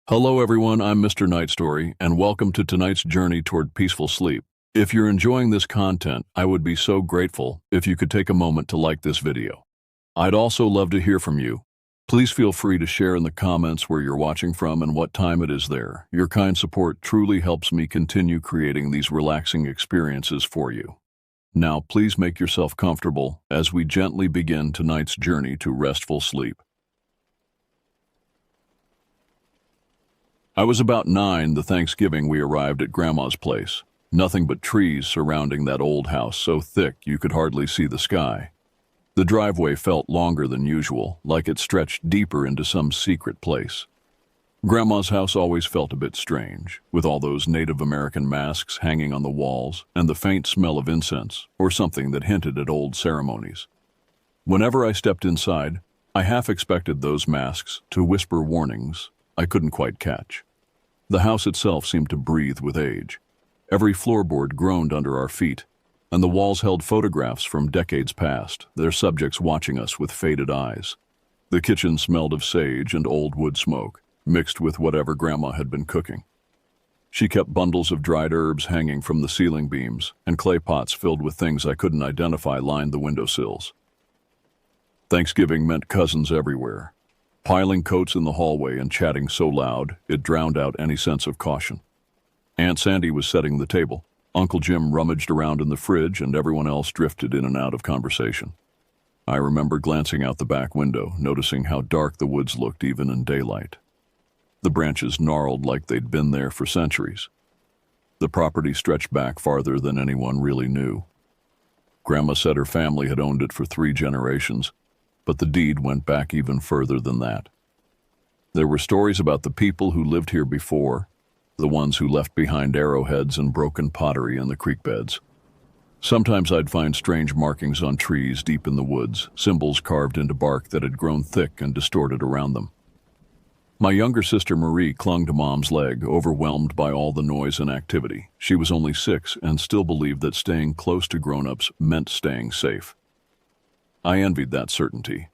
Hello everyone, I'm Mr. Night Story, and welcome to tonight's journey toward peaceful sleep. If you're enjoying this content, I would be so grateful if you could take a moment to like this video. I'd also love to hear from you. Please feel free to share in the comments where you're watching from and what time it is there. Your kind support truly helps me continue creating these relaxing experiences for you. Now, please make yourself comfortable as we gently begin tonight's journey to restful sleep. I was about 9 the Thanksgiving we arrived at Grandma's place. Nothing but trees surrounding that old house so thick you could hardly see the sky. The driveway felt longer than usual, like it stretched deeper into some secret place. Grandma's house always felt a bit strange, with all those Native American masks hanging on the walls and the faint smell of incense, or something that hinted at old ceremonies. Whenever I stepped inside, I half expected those masks to whisper warnings I couldn't quite catch. The house itself seemed to breathe with age. Every floorboard groaned under our feet, and the walls held photographs from decades past, their subjects watching us with faded eyes. The kitchen smelled of sage and old wood smoke, mixed with whatever Grandma had been cooking. She kept bundles of dried herbs hanging from the ceiling beams, and clay pots filled with things I couldn't identify lined the windowsills. Thanksgiving meant cousins everywhere, piling coats in the hallway and chatting so loud it drowned out any sense of caution. Aunt Sandy was setting the table. Uncle Jim rummaged around in the fridge, and everyone else drifted in and out of conversation. I remember glancing out the back window, noticing how dark the woods looked even in daylight. The branches gnarled like they'd been there for centuries. The property stretched back farther than anyone really knew. Grandma said her family had owned it for 3 generations, but the deed went back even further than that. There were stories about the people who lived here before, the ones who left behind arrowheads and broken pottery in the creek beds. Sometimes I'd find strange markings on trees deep in the woods, symbols carved into bark that had grown thick and distorted around them. My younger sister Marie clung to Mom's leg, overwhelmed by all the noise and activity. She was only 6 and still believed that staying close to grown-ups meant staying safe. I envied that certainty.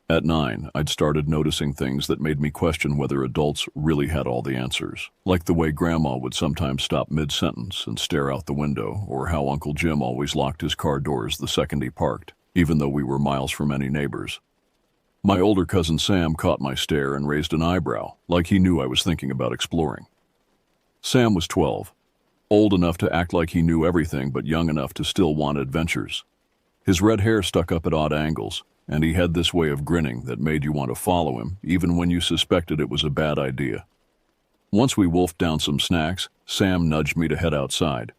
At 9, I'd started noticing things that made me question whether adults really had all the answers, like the way Grandma would sometimes stop mid-sentence and stare out the window, or how Uncle Jim always locked his car doors the second he parked, even though we were miles from any neighbors. My older cousin Sam caught my stare and raised an eyebrow, like he knew I was thinking about exploring. Sam was 12, old enough to act like he knew everything but young enough to still want adventures. His red hair stuck up at odd angles, and he had this way of grinning that made you want to follow him, even when you suspected it was a bad idea. Once we wolfed down some snacks, Sam nudged me to head outside.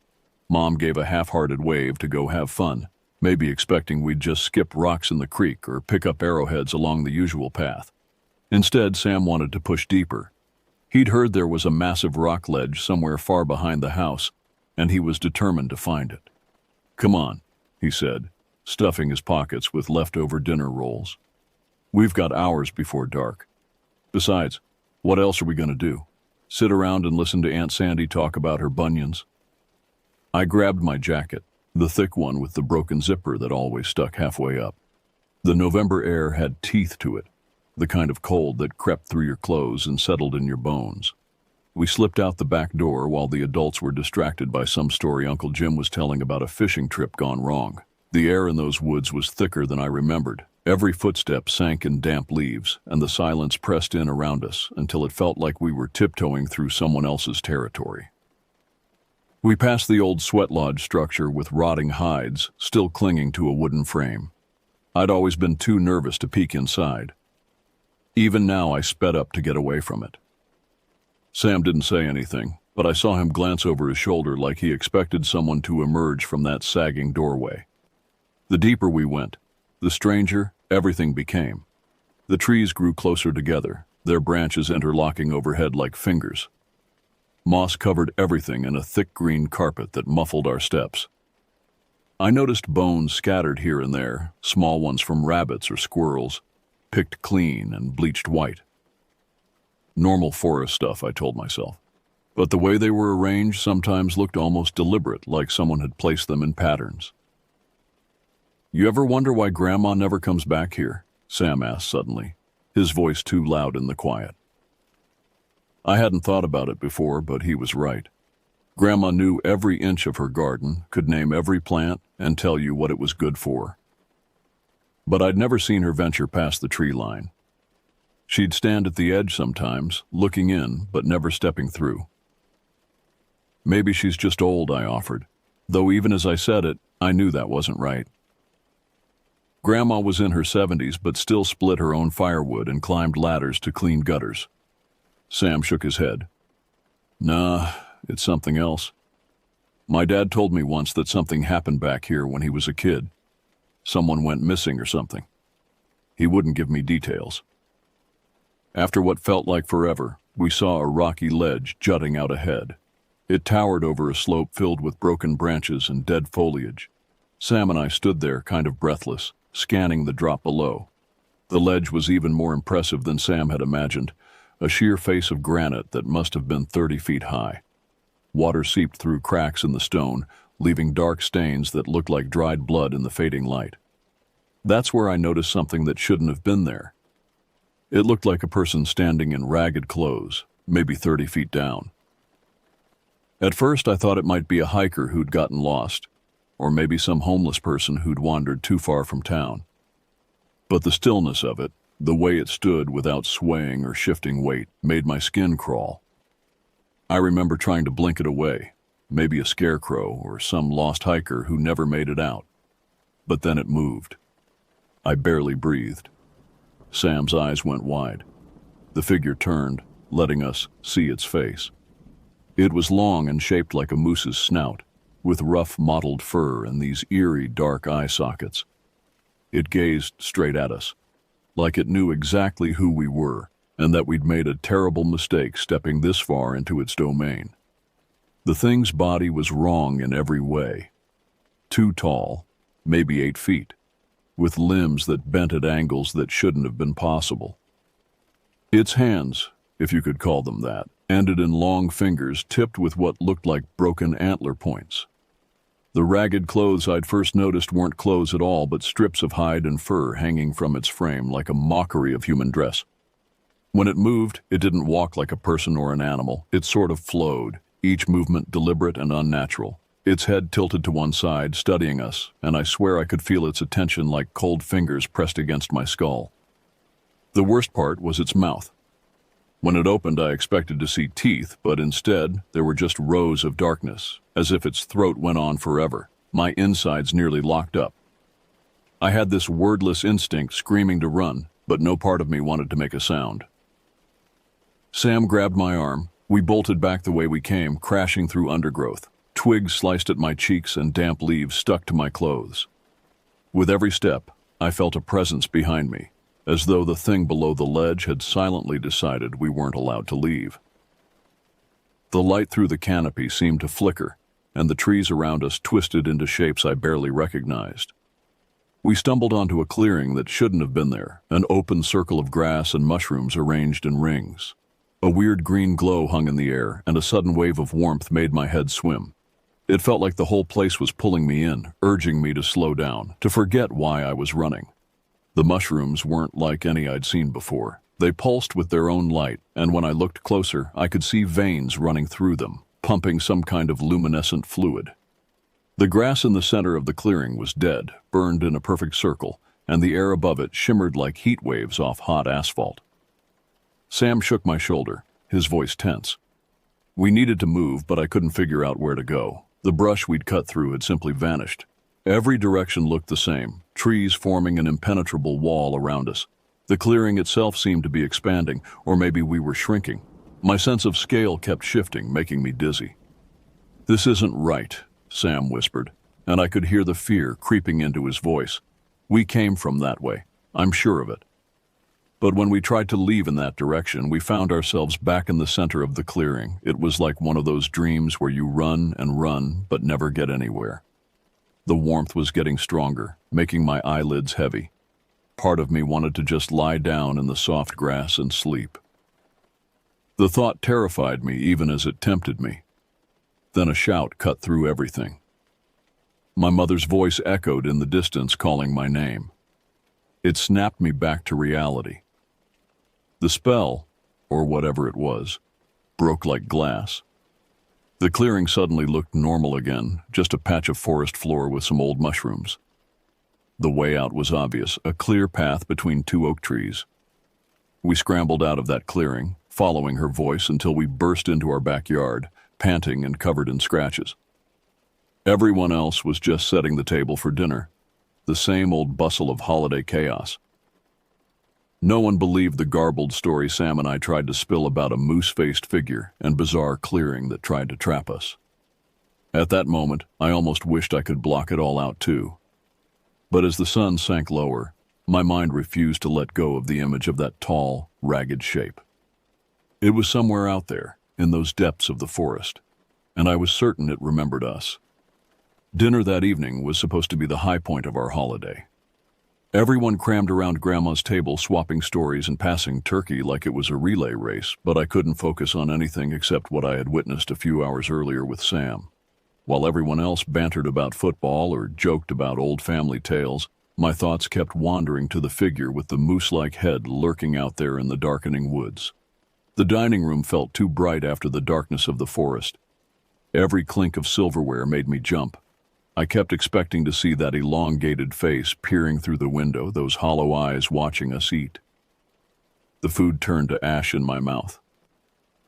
Mom gave a half-hearted wave to go have fun, maybe expecting we'd just skip rocks in the creek or pick up arrowheads along the usual path. Instead, Sam wanted to push deeper. He'd heard there was a massive rock ledge somewhere far behind the house, and he was determined to find it. "Come on," he said, stuffing his pockets with leftover dinner rolls. "We've got hours before dark. Besides, what else are we going to do? Sit around and listen to Aunt Sandy talk about her bunions?" I grabbed my jacket, the thick one with the broken zipper that always stuck halfway up. The November air had teeth to it, the kind of cold that crept through your clothes and settled in your bones. We slipped out the back door while the adults were distracted by some story Uncle Jim was telling about a fishing trip gone wrong. The air in those woods was thicker than I remembered. Every footstep sank in damp leaves, and the silence pressed in around us until it felt like we were tiptoeing through someone else's territory. We passed the old sweat lodge structure with rotting hides still clinging to a wooden frame. I'd always been too nervous to peek inside. Even now I sped up to get away from it. Sam didn't say anything, but I saw him glance over his shoulder like he expected someone to emerge from that sagging doorway. The deeper we went, the stranger everything became. The trees grew closer together, their branches interlocking overhead like fingers. Moss covered everything in a thick green carpet that muffled our steps. I noticed bones scattered here and there, small ones from rabbits or squirrels, picked clean and bleached white. Normal forest stuff, I told myself. But the way they were arranged sometimes looked almost deliberate, like someone had placed them in patterns. "You ever wonder why Grandma never comes back here?" Sam asked suddenly, his voice too loud in the quiet. I hadn't thought about it before, but he was right. Grandma knew every inch of her garden, could name every plant, and tell you what it was good for. But I'd never seen her venture past the tree line. She'd stand at the edge sometimes, looking in, but never stepping through. Maybe she's just old, I offered, though even as I said it, I knew that wasn't right. Grandma was in her 70s, but still split her own firewood and climbed ladders to clean gutters. Sam shook his head. Nah, it's something else. My dad told me once that something happened back here when he was a kid. Someone went missing or something. He wouldn't give me details. After what felt like forever, we saw a rocky ledge jutting out ahead. It towered over a slope filled with broken branches and dead foliage. Sam and I stood there, kind of breathless, scanning the drop below. The ledge was even more impressive than Sam had imagined, a sheer face of granite that must have been 30 feet high. Water seeped through cracks in the stone, leaving dark stains that looked like dried blood in the fading light. That's where I noticed something that shouldn't have been there. It looked like a person standing in ragged clothes, maybe 30 feet down. At first, I thought it might be a hiker who'd gotten lost, or maybe some homeless person who'd wandered too far from town. But the stillness of it, the way it stood without swaying or shifting weight, made my skin crawl. I remember trying to blink it away, maybe a scarecrow or some lost hiker who never made it out. But then it moved. I barely breathed. Sam's eyes went wide. The figure turned, letting us see its face. It was long and shaped like a moose's snout, with rough mottled fur and these eerie dark eye sockets. It gazed straight at us, like it knew exactly who we were, and that we'd made a terrible mistake stepping this far into its domain. The thing's body was wrong in every way. Too tall, maybe 8 feet, with limbs that bent at angles that shouldn't have been possible. Its hands, if you could call them that, ended in long fingers tipped with what looked like broken antler points. The ragged clothes I'd first noticed weren't clothes at all, but strips of hide and fur hanging from its frame like a mockery of human dress. When it moved, it didn't walk like a person or an animal. It sort of flowed, each movement deliberate and unnatural. Its head tilted to one side, studying us, and I swear I could feel its attention like cold fingers pressed against my skull. The worst part was its mouth. When it opened, I expected to see teeth, but instead, there were just rows of darkness, as if its throat went on forever. My insides nearly locked up. I had this wordless instinct screaming to run, but no part of me wanted to make a sound. Sam grabbed my arm. We bolted back the way we came, crashing through undergrowth. Twigs sliced at my cheeks and damp leaves stuck to my clothes. With every step, I felt a presence behind me, as though the thing below the ledge had silently decided we weren't allowed to leave. The light through the canopy seemed to flicker, and the trees around us twisted into shapes I barely recognized. We stumbled onto a clearing that shouldn't have been there, an open circle of grass and mushrooms arranged in rings. A weird green glow hung in the air, and a sudden wave of warmth made my head swim. It felt like the whole place was pulling me in, urging me to slow down, to forget why I was running. The mushrooms weren't like any I'd seen before. They pulsed with their own light, and when I looked closer, I could see veins running through them, pumping some kind of luminescent fluid. The grass in the center of the clearing was dead, burned in a perfect circle, and the air above it shimmered like heat waves off hot asphalt. Sam shook my shoulder, his voice tense. We needed to move, but I couldn't figure out where to go. The brush we'd cut through had simply vanished. Every direction looked the same, trees forming an impenetrable wall around us. The clearing itself seemed to be expanding, or maybe we were shrinking. My sense of scale kept shifting, making me dizzy. "This isn't right," Sam whispered, and I could hear the fear creeping into his voice. "We came from that way, I'm sure of it." But when we tried to leave in that direction, we found ourselves back in the center of the clearing. It was like one of those dreams where you run and run, but never get anywhere. The warmth was getting stronger, making my eyelids heavy. Part of me wanted to just lie down in the soft grass and sleep. The thought terrified me even as it tempted me. Then a shout cut through everything. My mother's voice echoed in the distance, calling my name. It snapped me back to reality. The spell, or whatever it was, broke like glass. The clearing suddenly looked normal again, just a patch of forest floor with some old mushrooms. The way out was obvious, a clear path between two oak trees. We scrambled out of that clearing, following her voice until we burst into our backyard, panting and covered in scratches. Everyone else was just setting the table for dinner, the same old bustle of holiday chaos. No one believed the garbled story Sam and I tried to spill about a moose-faced figure and bizarre clearing that tried to trap us. At that moment, I almost wished I could block it all out too. But as the sun sank lower, my mind refused to let go of the image of that tall, ragged shape. It was somewhere out there, in those depths of the forest, and I was certain it remembered us. Dinner that evening was supposed to be the high point of our holiday. Everyone crammed around Grandma's table, swapping stories and passing turkey like it was a relay race, but I couldn't focus on anything except what I had witnessed a few hours earlier with Sam. While everyone else bantered about football or joked about old family tales, my thoughts kept wandering to the figure with the moose-like head lurking out there in the darkening woods. The dining room felt too bright after the darkness of the forest. Every clink of silverware made me jump. I kept expecting to see that elongated face peering through the window, those hollow eyes watching us eat. The food turned to ash in my mouth.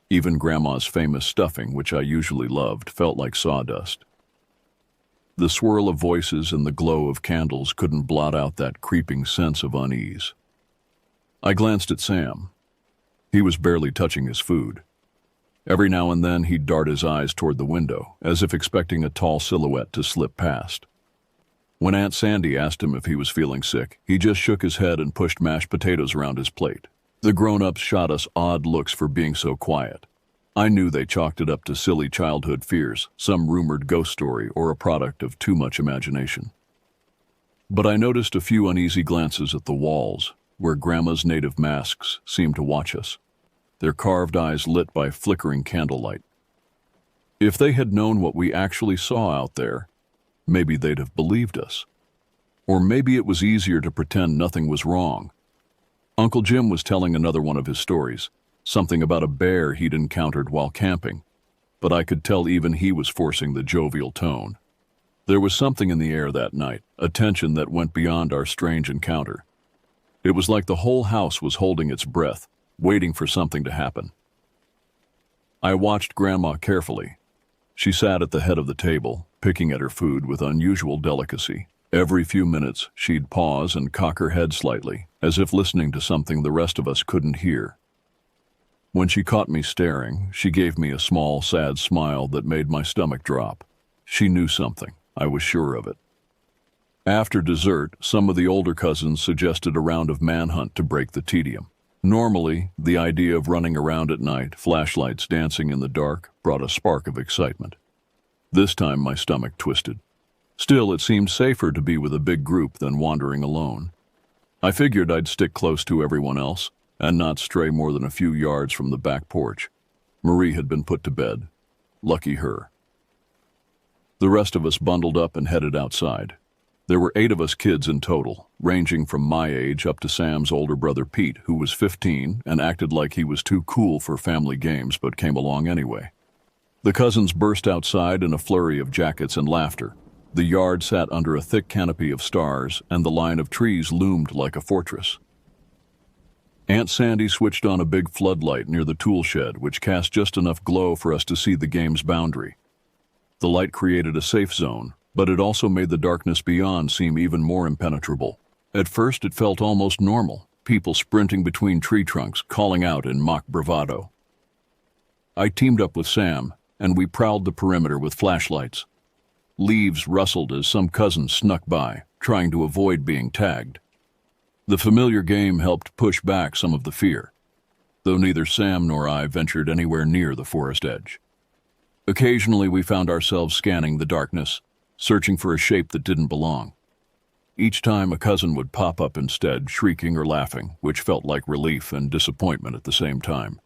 Even Grandma's famous stuffing, which I usually loved, felt like sawdust. The swirl of voices and the glow of candles couldn't blot out that creeping sense of unease. I glanced at Sam. He was barely touching his food. Every now and then he'd dart his eyes toward the window, as if expecting a tall silhouette to slip past. When Aunt Sandy asked him if he was feeling sick, he just shook his head and pushed mashed potatoes around his plate. The grown-ups shot us odd looks for being so quiet. I knew they chalked it up to silly childhood fears, some rumored ghost story, or a product of too much imagination. But I noticed a few uneasy glances at the walls, where Grandma's native masks seemed to watch us, their carved eyes lit by flickering candlelight. If they had known what we actually saw out there, maybe they'd have believed us. Or maybe it was easier to pretend nothing was wrong. Uncle Jim was telling another one of his stories, something about a bear he'd encountered while camping, but I could tell even he was forcing the jovial tone. There was something in the air that night, a tension that went beyond our strange encounter. It was like the whole house was holding its breath, waiting for something to happen. I watched Grandma carefully. She sat at the head of the table, picking at her food with unusual delicacy. Every few minutes, she'd pause and cock her head slightly, as if listening to something the rest of us couldn't hear. When she caught me staring, she gave me a small, sad smile that made my stomach drop. She knew something. I was sure of it. After dessert, some of the older cousins suggested a round of manhunt to break the tedium. Normally, the idea of running around at night, flashlights dancing in the dark, brought a spark of excitement. This time my stomach twisted. Still, it seemed safer to be with a big group than wandering alone. I figured I'd stick close to everyone else and not stray more than a few yards from the back porch. Marie had been put to bed. Lucky her. The rest of us bundled up and headed outside. There were 8 of us kids in total, ranging from my age up to Sam's older brother Pete, who was 15 and acted like he was too cool for family games but came along anyway. The cousins burst outside in a flurry of jackets and laughter. The yard sat under a thick canopy of stars, and the line of trees loomed like a fortress. Aunt Sandy switched on a big floodlight near the tool shed, which cast just enough glow for us to see the game's boundary. The light created a safe zone, but it also made the darkness beyond seem even more impenetrable. At first, it felt almost normal, people sprinting between tree trunks, calling out in mock bravado. I teamed up with Sam, and we prowled the perimeter with flashlights. Leaves rustled as some cousin snuck by, trying to avoid being tagged. The familiar game helped push back some of the fear, though neither Sam nor I ventured anywhere near the forest edge. Occasionally, we found ourselves scanning the darkness, searching for a shape that didn't belong. Each time, a cousin would pop up instead, shrieking or laughing, which felt like relief and disappointment at the same time.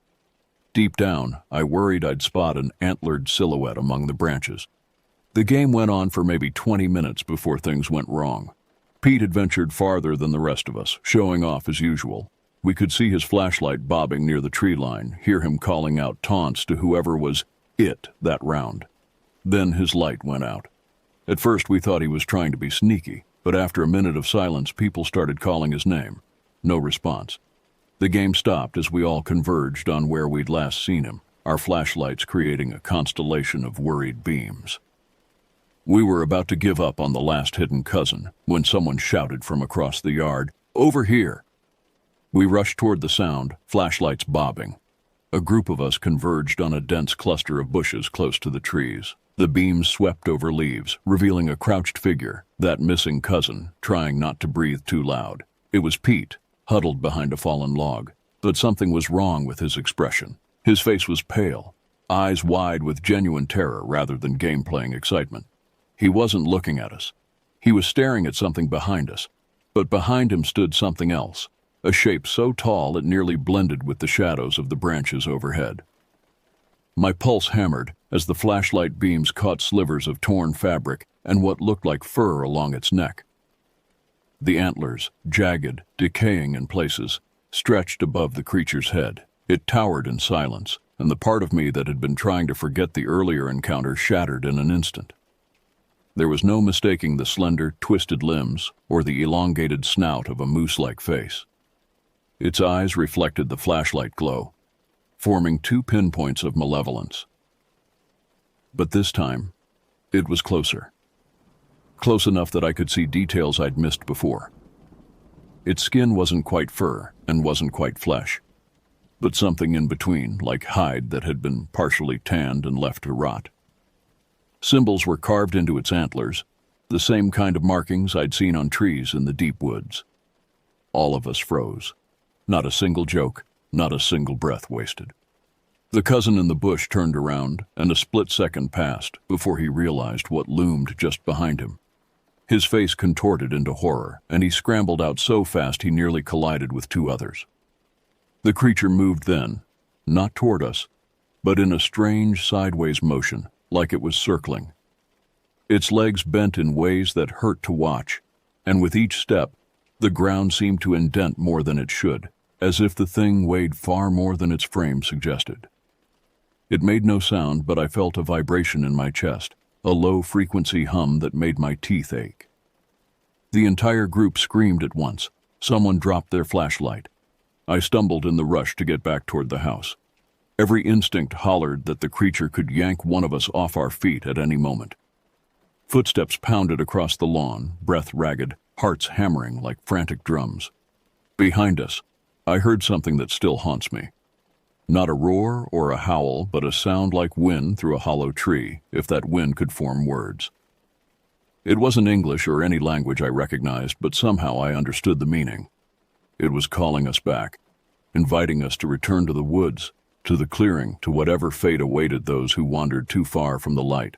Deep down, I worried I'd spot an antlered silhouette among the branches. The game went on for maybe 20 minutes before things went wrong. Pete had ventured farther than the rest of us, showing off as usual. We could see his flashlight bobbing near the tree line, hear him calling out taunts to whoever was it that round. Then his light went out. At first we thought he was trying to be sneaky, but after a minute of silence, people started calling his name. No response. The game stopped as we all converged on where we'd last seen him, our flashlights creating a constellation of worried beams. We were about to give up on the last hidden cousin when someone shouted from across the yard, "Over here!" We rushed toward the sound, flashlights bobbing. A group of us converged on a dense cluster of bushes close to the trees. The beams swept over leaves, revealing a crouched figure, that missing cousin, trying not to breathe too loud. It was Pete, huddled behind a fallen log, but something was wrong with his expression. His face was pale, eyes wide with genuine terror rather than game-playing excitement. He wasn't looking at us. He was staring at something behind us, but behind him stood something else, a shape so tall it nearly blended with the shadows of the branches overhead. My pulse hammered as the flashlight beams caught slivers of torn fabric and what looked like fur along its neck. The antlers, jagged, decaying in places, stretched above the creature's head. It towered in silence, and the part of me that had been trying to forget the earlier encounter shattered in an instant. There was no mistaking the slender, twisted limbs or the elongated snout of a moose-like face. Its eyes reflected the flashlight glow, forming two pinpoints of malevolence. But this time, it was closer. Close enough that I could see details I'd missed before. Its skin wasn't quite fur and wasn't quite flesh, but something in between, like hide that had been partially tanned and left to rot. Symbols were carved into its antlers, the same kind of markings I'd seen on trees in the deep woods. All of us froze. Not a single joke, not a single breath wasted. The cousin in the bush turned around, and a split second passed before he realized what loomed just behind him. His face contorted into horror, and he scrambled out so fast he nearly collided with two others. The creature moved then, not toward us, but in a strange sideways motion, like it was circling. Its legs bent in ways that hurt to watch, and with each step, the ground seemed to indent more than it should, as if the thing weighed far more than its frame suggested. It made no sound, but I felt a vibration in my chest, a low-frequency hum that made my teeth ache. The entire group screamed at once. Someone dropped their flashlight. I stumbled in the rush to get back toward the house. Every instinct hollered that the creature could yank one of us off our feet at any moment. Footsteps pounded across the lawn, breath ragged, hearts hammering like frantic drums. Behind us, I heard something that still haunts me. Not a roar or a howl, but a sound like wind through a hollow tree, if that wind could form words. It wasn't English or any language I recognized, but somehow I understood the meaning. It was calling us back, inviting us to return to the woods, to the clearing, to whatever fate awaited those who wandered too far from the light.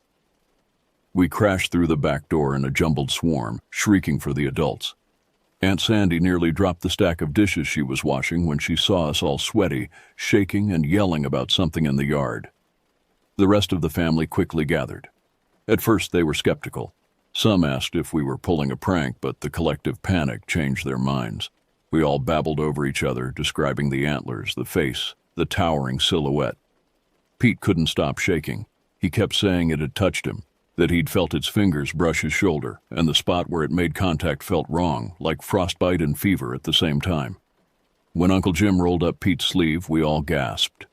We crashed through the back door in a jumbled swarm, shrieking for the adults. Aunt Sandy nearly dropped the stack of dishes she was washing when she saw us all sweaty, shaking and yelling about something in the yard. The rest of the family quickly gathered. At first they were skeptical. Some asked if we were pulling a prank, but the collective panic changed their minds. We all babbled over each other, describing the antlers, the face, the towering silhouette. Pete couldn't stop shaking. He kept saying it had touched him, that he'd felt its fingers brush his shoulder, and the spot where it made contact felt wrong, like frostbite and fever at the same time. When Uncle Jim rolled up Pete's sleeve, we all gasped.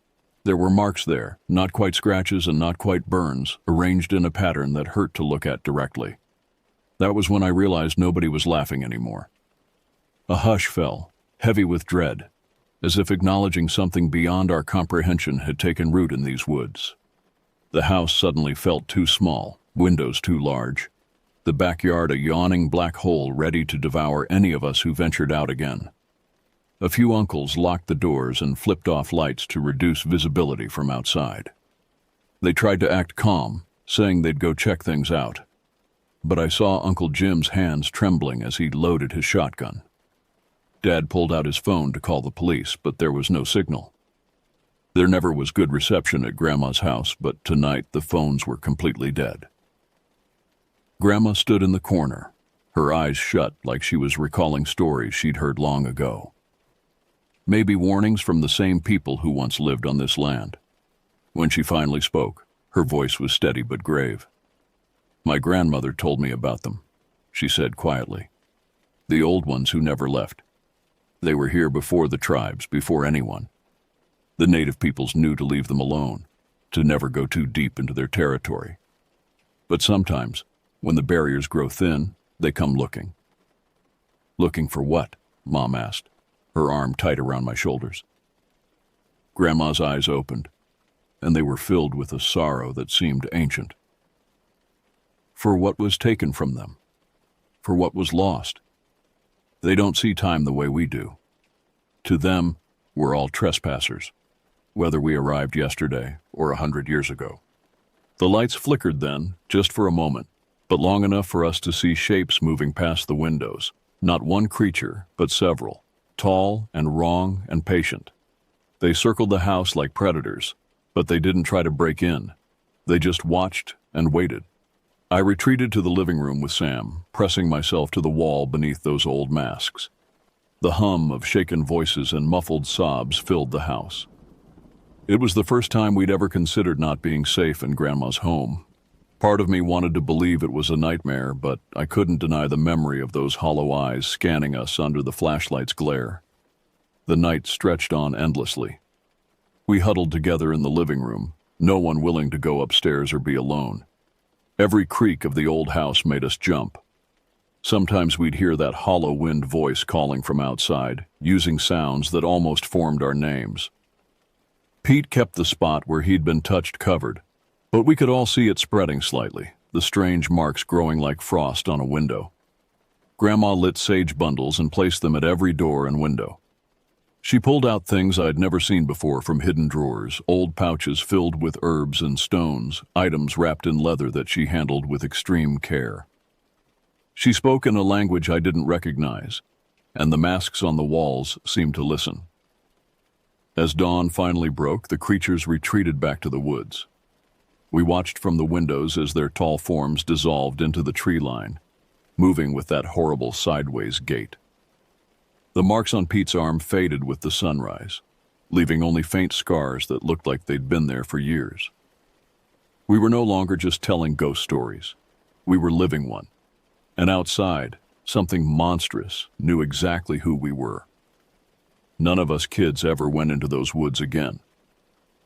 There were marks there, not quite scratches and not quite burns, arranged in a pattern that hurt to look at directly. That was when I realized nobody was laughing anymore. A hush fell, heavy with dread, as if acknowledging something beyond our comprehension had taken root in these woods. The house suddenly felt too small, windows too large. The backyard a yawning black hole ready to devour any of us who ventured out again. A few uncles locked the doors and flipped off lights to reduce visibility from outside. They tried to act calm, saying they'd go check things out. But I saw Uncle Jim's hands trembling as he loaded his shotgun. Dad pulled out his phone to call the police, but there was no signal. There never was good reception at Grandma's house, but tonight the phones were completely dead. Grandma stood in the corner, her eyes shut like she was recalling stories she'd heard long ago. Maybe warnings from the same people who once lived on this land. When she finally spoke, her voice was steady but grave. "My grandmother told me about them," she said quietly. "The old ones who never left. They were here before the tribes, before anyone. The native peoples knew to leave them alone, to never go too deep into their territory. But sometimes, when the barriers grow thin, they come looking." "Looking for what?" Mom asked, her arm tight around my shoulders. Grandma's eyes opened, and they were filled with a sorrow that seemed ancient. "For what was taken from them, for what was lost. They don't see time the way we do. To them, we're all trespassers, whether we arrived yesterday or 100 years ago." The lights flickered then, just for a moment, but long enough for us to see shapes moving past the windows. Not one creature, but several, tall and wrong and patient. They circled the house like predators, but they didn't try to break in. They just watched and waited. I retreated to the living room with Sam, pressing myself to the wall beneath those old masks. The hum of shaken voices and muffled sobs filled the house. It was the first time we'd ever considered not being safe in Grandma's home. Part of me wanted to believe it was a nightmare, but I couldn't deny the memory of those hollow eyes scanning us under the flashlight's glare. The night stretched on endlessly. We huddled together in the living room, no one willing to go upstairs or be alone. Every creak of the old house made us jump. Sometimes we'd hear that hollow wind voice calling from outside, using sounds that almost formed our names. Pete kept the spot where he'd been touched covered, but we could all see it spreading slightly, the strange marks growing like frost on a window. Grandma lit sage bundles and placed them at every door and window. She pulled out things I'd never seen before from hidden drawers, old pouches filled with herbs and stones, items wrapped in leather that she handled with extreme care. She spoke in a language I didn't recognize, and the masks on the walls seemed to listen. As dawn finally broke, the creatures retreated back to the woods. We watched from the windows as their tall forms dissolved into the tree line, moving with that horrible sideways gait. The marks on Pete's arm faded with the sunrise, leaving only faint scars that looked like they'd been there for years. We were no longer just telling ghost stories. We were living one. And outside, something monstrous knew exactly who we were. None of us kids ever went into those woods again.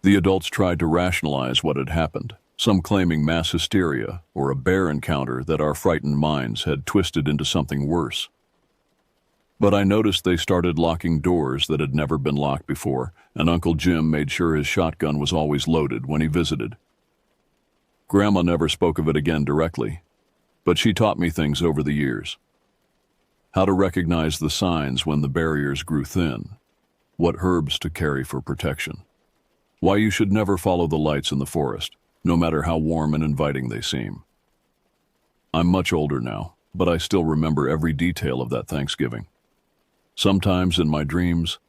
The adults tried to rationalize what had happened, some claiming mass hysteria or a bear encounter that our frightened minds had twisted into something worse. But I noticed they started locking doors that had never been locked before, and Uncle Jim made sure his shotgun was always loaded when he visited. Grandma never spoke of it again directly, but she taught me things over the years. How to recognize the signs when the barriers grew thin, what herbs to carry for protection, why you should never follow the lights in the forest, no matter how warm and inviting they seem. I'm much older now, but I still remember every detail of that Thanksgiving. Sometimes in my dreams,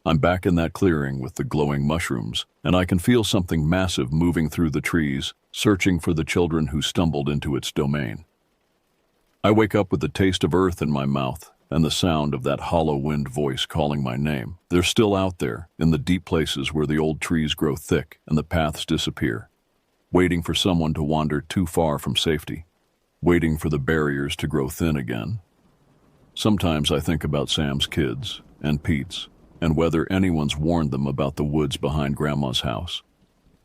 I'm back in that clearing with the glowing mushrooms, and I can feel something massive moving through the trees, searching for the children who stumbled into its domain. I wake up with the taste of earth in my mouth and the sound of that hollow wind voice calling my name. They're still out there, in the deep places where the old trees grow thick and the paths disappear, waiting for someone to wander too far from safety, waiting for the barriers to grow thin again. Sometimes I think about Sam's kids and Pete's, and whether anyone's warned them about the woods behind Grandma's house,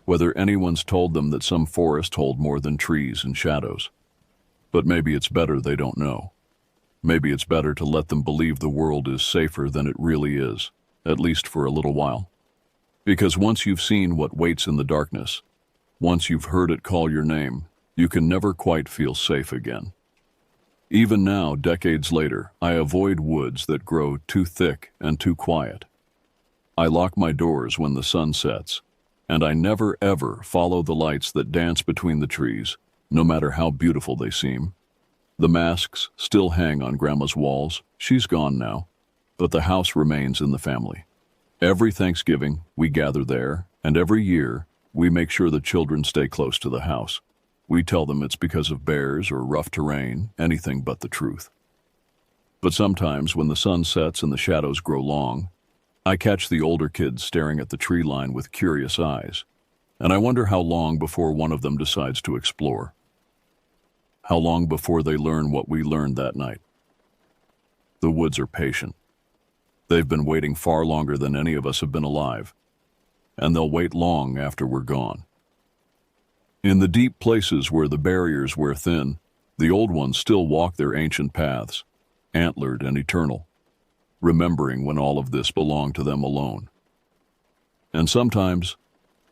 whether anyone's told them that some forests hold more than trees and shadows. But maybe it's better they don't know. Maybe it's better to let them believe the world is safer than it really is, at least for a little while. Because once you've seen what waits in the darkness, once you've heard it call your name, you can never quite feel safe again. Even now, decades later, I avoid woods that grow too thick and too quiet. I lock my doors when the sun sets, and I never ever follow the lights that dance between the trees, no matter how beautiful they seem. The masks still hang on Grandma's walls. She's gone now, but the house remains in the family. Every Thanksgiving, we gather there, and every year, we make sure the children stay close to the house. We tell them it's because of bears or rough terrain, anything but the truth. But sometimes when the sun sets and the shadows grow long, I catch the older kids staring at the tree line with curious eyes, and I wonder how long before one of them decides to explore. How long before they learn what we learned that night. The woods are patient. They've been waiting far longer than any of us have been alive, and they'll wait long after we're gone. In the deep places where the barriers wear thin, the old ones still walk their ancient paths, antlered and eternal, remembering when all of this belonged to them alone. And sometimes,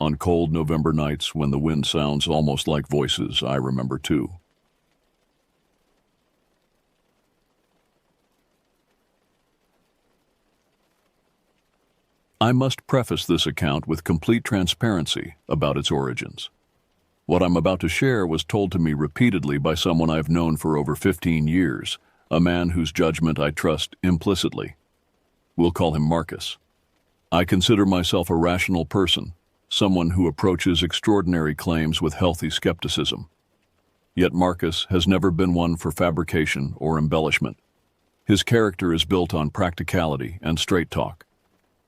on cold November nights when the wind sounds almost like voices, I remember too. I must preface this account with complete transparency about its origins. What I'm about to share was told to me repeatedly by someone I've known for over 15 years, a man whose judgment I trust implicitly. We'll call him Marcus. I consider myself a rational person, someone who approaches extraordinary claims with healthy skepticism. Yet Marcus has never been one for fabrication or embellishment. His character is built on practicality and straight talk.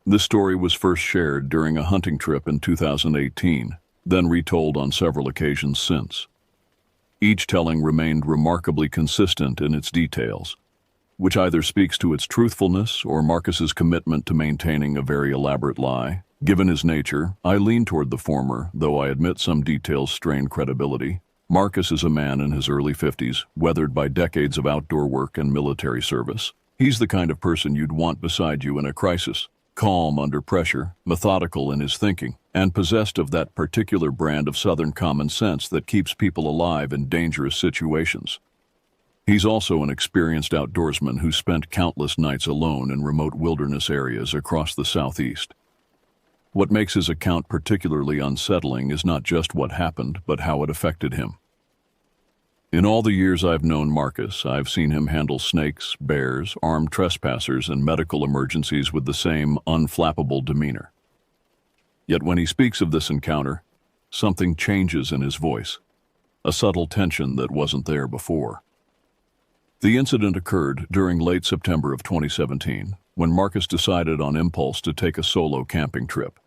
This story was first shared during a hunting trip in 2018, then retold on several occasions since. Each telling remained remarkably consistent in its details, which either speaks to its truthfulness or Marcus's commitment to maintaining a very elaborate lie. Given his nature, I lean toward the former, though I admit some details strain credibility. Marcus is a man in his early 50s, weathered by decades of outdoor work and military service. He's the kind of person you'd want beside you in a crisis. Calm under pressure, methodical in his thinking, and possessed of that particular brand of Southern common sense that keeps people alive in dangerous situations. He's also an experienced outdoorsman who spent countless nights alone in remote wilderness areas across the Southeast. What makes his account particularly unsettling is not just what happened, but how it affected him. In all the years I've known Marcus, I've seen him handle snakes, bears, armed trespassers, and medical emergencies with the same unflappable demeanor. Yet when he speaks of this encounter, something changes in his voice, a subtle tension that wasn't there before. The incident occurred during late September of 2017, when Marcus decided on impulse to take a solo camping trip.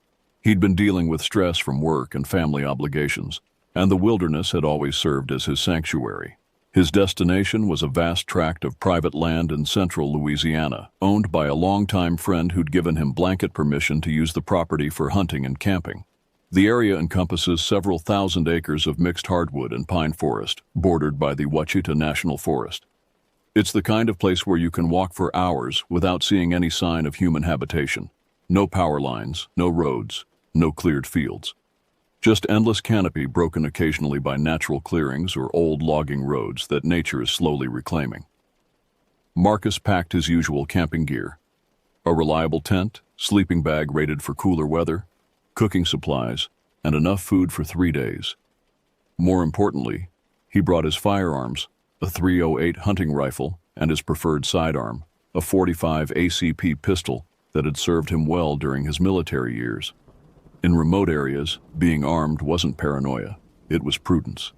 He'd been dealing with stress from work and family obligations, and the wilderness had always served as his sanctuary. His destination was a vast tract of private land in central Louisiana, owned by a longtime friend who'd given him blanket permission to use the property for hunting and camping. The area encompasses several thousand acres of mixed hardwood and pine forest, bordered by the Ouachita National Forest. It's the kind of place where you can walk for hours without seeing any sign of human habitation. No power lines, no roads, no cleared fields. Just endless canopy broken occasionally by natural clearings or old logging roads that nature is slowly reclaiming. Marcus packed his usual camping gear: a reliable tent, sleeping bag rated for cooler weather, cooking supplies, and enough food for 3 days. More importantly, he brought his firearms, a .308 hunting rifle and his preferred sidearm, a .45 ACP pistol that had served him well during his military years. In remote areas, being armed wasn't paranoia, it was prudence.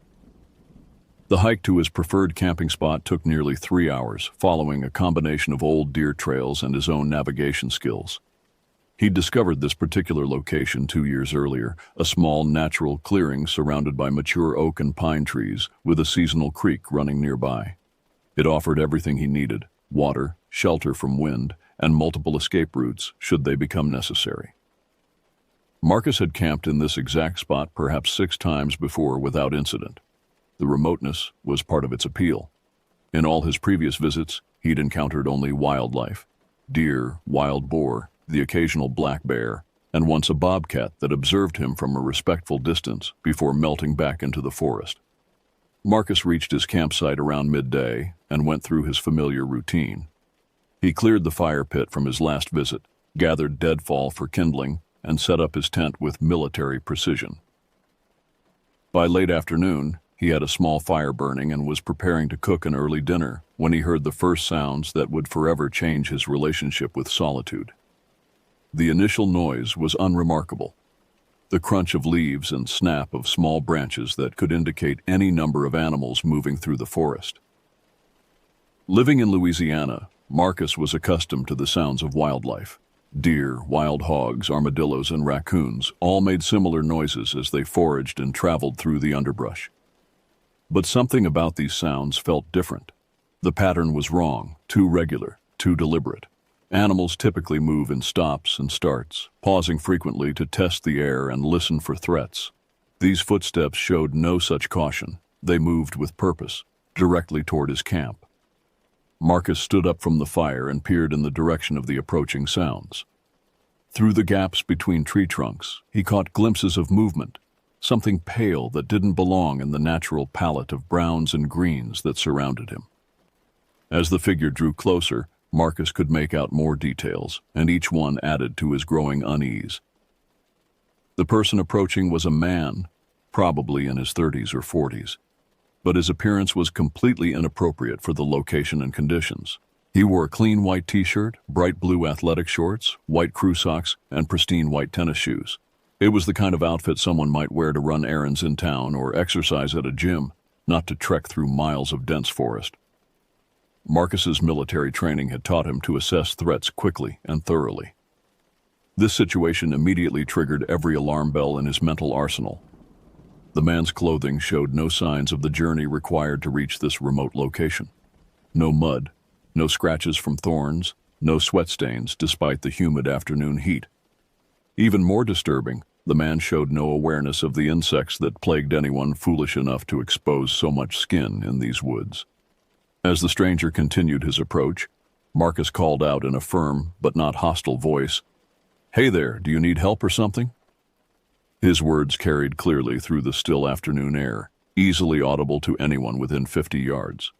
The hike to his preferred camping spot took nearly 3 hours, following a combination of old deer trails and his own navigation skills. He'd discovered this particular location 2 years earlier, a small natural clearing surrounded by mature oak and pine trees with a seasonal creek running nearby. It offered everything he needed: water, shelter from wind, and multiple escape routes should they become necessary. Marcus had camped in this exact spot perhaps 6 times before without incident. The remoteness was part of its appeal. In all his previous visits, he'd encountered only wildlife: deer, wild boar, the occasional black bear, and once a bobcat that observed him from a respectful distance before melting back into the forest. Marcus reached his campsite around midday and went through his familiar routine. He cleared the fire pit from his last visit, gathered deadfall for kindling, and set up his tent with military precision. By late afternoon, he had a small fire burning and was preparing to cook an early dinner when he heard the first sounds that would forever change his relationship with solitude. The initial noise was unremarkable: the crunch of leaves and snap of small branches that could indicate any number of animals moving through the forest. Living in Louisiana, Marcus was accustomed to the sounds of wildlife: Deer, wild hogs, armadillos, and raccoons all made similar noises as they foraged and traveled through the underbrush. But something about these sounds felt different. The pattern was wrong, too regular, too deliberate. Animals typically move in stops and starts, pausing frequently to test the air and listen for threats. These footsteps showed no such caution. They moved with purpose, directly toward his camp. Marcus stood up from the fire and peered in the direction of the approaching sounds. Through the gaps between tree trunks, he caught glimpses of movement, something pale that didn't belong in the natural palette of browns and greens that surrounded him. As the figure drew closer, Marcus could make out more details, and each one added to his growing unease. The person approaching was a man, probably in his 30s or 40s, but his appearance was completely inappropriate for the location and conditions. He wore a clean white t-shirt, bright blue athletic shorts, white crew socks, and pristine white tennis shoes. It was the kind of outfit someone might wear to run errands in town or exercise at a gym, not to trek through miles of dense forest. Marcus's military training had taught him to assess threats quickly and thoroughly. This situation immediately triggered every alarm bell in his mental arsenal. The man's clothing showed no signs of the journey required to reach this remote location. No mud, no scratches from thorns, no sweat stains despite the humid afternoon heat. Even more disturbing, the man showed no awareness of the insects that plagued anyone foolish enough to expose so much skin in these woods. As the stranger continued his approach, Marcus called out in a firm but not hostile voice, "Hey there, do you need help or something?" His words carried clearly through the still afternoon air, easily audible to anyone within 50 yards.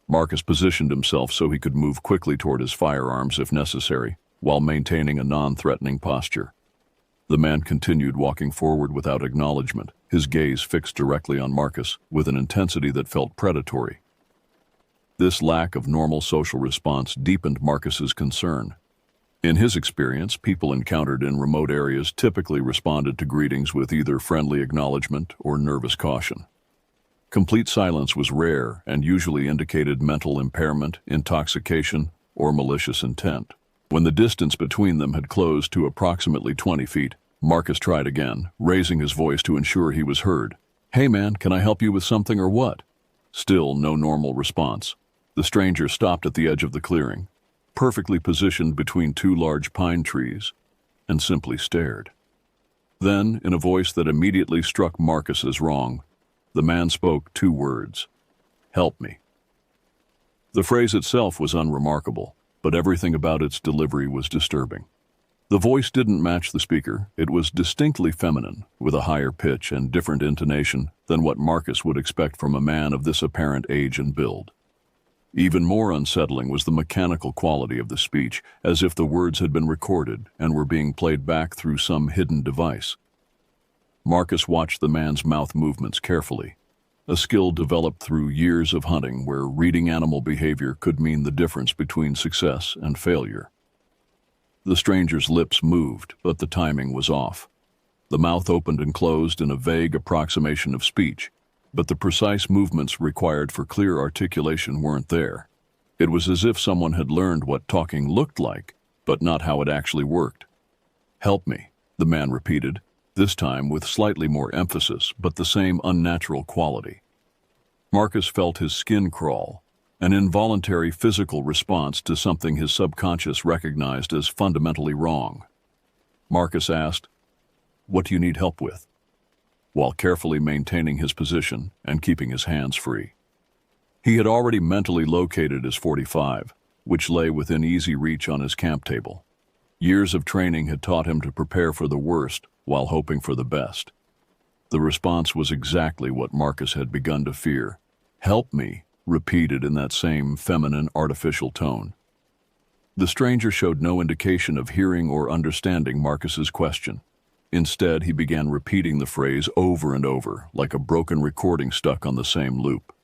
Marcus positioned himself so he could move quickly toward his firearms if necessary, while maintaining a non-threatening posture. The man continued walking forward without acknowledgement, his gaze fixed directly on Marcus with an intensity that felt predatory. This lack of normal social response deepened Marcus's concern. In his experience, people encountered in remote areas typically responded to greetings with either friendly acknowledgement or nervous caution. Complete silence was rare and usually indicated mental impairment, intoxication, or malicious intent. When the distance between them had closed to approximately 20 feet, Marcus tried again, raising his voice to ensure he was heard. "Hey man, can I help you with something or what?" Still no normal response. The stranger stopped at the edge of the clearing, perfectly positioned between two large pine trees, and simply stared. Then, in a voice that immediately struck Marcus as wrong, the man spoke 2 words: "Help me." The phrase itself was unremarkable, but everything about its delivery was disturbing. The voice didn't match the speaker. It was distinctly feminine, with a higher pitch and different intonation than what Marcus would expect from a man of this apparent age and build. Even more unsettling was the mechanical quality of the speech, as if the words had been recorded and were being played back through some hidden device. Marcus watched the man's mouth movements carefully, a skill developed through years of hunting where reading animal behavior could mean the difference between success and failure. The stranger's lips moved, but the timing was off. The mouth opened and closed in a vague approximation of speech, but the precise movements required for clear articulation weren't there. It was as if someone had learned what talking looked like, but not how it actually worked. "Help me," the man repeated, this time with slightly more emphasis, but the same unnatural quality. Marcus felt his skin crawl, an involuntary physical response to something his subconscious recognized as fundamentally wrong. Marcus asked, "What do you need help with?" while carefully maintaining his position and keeping his hands free. He had already mentally located his .45, which lay within easy reach on his camp table. Years of training had taught him to prepare for the worst while hoping for the best. The response was exactly what Marcus had begun to fear. "Help me," repeated in that same feminine, artificial tone. The stranger showed no indication of hearing or understanding Marcus's question. Instead, he began repeating the phrase over and over, like a broken recording stuck on the same loop.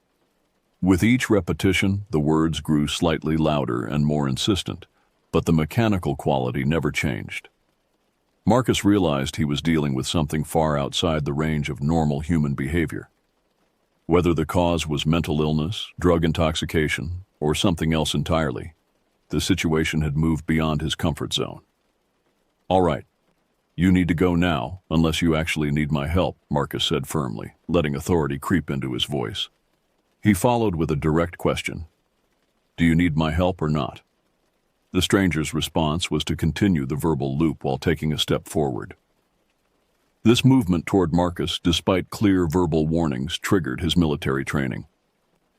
With each repetition, the words grew slightly louder and more insistent, but the mechanical quality never changed. Marcus realized he was dealing with something far outside the range of normal human behavior. Whether the cause was mental illness, drug intoxication, or something else entirely, the situation had moved beyond his comfort zone. All right. You need to go now, unless you actually need my help, Marcus said firmly, letting authority creep into his voice. He followed with a direct question. Do you need my help or not? The stranger's response was to continue the verbal loop while taking a step forward. This movement toward Marcus, despite clear verbal warnings, triggered his military training.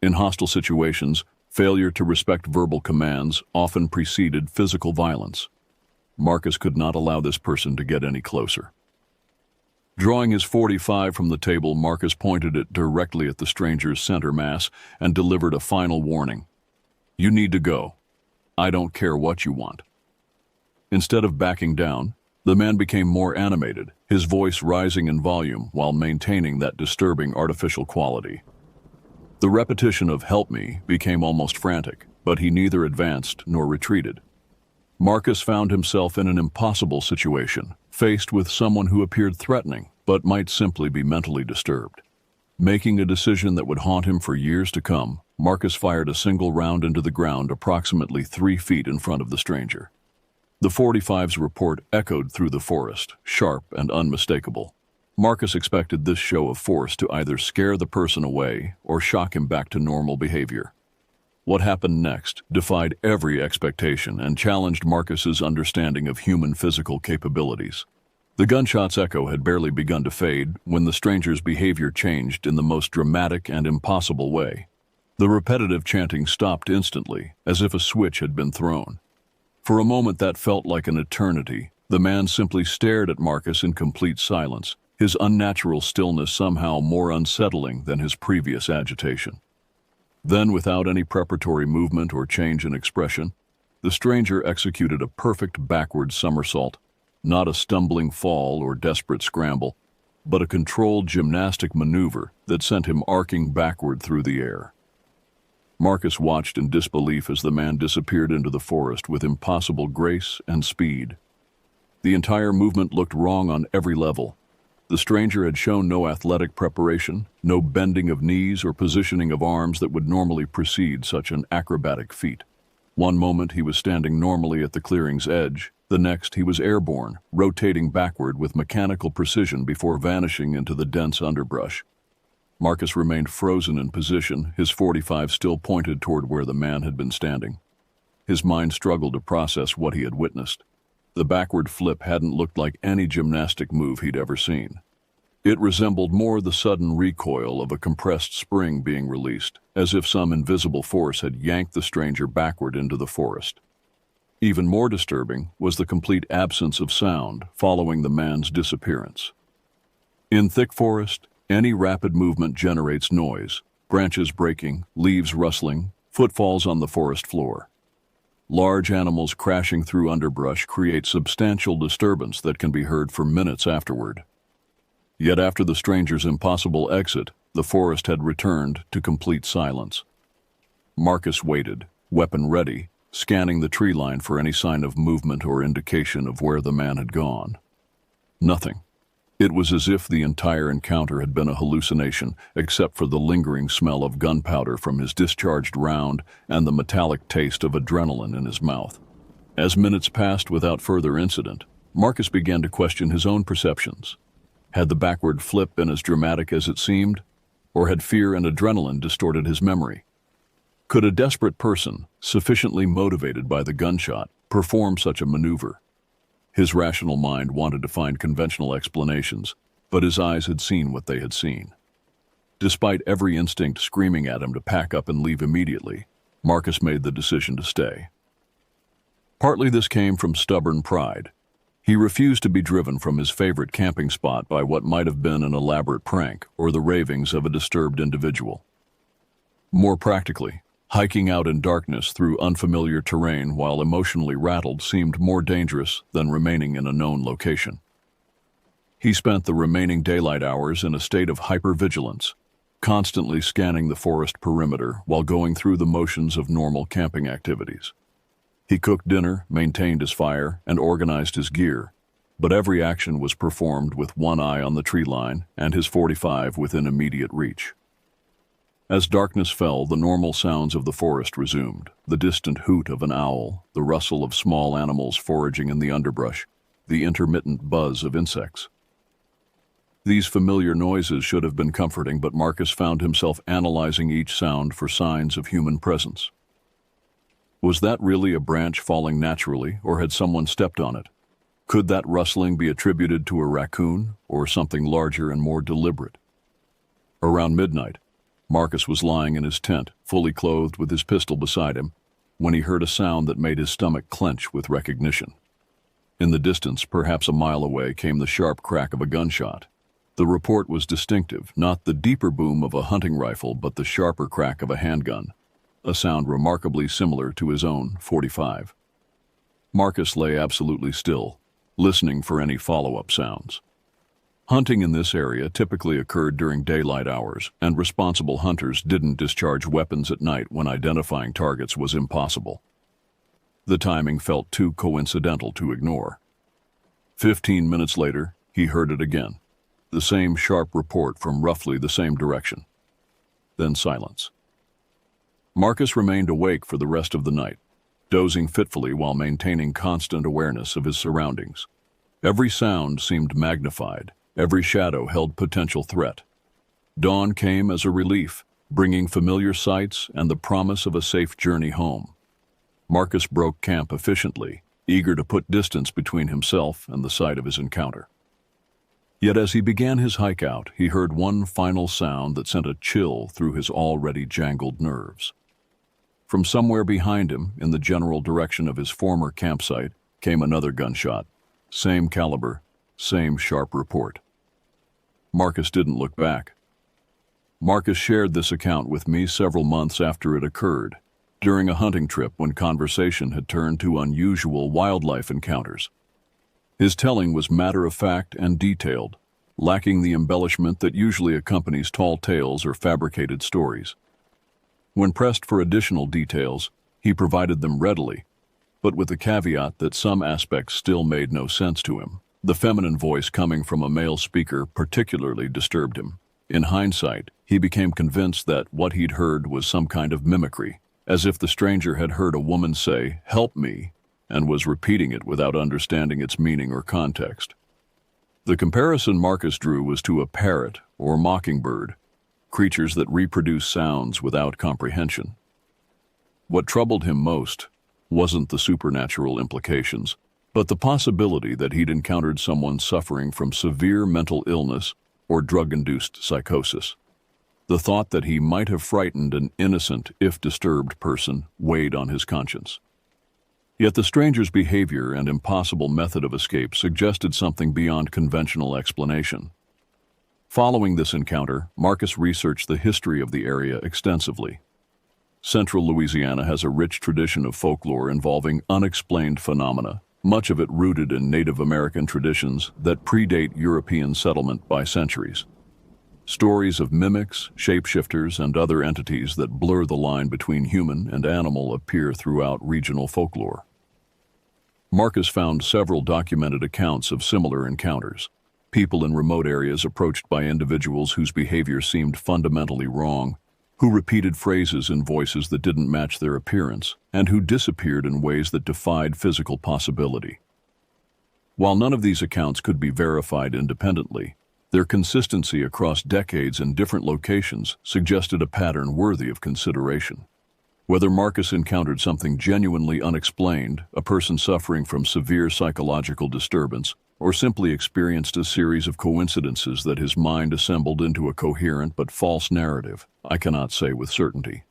In hostile situations, failure to respect verbal commands often preceded physical violence. Marcus could not allow this person to get any closer. Drawing his .45 from the table, Marcus pointed it directly at the stranger's center mass and delivered a final warning. You need to go. I don't care what you want. Instead of backing down, the man became more animated, his voice rising in volume while maintaining that disturbing artificial quality. The repetition of "help me" became almost frantic, but he neither advanced nor retreated. Marcus found himself in an impossible situation, faced with someone who appeared threatening, but might simply be mentally disturbed. Making a decision that would haunt him for years to come, Marcus fired a single round into the ground approximately 3 feet in front of the stranger. The .45's report echoed through the forest, sharp and unmistakable. Marcus expected this show of force to either scare the person away or shock him back to normal behavior. What happened next defied every expectation and challenged Marcus's understanding of human physical capabilities. The gunshot's echo had barely begun to fade when the stranger's behavior changed in the most dramatic and impossible way. The repetitive chanting stopped instantly, as if a switch had been thrown. For a moment that felt like an eternity, the man simply stared at Marcus in complete silence, his unnatural stillness somehow more unsettling than his previous agitation. Then, without any preparatory movement or change in expression, the stranger executed a perfect backward somersault, not a stumbling fall or desperate scramble, but a controlled gymnastic maneuver that sent him arcing backward through the air. Marcus watched in disbelief as the man disappeared into the forest with impossible grace and speed. The entire movement looked wrong on every level. The stranger had shown no athletic preparation, no bending of knees or positioning of arms that would normally precede such an acrobatic feat. One moment he was standing normally at the clearing's edge, the next he was airborne, rotating backward with mechanical precision before vanishing into the dense underbrush. Marcus remained frozen in position, his .45 still pointed toward where the man had been standing. His mind struggled to process what he had witnessed. The backward flip hadn't looked like any gymnastic move he'd ever seen. It resembled more the sudden recoil of a compressed spring being released, as if some invisible force had yanked the stranger backward into the forest. Even more disturbing was the complete absence of sound following the man's disappearance. In thick forest, any rapid movement generates noise, branches breaking, leaves rustling, footfalls on the forest floor. Large animals crashing through underbrush create substantial disturbance that can be heard for minutes afterward. Yet after the stranger's impossible exit, the forest had returned to complete silence. Marcus waited, weapon ready, scanning the tree line for any sign of movement or indication of where the man had gone. Nothing. It was as if the entire encounter had been a hallucination, except for the lingering smell of gunpowder from his discharged round and the metallic taste of adrenaline in his mouth. As minutes passed without further incident, Marcus began to question his own perceptions. Had the backward flip been as dramatic as it seemed, or had fear and adrenaline distorted his memory? Could a desperate person, sufficiently motivated by the gunshot, perform such a maneuver? His rational mind wanted to find conventional explanations, but his eyes had seen what they had seen. Despite every instinct screaming at him to pack up and leave immediately, Marcus made the decision to stay. Partly this came from stubborn pride. He refused to be driven from his favorite camping spot by what might have been an elaborate prank or the ravings of a disturbed individual. More practically, hiking out in darkness through unfamiliar terrain while emotionally rattled seemed more dangerous than remaining in a known location. He spent the remaining daylight hours in a state of hypervigilance, constantly scanning the forest perimeter while going through the motions of normal camping activities. He cooked dinner, maintained his fire, and organized his gear, but every action was performed with one eye on the tree line and his .45 within immediate reach. As darkness fell, the normal sounds of the forest resumed, the distant hoot of an owl, the rustle of small animals foraging in the underbrush, the intermittent buzz of insects. These familiar noises should have been comforting, but Marcus found himself analyzing each sound for signs of human presence. Was that really a branch falling naturally, or had someone stepped on it? Could that rustling be attributed to a raccoon, or something larger and more deliberate? Around midnight, Marcus was lying in his tent, fully clothed with his pistol beside him, when he heard a sound that made his stomach clench with recognition. In the distance, perhaps a mile away, came the sharp crack of a gunshot. The report was distinctive, not the deeper boom of a hunting rifle, but the sharper crack of a handgun, a sound remarkably similar to his own .45. Marcus lay absolutely still, listening for any follow-up sounds. Hunting in this area typically occurred during daylight hours, and responsible hunters didn't discharge weapons at night when identifying targets was impossible. The timing felt too coincidental to ignore. 15 minutes later, he heard it again, the same sharp report from roughly the same direction. Then silence. Marcus remained awake for the rest of the night, dozing fitfully while maintaining constant awareness of his surroundings. Every sound seemed magnified, every shadow held potential threat. Dawn came as a relief, bringing familiar sights and the promise of a safe journey home. Marcus broke camp efficiently, eager to put distance between himself and the site of his encounter. Yet as he began his hike out, he heard one final sound that sent a chill through his already jangled nerves. From somewhere behind him, in the general direction of his former campsite, came another gunshot. Same caliber, same sharp report. Marcus didn't look back. Marcus shared this account with me several months after it occurred, during a hunting trip when conversation had turned to unusual wildlife encounters. His telling was matter-of-fact and detailed, lacking the embellishment that usually accompanies tall tales or fabricated stories. When pressed for additional details, he provided them readily, but with the caveat that some aspects still made no sense to him. The feminine voice coming from a male speaker particularly disturbed him. In hindsight, he became convinced that what he'd heard was some kind of mimicry, as if the stranger had heard a woman say, "Help me," and was repeating it without understanding its meaning or context. The comparison Marcus drew was to a parrot or mockingbird, creatures that reproduce sounds without comprehension. What troubled him most wasn't the supernatural implications, but the possibility that he'd encountered someone suffering from severe mental illness or drug-induced psychosis. The thought that he might have frightened an innocent, if disturbed person weighed on his conscience. Yet the stranger's behavior and impossible method of escape suggested something beyond conventional explanation. Following this encounter, Marcus researched the history of the area extensively. Central Louisiana has a rich tradition of folklore involving unexplained phenomena, much of it rooted in Native American traditions that predate European settlement by centuries. Stories of mimics, shapeshifters, and other entities that blur the line between human and animal appear throughout regional folklore. Marcus found several documented accounts of similar encounters. People in remote areas approached by individuals whose behavior seemed fundamentally wrong, who repeated phrases in voices that didn't match their appearance, and who disappeared in ways that defied physical possibility. While none of these accounts could be verified independently, their consistency across decades and different locations suggested a pattern worthy of consideration. Whether Marcus encountered something genuinely unexplained, a person suffering from severe psychological disturbance, or simply experienced a series of coincidences that his mind assembled into a coherent but false narrative, I cannot say with certainty.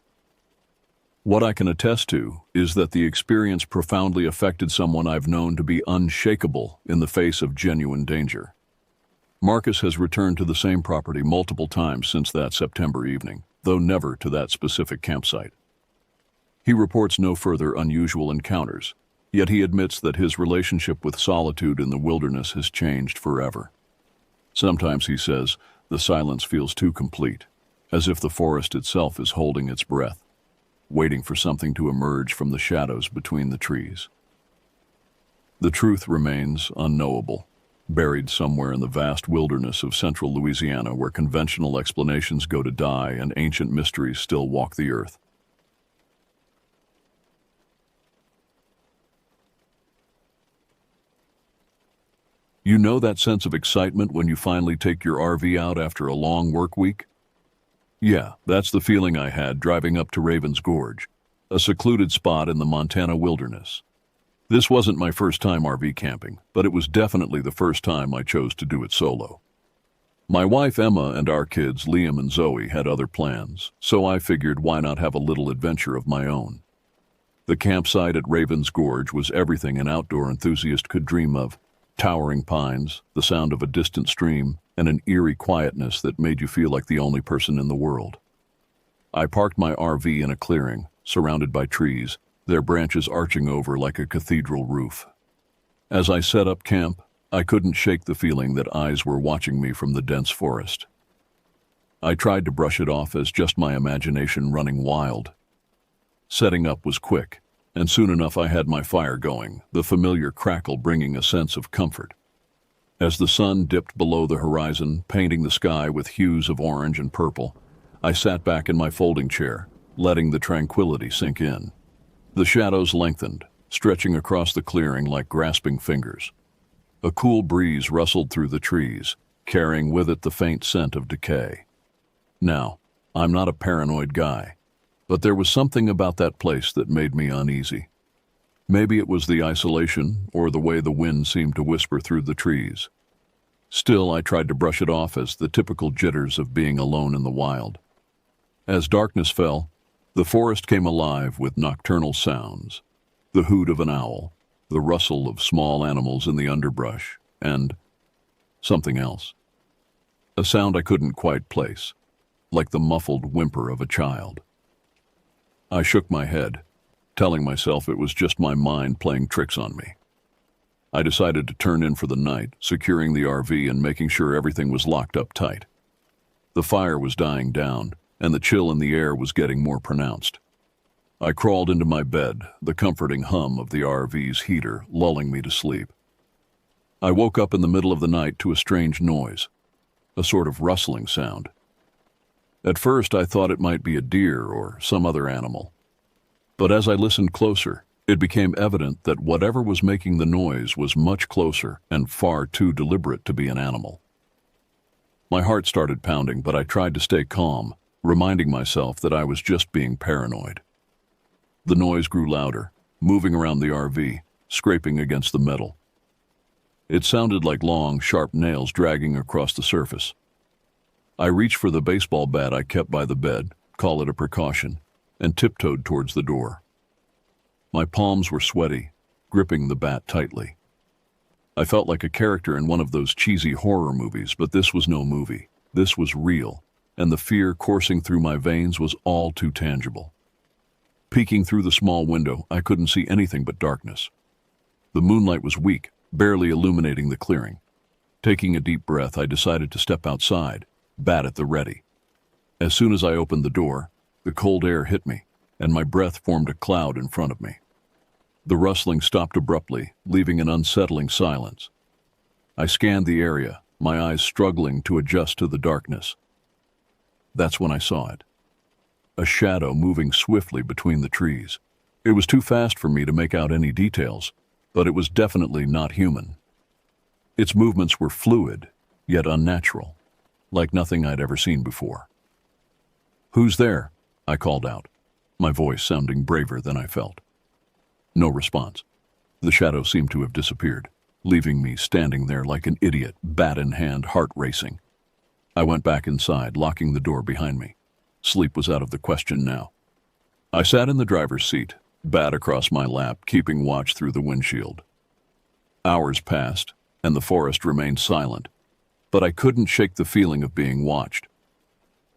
What I can attest to is that the experience profoundly affected someone I've known to be unshakable in the face of genuine danger. Marcus has returned to the same property multiple times since that September evening, though never to that specific campsite. He reports no further unusual encounters, yet he admits that his relationship with solitude in the wilderness has changed forever. Sometimes, he says, the silence feels too complete, as if the forest itself is holding its breath, waiting for something to emerge from the shadows between the trees. The truth remains unknowable, buried somewhere in the vast wilderness of central Louisiana where conventional explanations go to die and ancient mysteries still walk the earth. You know that sense of excitement when you finally take your RV out after a long work week? Yeah, that's the feeling I had driving up to Ravens Gorge, a secluded spot in the Montana wilderness. This wasn't my first time RV camping, but it was definitely the first time I chose to do it solo. My wife Emma and our kids Liam and Zoe had other plans, so I figured why not have a little adventure of my own. The campsite at Ravens Gorge was everything an outdoor enthusiast could dream of: towering pines, the sound of a distant stream, and an eerie quietness that made you feel like the only person in the world. I parked my RV in a clearing, surrounded by trees, their branches arching over like a cathedral roof. As I set up camp, I couldn't shake the feeling that eyes were watching me from the dense forest. I tried to brush it off as just my imagination running wild. Setting up was quick, and soon enough I had my fire going, the familiar crackle bringing a sense of comfort. As the sun dipped below the horizon, painting the sky with hues of orange and purple, I sat back in my folding chair, letting the tranquility sink in. The shadows lengthened, stretching across the clearing like grasping fingers. A cool breeze rustled through the trees, carrying with it the faint scent of decay. Now, I'm not a paranoid guy, but there was something about that place that made me uneasy. Maybe it was the isolation or the way the wind seemed to whisper through the trees. Still, I tried to brush it off as the typical jitters of being alone in the wild. As darkness fell, the forest came alive with nocturnal sounds: the hoot of an owl, the rustle of small animals in the underbrush, and something else. A sound I couldn't quite place, like the muffled whimper of a child. I shook my head, telling myself it was just my mind playing tricks on me. I decided to turn in for the night, securing the RV and making sure everything was locked up tight. The fire was dying down, and the chill in the air was getting more pronounced. I crawled into my bed, the comforting hum of the RV's heater lulling me to sleep. I woke up in the middle of the night to a strange noise, a sort of rustling sound. At first I thought it might be a deer or some other animal. But as I listened closer, it became evident that whatever was making the noise was much closer and far too deliberate to be an animal. My heart started pounding, but I tried to stay calm, reminding myself that I was just being paranoid. The noise grew louder, moving around the RV, scraping against the metal. It sounded like long, sharp nails dragging across the surface. I reached for the baseball bat I kept by the bed, call it a precaution, and tiptoed towards the door. My palms were sweaty, gripping the bat tightly. I felt like a character in one of those cheesy horror movies, but this was no movie. This was real, and the fear coursing through my veins was all too tangible. Peeking through the small window, I couldn't see anything but darkness. The moonlight was weak, barely illuminating the clearing. Taking a deep breath, I decided to step outside, bat at the ready. As soon as I opened the door, the cold air hit me, and my breath formed a cloud in front of me. The rustling stopped abruptly, leaving an unsettling silence. I scanned the area, my eyes struggling to adjust to the darkness. That's when I saw it. A shadow moving swiftly between the trees. It was too fast for me to make out any details, but it was definitely not human. Its movements were fluid, yet unnatural, like nothing I'd ever seen before. "Who's there?" I called out, my voice sounding braver than I felt. No response. The shadow seemed to have disappeared, leaving me standing there like an idiot, bat in hand, heart racing. I went back inside, locking the door behind me. Sleep was out of the question now. I sat in the driver's seat, bat across my lap, keeping watch through the windshield. Hours passed, and the forest remained silent, but I couldn't shake the feeling of being watched.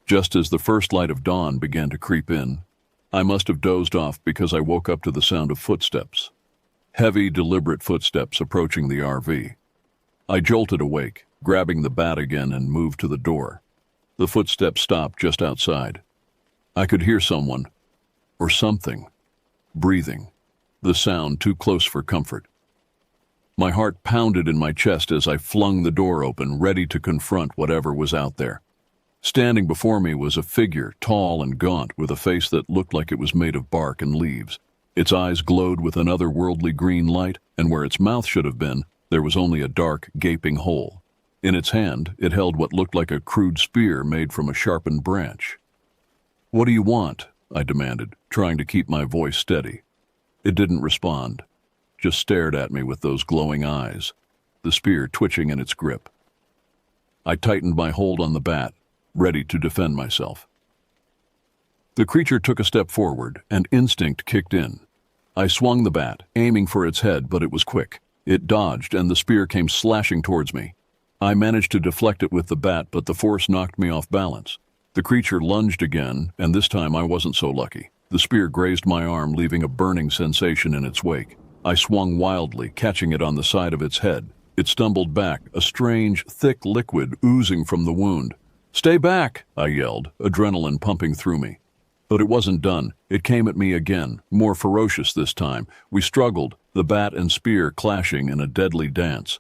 Just as the first light of dawn began to creep in, I must have dozed off because I woke up to the sound of footsteps. Heavy, deliberate footsteps approaching the RV. I jolted awake, grabbing the bat again, and moved to the door. The footsteps stopped just outside. I could hear someone, or something, breathing, the sound too close for comfort. My heart pounded in my chest as I flung the door open, ready to confront whatever was out there. Standing before me was a figure, tall and gaunt, with a face that looked like it was made of bark and leaves. Its eyes glowed with an otherworldly green light, and where its mouth should have been, There was only a dark, gaping hole. In its hand, it held what looked like a crude spear made from a sharpened branch. "What do you want?" I demanded, trying to keep my voice steady. It didn't respond, just stared at me with those glowing eyes, the spear twitching in its grip. I tightened my hold on the bat, ready to defend myself. The creature took a step forward, and instinct kicked in. I swung the bat, aiming for its head, but it was quick. It dodged, and the spear came slashing towards me. I managed to deflect it with the bat, but the force knocked me off balance. The creature lunged again, and this time I wasn't so lucky. The spear grazed my arm, leaving a burning sensation in its wake. I swung wildly, catching it on the side of its head. It stumbled back, a strange, thick liquid oozing from the wound. "Stay back!" I yelled, adrenaline pumping through me. But it wasn't done. It came at me again, more ferocious this time. We struggled, the bat and spear clashing in a deadly dance.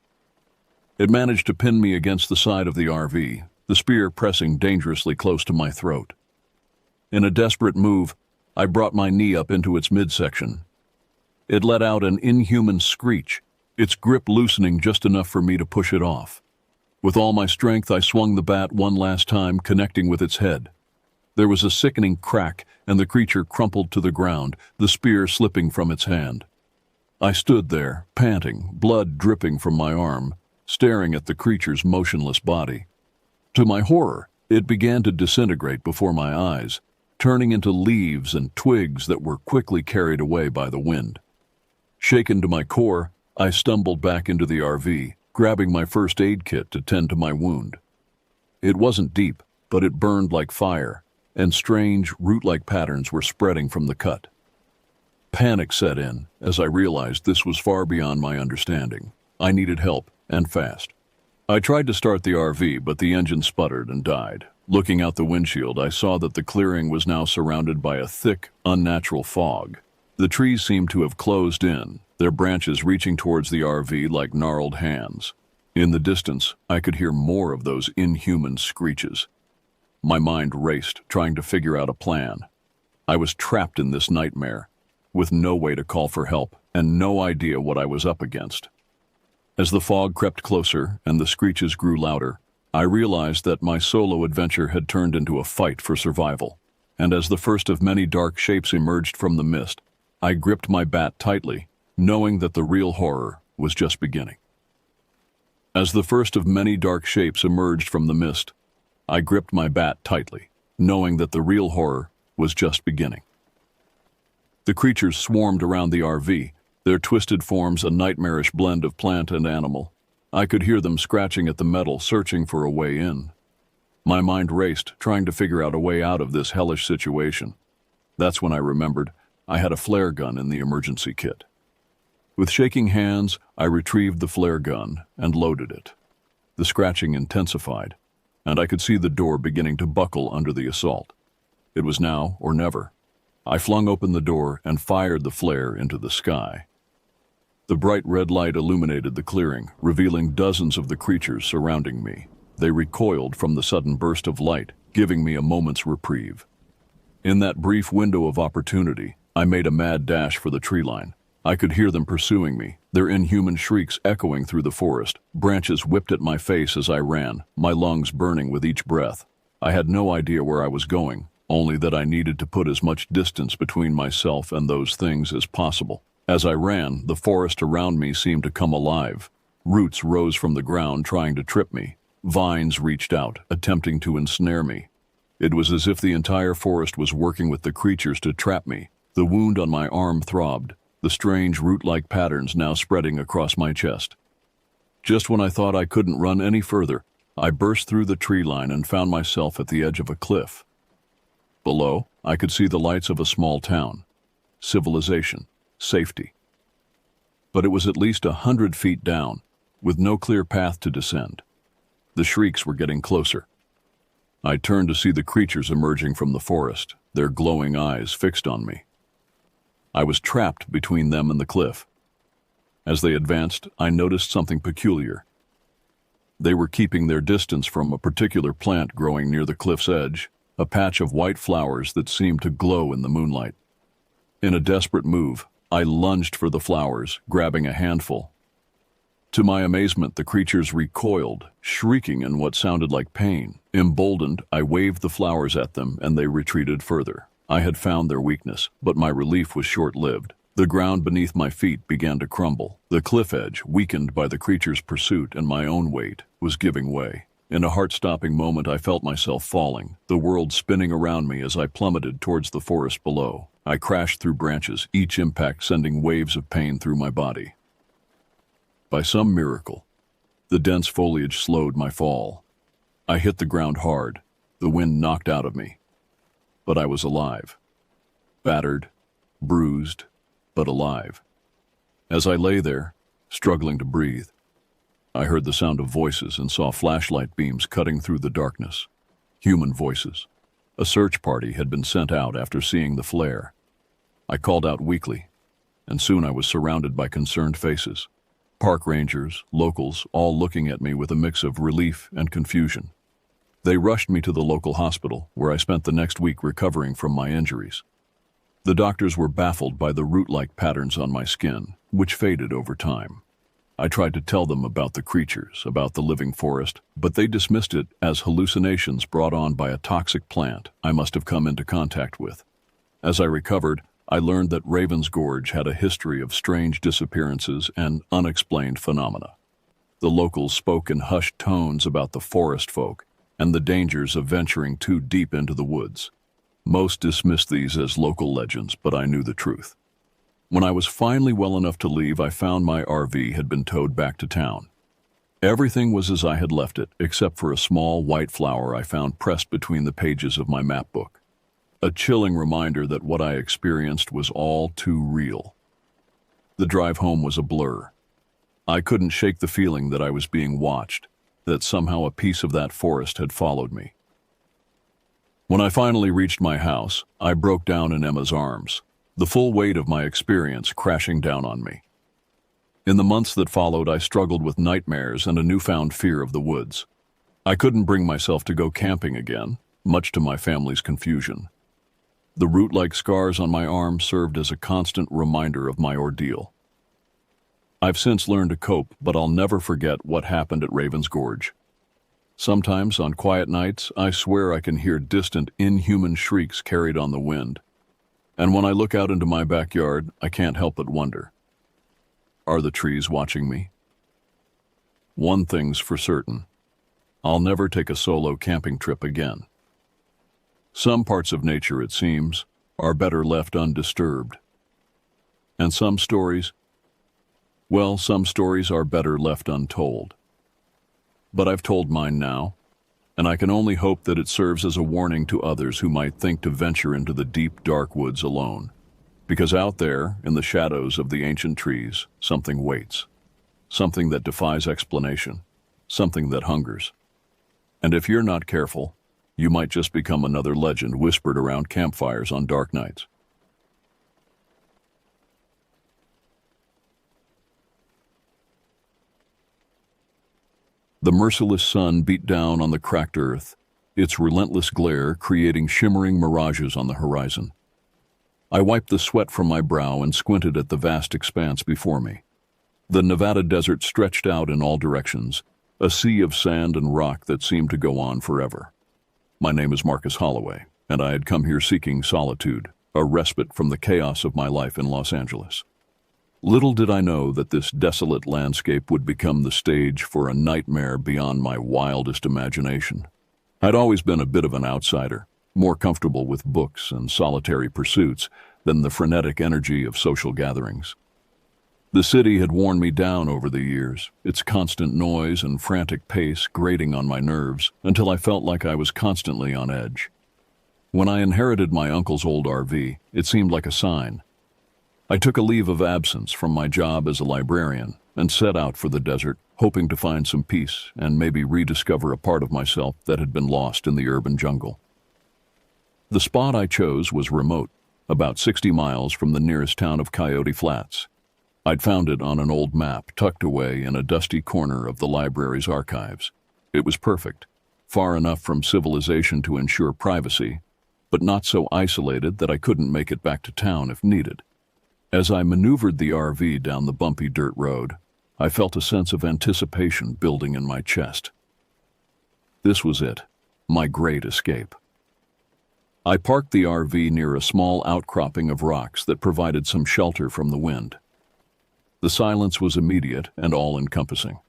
It managed to pin me against the side of the RV, the spear pressing dangerously close to my throat. In a desperate move, I brought my knee up into its midsection. It let out an inhuman screech, its grip loosening just enough for me to push it off. With all my strength, I swung the bat one last time, connecting with its head. There was a sickening crack, and the creature crumpled to the ground, the spear slipping from its hand. I stood there, panting, blood dripping from my arm, staring at the creature's motionless body. To my horror, it began to disintegrate before my eyes, turning into leaves and twigs that were quickly carried away by the wind. Shaken to my core, I stumbled back into the RV, grabbing my first aid kit to tend to my wound. It wasn't deep, but it burned like fire, and strange, root-like patterns were spreading from the cut. Panic set in as I realized this was far beyond my understanding. I needed help, and fast. I tried to start the RV, but the engine sputtered and died. Looking out the windshield, I saw that the clearing was now surrounded by a thick, unnatural fog. The trees seemed to have closed in, their branches reaching towards the RV like gnarled hands. In the distance, I could hear more of those inhuman screeches. My mind raced, trying to figure out a plan. I was trapped in this nightmare, with no way to call for help and no idea what I was up against. As the fog crept closer and the screeches grew louder, I realized that my solo adventure had turned into a fight for survival. And as the first of many dark shapes emerged from the mist, I gripped my bat tightly, knowing that the real horror was just beginning. As the first of many dark shapes emerged from the mist, I gripped my bat tightly, knowing that the real horror was just beginning. The creatures swarmed around the RV, their twisted forms a nightmarish blend of plant and animal. I could hear them scratching at the metal, searching for a way in. My mind raced, trying to figure out a way out of this hellish situation. That's when I remembered I had a flare gun in the emergency kit. With shaking hands, I retrieved the flare gun and loaded it. The scratching intensified, and I could see the door beginning to buckle under the assault. It was now or never. I flung open the door and fired the flare into the sky. The bright red light illuminated the clearing, revealing dozens of the creatures surrounding me. They recoiled from the sudden burst of light, giving me a moment's reprieve. In that brief window of opportunity, I made a mad dash for the tree line. I could hear them pursuing me, their inhuman shrieks echoing through the forest. Branches whipped at my face as I ran, my lungs burning with each breath. I had no idea where I was going, only that I needed to put as much distance between myself and those things as possible. As I ran, the forest around me seemed to come alive. Roots rose from the ground trying to trip me. Vines reached out, attempting to ensnare me. It was as if the entire forest was working with the creatures to trap me. The wound on my arm throbbed, the strange root-like patterns now spreading across my chest. Just when I thought I couldn't run any further, I burst through the tree line and found myself at the edge of a cliff. Below, I could see the lights of a small town. Civilization, safety. But it was at least 100 feet down, with no clear path to descend. The shrieks were getting closer. I turned to see the creatures emerging from the forest, their glowing eyes fixed on me. I was trapped between them and the cliff. As they advanced, I noticed something peculiar. They were keeping their distance from a particular plant growing near the cliff's edge, a patch of white flowers that seemed to glow in the moonlight. In a desperate move, I lunged for the flowers, grabbing a handful. To my amazement, the creatures recoiled, shrieking in what sounded like pain. Emboldened, I waved the flowers at them and they retreated further. I had found their weakness, but my relief was short-lived. The ground beneath my feet began to crumble. The cliff edge, weakened by the creature's pursuit and my own weight, was giving way. In a heart-stopping moment, I felt myself falling, the world spinning around me as I plummeted towards the forest below. I crashed through branches, each impact sending waves of pain through my body. By some miracle, the dense foliage slowed my fall. I hit the ground hard, the wind knocked out of me. But I was alive. Battered, bruised, but alive. As I lay there, struggling to breathe, I heard the sound of voices and saw flashlight beams cutting through the darkness. Human voices. A search party had been sent out after seeing the flare. I called out weakly, and soon I was surrounded by concerned faces. Park rangers, locals, all looking at me with a mix of relief and confusion. They rushed me to the local hospital, where I spent the next week recovering from my injuries. The doctors were baffled by the root-like patterns on my skin, which faded over time. I tried to tell them about the creatures, about the living forest, but they dismissed it as hallucinations brought on by a toxic plant I must have come into contact with. As I recovered, I learned that Raven's Gorge had a history of strange disappearances and unexplained phenomena. The locals spoke in hushed tones about the forest folk and the dangers of venturing too deep into the woods. Most dismissed these as local legends, but I knew the truth. When I was finally well enough to leave, I found my RV had been towed back to town. Everything was as I had left it, except for a small white flower I found pressed between the pages of my map book. A chilling reminder that what I experienced was all too real. The drive home was a blur. I couldn't shake the feeling that I was being watched, that somehow a piece of that forest had followed me. When I finally reached my house, I broke down in Emma's arms, the full weight of my experience crashing down on me. In the months that followed, I struggled with nightmares and a newfound fear of the woods. I couldn't bring myself to go camping again, much to my family's confusion. The root-like scars on my arm served as a constant reminder of my ordeal. I've since learned to cope, but I'll never forget what happened at Raven's Gorge. Sometimes, on quiet nights, I swear I can hear distant, inhuman shrieks carried on the wind. And when I look out into my backyard, I can't help but wonder, are the trees watching me? One thing's for certain. I'll never take a solo camping trip again. Some parts of nature, it seems, are better left undisturbed. And some stories are better left untold. But I've told mine now, and I can only hope that it serves as a warning to others who might think to venture into the deep, dark woods alone. Because out there, in the shadows of the ancient trees, something waits. Something that defies explanation. Something that hungers. And if you're not careful, you might just become another legend whispered around campfires on dark nights. The merciless sun beat down on the cracked earth, its relentless glare creating shimmering mirages on the horizon. I wiped the sweat from my brow and squinted at the vast expanse before me. The Nevada desert stretched out in all directions, a sea of sand and rock that seemed to go on forever. My name is Marcus Holloway, and I had come here seeking solitude, a respite from the chaos of my life in Los Angeles. Little did I know that this desolate landscape would become the stage for a nightmare beyond my wildest imagination. I'd always been a bit of an outsider, more comfortable with books and solitary pursuits than the frenetic energy of social gatherings. The city had worn me down over the years, its constant noise and frantic pace grating on my nerves until I felt like I was constantly on edge. When I inherited my uncle's old RV, it seemed like a sign. I took a leave of absence from my job as a librarian and set out for the desert, hoping to find some peace and maybe rediscover a part of myself that had been lost in the urban jungle. The spot I chose was remote, about 60 miles from the nearest town of Coyote Flats. I'd found it on an old map tucked away in a dusty corner of the library's archives. It was perfect, far enough from civilization to ensure privacy, but not so isolated that I couldn't make it back to town if needed. As I maneuvered the RV down the bumpy dirt road, I felt a sense of anticipation building in my chest. This was it, my great escape. I parked the RV near a small outcropping of rocks that provided some shelter from the wind. The silence was immediate and all-encompassing.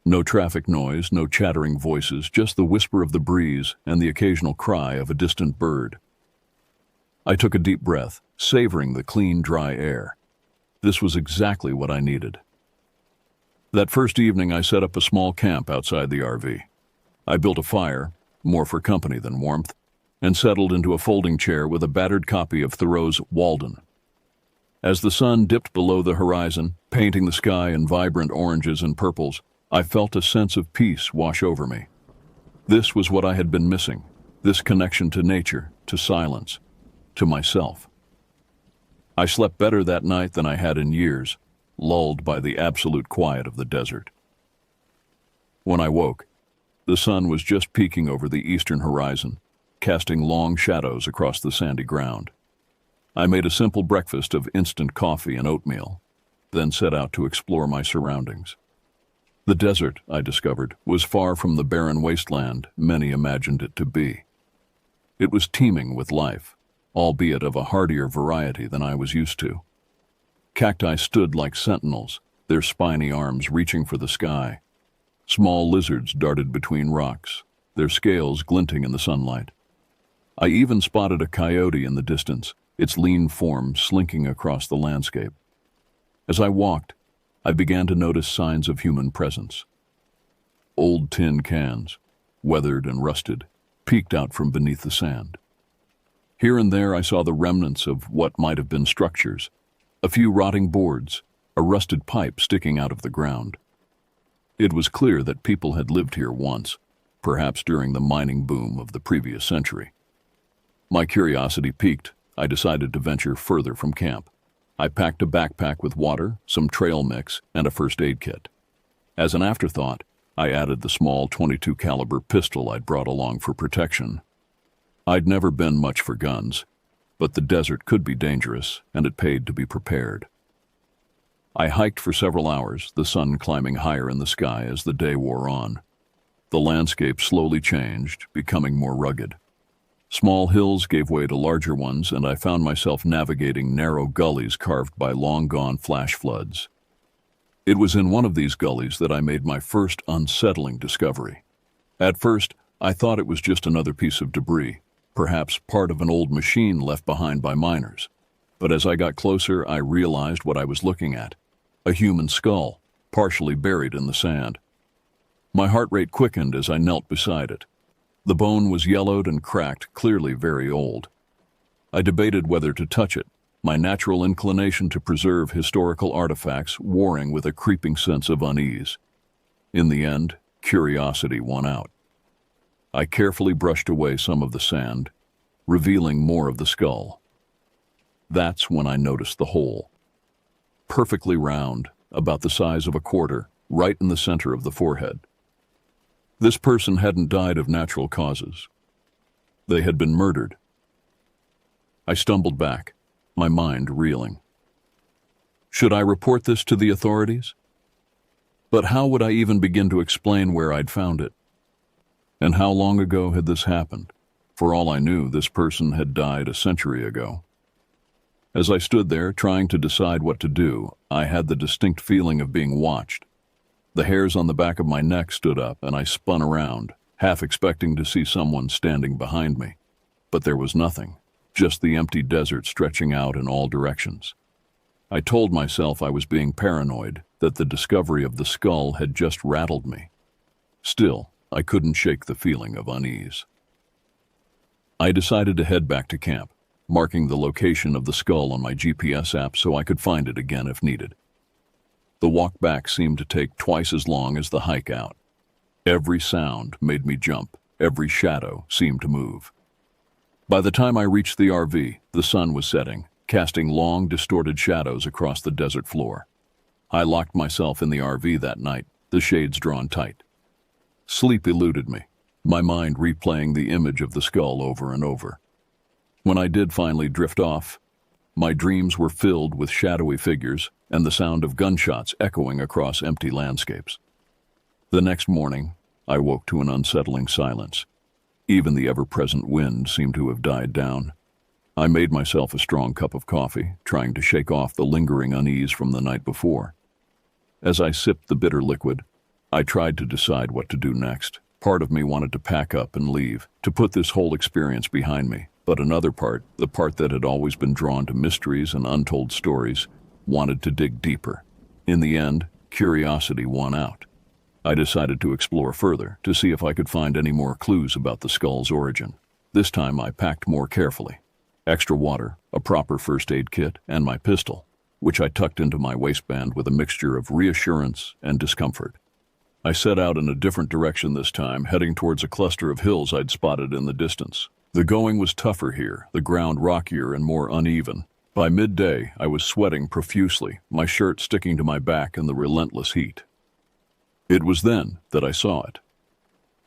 No traffic noise, no chattering voices, just the whisper of the breeze and the occasional cry of a distant bird. I took a deep breath, savoring the clean, dry air. This was exactly what I needed. That first evening, I set up a small camp outside the RV. I built a fire, more for company than warmth, and settled into a folding chair with a battered copy of Thoreau's Walden. As the sun dipped below the horizon, painting the sky in vibrant oranges and purples, I felt a sense of peace wash over me. This was what I had been missing, this connection to nature, to silence, to myself. I slept better that night than I had in years, lulled by the absolute quiet of the desert. When I woke, the sun was just peeking over the eastern horizon, casting long shadows across the sandy ground. I made a simple breakfast of instant coffee and oatmeal, then set out to explore my surroundings. The desert, I discovered, was far from the barren wasteland many imagined it to be. It was teeming with life, albeit of a hardier variety than I was used to. Cacti stood like sentinels, their spiny arms reaching for the sky. Small lizards darted between rocks, their scales glinting in the sunlight. I even spotted a coyote in the distance, its lean form slinking across the landscape. As I walked, I began to notice signs of human presence. Old tin cans, weathered and rusted, peeked out from beneath the sand. Here and there I saw the remnants of what might have been structures, a few rotting boards, a rusted pipe sticking out of the ground. It was clear that people had lived here once, perhaps during the mining boom of the previous century. My curiosity piqued, I decided to venture further from camp. I packed a backpack with water, some trail mix, and a first aid kit. As an afterthought, I added the small .22 caliber pistol I'd brought along for protection. I'd never been much for guns, but the desert could be dangerous, and it paid to be prepared. I hiked for several hours, the sun climbing higher in the sky as the day wore on. The landscape slowly changed, becoming more rugged. Small hills gave way to larger ones, and I found myself navigating narrow gullies carved by long-gone flash floods. It was in one of these gullies that I made my first unsettling discovery. At first, I thought it was just another piece of debris, perhaps part of an old machine left behind by miners. But as I got closer, I realized what I was looking at: a human skull, partially buried in the sand. My heart rate quickened as I knelt beside it. The bone was yellowed and cracked, clearly very old. I debated whether to touch it, my natural inclination to preserve historical artifacts warring with a creeping sense of unease. In the end, curiosity won out. I carefully brushed away some of the sand, revealing more of the skull. That's when I noticed the hole. Perfectly round, about the size of a quarter, right in the center of the forehead. This person hadn't died of natural causes. They had been murdered. I stumbled back, my mind reeling. Should I report this to the authorities? But how would I even begin to explain where I'd found it? And how long ago had this happened? For all I knew, this person had died a century ago. As I stood there, trying to decide what to do, I had the distinct feeling of being watched. The hairs on the back of my neck stood up, and I spun around, half expecting to see someone standing behind me. But there was nothing, just the empty desert stretching out in all directions. I told myself I was being paranoid, that the discovery of the skull had just rattled me. Still, I couldn't shake the feeling of unease. I decided to head back to camp, marking the location of the skull on my GPS app so I could find it again if needed. The walk back seemed to take twice as long as the hike out. Every sound made me jump, every shadow seemed to move. By the time I reached the RV, the sun was setting, casting long, distorted shadows across the desert floor. I locked myself in the RV that night, the shades drawn tight. Sleep eluded me, my mind replaying the image of the skull over and over. When I did finally drift off, My dreams were filled with shadowy figures and the sound of gunshots echoing across empty landscapes. The next morning, I woke to an unsettling silence. Even the ever-present wind seemed to have died down. I made myself a strong cup of coffee, trying to shake off the lingering unease from the night before. As I sipped the bitter liquid, I tried to decide what to do next. Part of me wanted to pack up and leave, to put this whole experience behind me. But another part, the part that had always been drawn to mysteries and untold stories, wanted to dig deeper. In the end, curiosity won out. I decided to explore further, to see if I could find any more clues about the skull's origin. This time I packed more carefully. Extra water, a proper first aid kit, and my pistol, which I tucked into my waistband with a mixture of reassurance and discomfort. I set out in a different direction this time, heading towards a cluster of hills I'd spotted in the distance. The going was tougher here, the ground rockier and more uneven. By midday, I was sweating profusely, my shirt sticking to my back in the relentless heat. It was then that I saw it.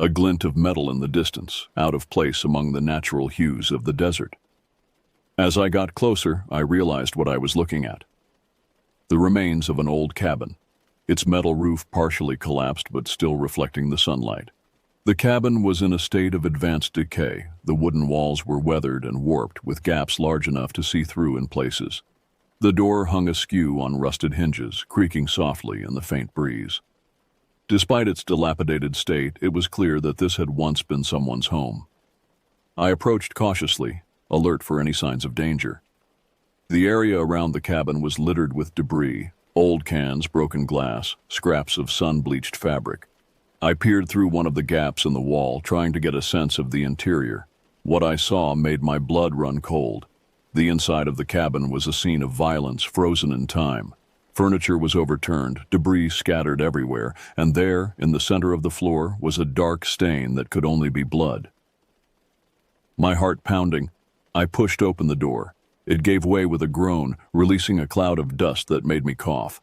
A glint of metal in the distance, out of place among the natural hues of the desert. As I got closer, I realized what I was looking at. The remains of an old cabin, its metal roof partially collapsed but still reflecting the sunlight. The cabin was in a state of advanced decay. The wooden walls were weathered and warped, with gaps large enough to see through in places. The door hung askew on rusted hinges, creaking softly in the faint breeze. Despite its dilapidated state, it was clear that this had once been someone's home. I approached cautiously, alert for any signs of danger. The area around the cabin was littered with debris, old cans, broken glass, scraps of sun-bleached fabric. I peered through one of the gaps in the wall, trying to get a sense of the interior. What I saw made my blood run cold. The inside of the cabin was a scene of violence frozen in time. Furniture was overturned, debris scattered everywhere, and there, in the center of the floor, was a dark stain that could only be blood. My heart pounding, I pushed open the door. It gave way with a groan, releasing a cloud of dust that made me cough.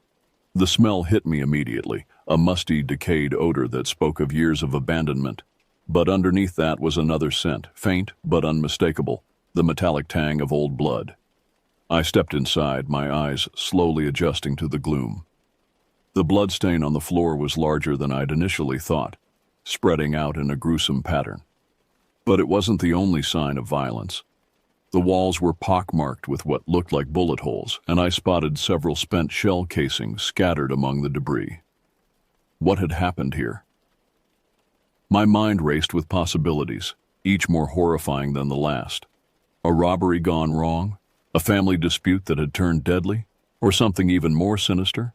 The smell hit me immediately, a musty, decayed odor that spoke of years of abandonment. But underneath that was another scent, faint but unmistakable, the metallic tang of old blood. I stepped inside, my eyes slowly adjusting to the gloom. The bloodstain on the floor was larger than I'd initially thought, spreading out in a gruesome pattern. But it wasn't the only sign of violence. The walls were pockmarked with what looked like bullet holes, and I spotted several spent shell casings scattered among the debris. What had happened here? My mind raced with possibilities, each more horrifying than the last. A robbery gone wrong? A family dispute that had turned deadly? Or something even more sinister?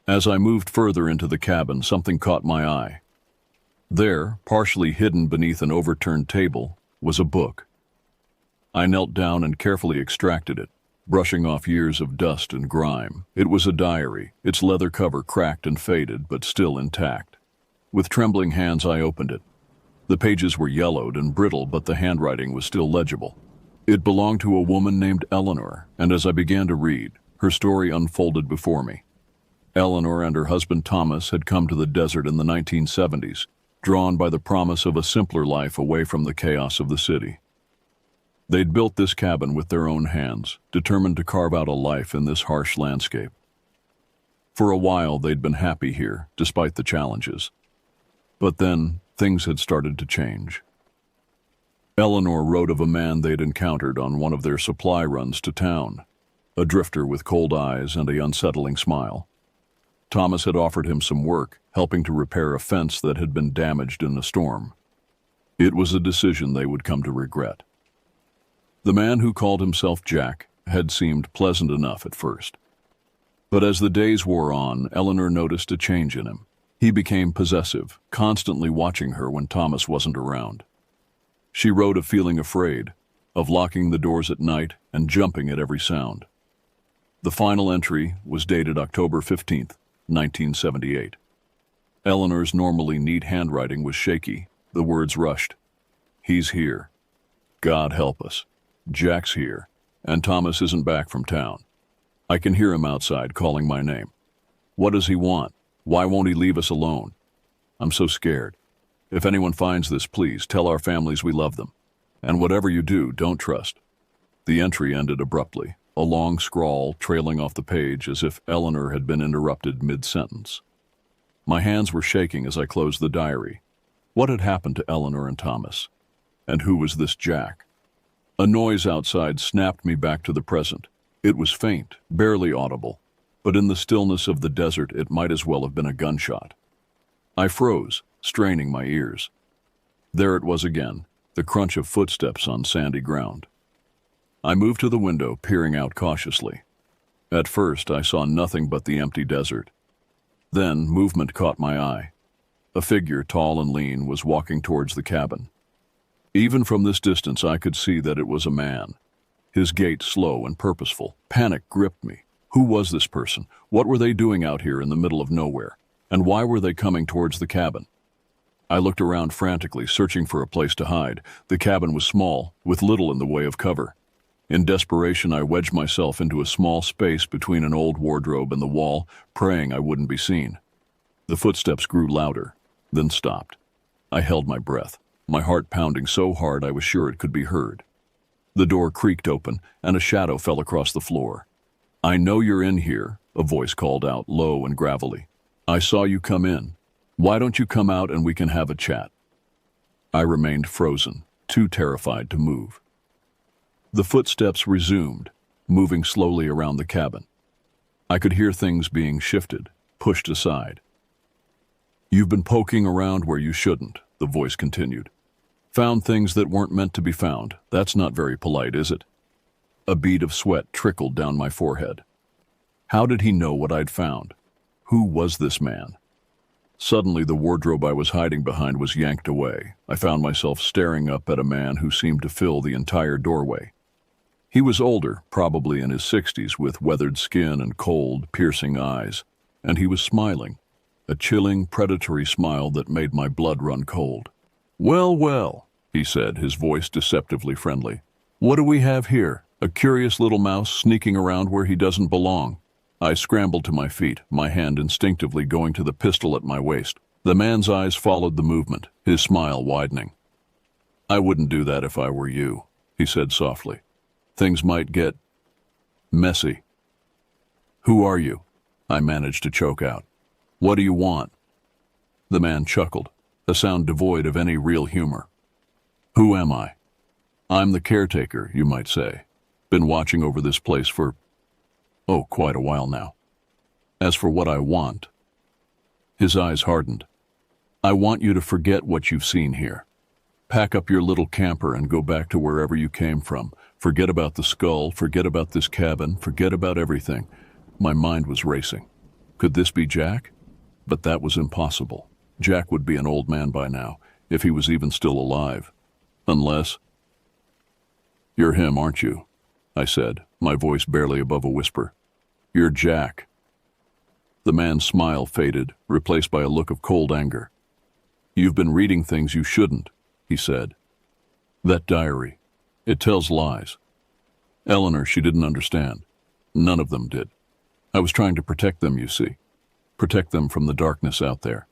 As I moved further into the cabin, something caught my eye. There, partially hidden beneath an overturned table, was a book. I knelt down and carefully extracted it, brushing off years of dust and grime. It was a diary, its leather cover cracked and faded, but still intact. With trembling hands, I opened it. The pages were yellowed and brittle, but the handwriting was still legible. It belonged to a woman named Eleanor, and as I began to read, her story unfolded before me. Eleanor and her husband Thomas had come to the desert in the 1970s, drawn by the promise of a simpler life away from the chaos of the city. They'd built this cabin with their own hands, determined to carve out a life in this harsh landscape. For a while, they'd been happy here, despite the challenges. But then, things had started to change. Eleanor wrote of a man they'd encountered on one of their supply runs to town, a drifter with cold eyes and an unsettling smile. Thomas had offered him some work, helping to repair a fence that had been damaged in a storm. It was a decision they would come to regret. The man who called himself Jack had seemed pleasant enough at first. But as the days wore on, Eleanor noticed a change in him. He became possessive, constantly watching her when Thomas wasn't around. She wrote of feeling afraid, of locking the doors at night and jumping at every sound. The final entry was dated October 15th, 1978. Eleanor's normally neat handwriting was shaky. The words rushed. "He's here. God help us. Jack's here, and Thomas isn't back from town. I can hear him outside calling my name. What does he want? Why won't he leave us alone? I'm so scared. If anyone finds this, please tell our families we love them. And whatever you do, don't trust." The entry ended abruptly, a long scrawl trailing off the page as if Eleanor had been interrupted mid-sentence. My hands were shaking as I closed the diary. What had happened to Eleanor and Thomas? And who was this Jack? A noise outside snapped me back to the present. It was faint, barely audible, but in the stillness of the desert it might as well have been a gunshot. I froze, straining my ears. There it was again, the crunch of footsteps on sandy ground. I moved to the window, peering out cautiously. At first, I saw nothing but the empty desert. Then, movement caught my eye. A figure, tall and lean, was walking towards the cabin. Even from this distance, I could see that it was a man. His gait slow and purposeful. Panic gripped me. Who was this person? What were they doing out here in the middle of nowhere? And why were they coming towards the cabin? I looked around frantically, searching for a place to hide. The cabin was small, with little in the way of cover. In desperation, I wedged myself into a small space between an old wardrobe and the wall, praying I wouldn't be seen. The footsteps grew louder, then stopped. I held my breath, my heart pounding so hard I was sure it could be heard. The door creaked open, and a shadow fell across the floor. "I know you're in here," a voice called out, low and gravelly. "I saw you come in. Why don't you come out and we can have a chat?" I remained frozen, too terrified to move. The footsteps resumed, moving slowly around the cabin. I could hear things being shifted, pushed aside. "You've been poking around where you shouldn't," the voice continued. "Found things that weren't meant to be found. That's not very polite, is it?" A bead of sweat trickled down my forehead. How did he know what I'd found? Who was this man? Suddenly, the wardrobe I was hiding behind was yanked away. I found myself staring up at a man who seemed to fill the entire doorway. He was older, probably in his 60s, with weathered skin and cold, piercing eyes, and he was smiling, a chilling, predatory smile that made my blood run cold. "Well, well," he said, his voice deceptively friendly. "What do we have here? A curious little mouse sneaking around where he doesn't belong." I scrambled to my feet, my hand instinctively going to the pistol at my waist. The man's eyes followed the movement, his smile widening. "I wouldn't do that if I were you," he said softly. "Things might get messy." "Who are you?" I managed to choke out. "What do you want?" The man chuckled, a sound devoid of any real humor. "Who am I? I'm the caretaker, you might say. Been watching over this place for, quite a while now. As for what I want..." His eyes hardened. "I want you to forget what you've seen here. Pack up your little camper and go back to wherever you came from. Forget about the skull, forget about this cabin, forget about everything." My mind was racing. Could this be Jack? But that was impossible. Jack would be an old man by now, if he was even still alive. Unless... "You're him, aren't you?" I said, my voice barely above a whisper. "You're Jack." The man's smile faded, replaced by a look of cold anger. "You've been reading things you shouldn't," he said. "That diary, it tells lies." Eleanor, she didn't understand. None of them did. I was trying to protect them, you see. Protect them from the darkness out there.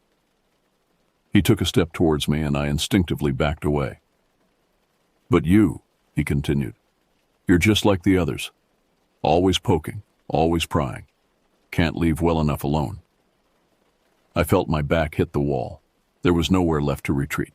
He took a step towards me, and I instinctively backed away. "But you," he continued, "you're just like the others. Always poking, always prying. Can't leave well enough alone." I felt my back hit the wall. There was nowhere left to retreat.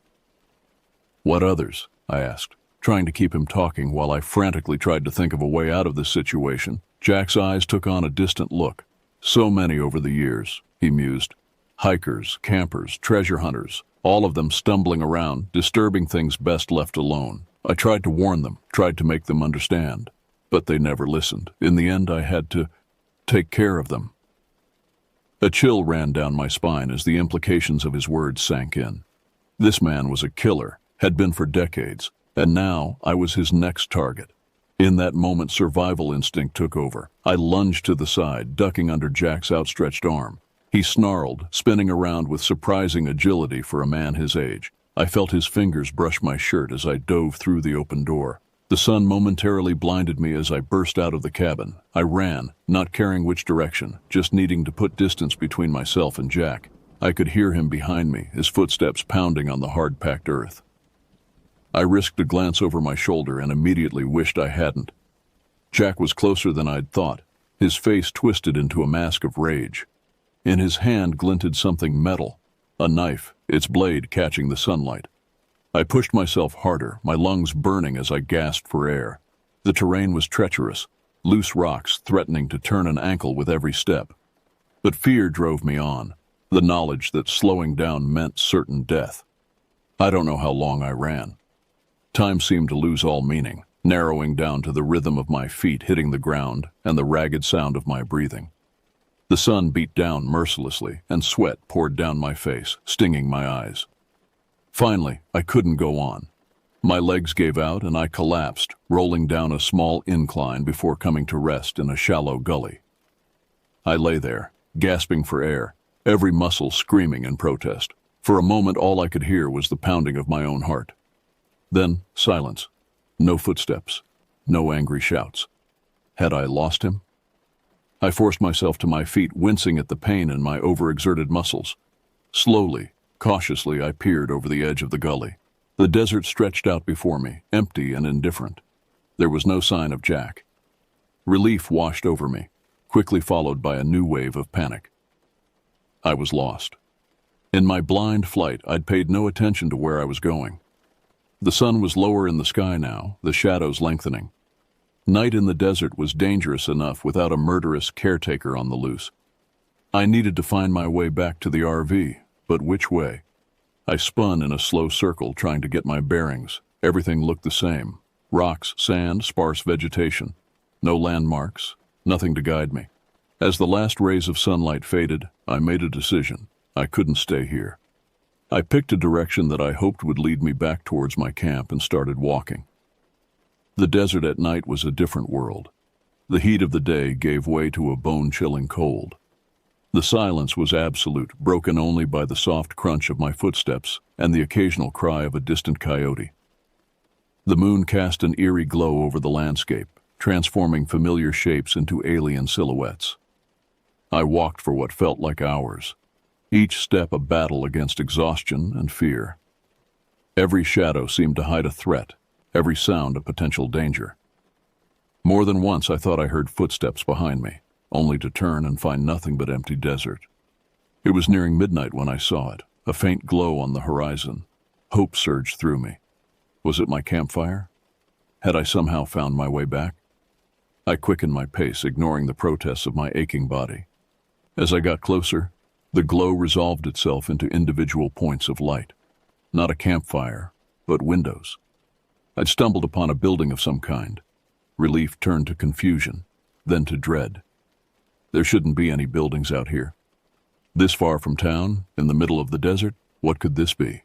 "What others?" I asked, trying to keep him talking while I frantically tried to think of a way out of this situation. Jack's eyes took on a distant look. "So many over the years," he mused. "Hikers, campers, treasure hunters, all of them stumbling around, disturbing things best left alone. I tried to warn them, tried to make them understand, but they never listened. In the end, I had to take care of them." A chill ran down my spine as the implications of his words sank in. This man was a killer, had been for decades, and now I was his next target. In that moment, survival instinct took over. I lunged to the side, ducking under Jack's outstretched arm. He snarled, spinning around with surprising agility for a man his age. I felt his fingers brush my shirt as I dove through the open door. The sun momentarily blinded me as I burst out of the cabin. I ran, not caring which direction, just needing to put distance between myself and Jack. I could hear him behind me, his footsteps pounding on the hard-packed earth. I risked a glance over my shoulder and immediately wished I hadn't. Jack was closer than I'd thought, his face twisted into a mask of rage. In his hand glinted something metal, a knife, its blade catching the sunlight. I pushed myself harder, my lungs burning as I gasped for air. The terrain was treacherous, loose rocks threatening to turn an ankle with every step. But fear drove me on, the knowledge that slowing down meant certain death. I don't know how long I ran. Time seemed to lose all meaning, narrowing down to the rhythm of my feet hitting the ground and the ragged sound of my breathing. The sun beat down mercilessly, and sweat poured down my face, stinging my eyes. Finally, I couldn't go on. My legs gave out and I collapsed, rolling down a small incline before coming to rest in a shallow gully. I lay there, gasping for air, every muscle screaming in protest. For a moment, all I could hear was the pounding of my own heart. Then, silence. No footsteps. No angry shouts. Had I lost him? I forced myself to my feet, wincing at the pain in my overexerted muscles. Slowly, cautiously, I peered over the edge of the gully. The desert stretched out before me, empty and indifferent. There was no sign of Jack. Relief washed over me, quickly followed by a new wave of panic. I was lost. In my blind flight, I'd paid no attention to where I was going. The sun was lower in the sky now, the shadows lengthening. Night in the desert was dangerous enough without a murderous caretaker on the loose. I needed to find my way back to the RV, but which way? I spun in a slow circle trying to get my bearings. Everything looked the same. Rocks, sand, sparse vegetation. No landmarks, nothing to guide me. As the last rays of sunlight faded, I made a decision. I couldn't stay here. I picked a direction that I hoped would lead me back towards my camp and started walking. The desert at night was a different world. The heat of the day gave way to a bone-chilling cold. The silence was absolute, broken only by the soft crunch of my footsteps and the occasional cry of a distant coyote. The moon cast an eerie glow over the landscape, transforming familiar shapes into alien silhouettes. I walked for what felt like hours, each step a battle against exhaustion and fear. Every shadow seemed to hide a threat, every sound a potential danger. More than once I thought I heard footsteps behind me, only to turn and find nothing but empty desert. It was nearing midnight when I saw it, a faint glow on the horizon. Hope surged through me. Was it my campfire? Had I somehow found my way back? I quickened my pace, ignoring the protests of my aching body. As I got closer, the glow resolved itself into individual points of light. Not a campfire, but windows. I'd stumbled upon a building of some kind. Relief turned to confusion, then to dread. There shouldn't be any buildings out here. This far from town, in the middle of the desert, what could this be?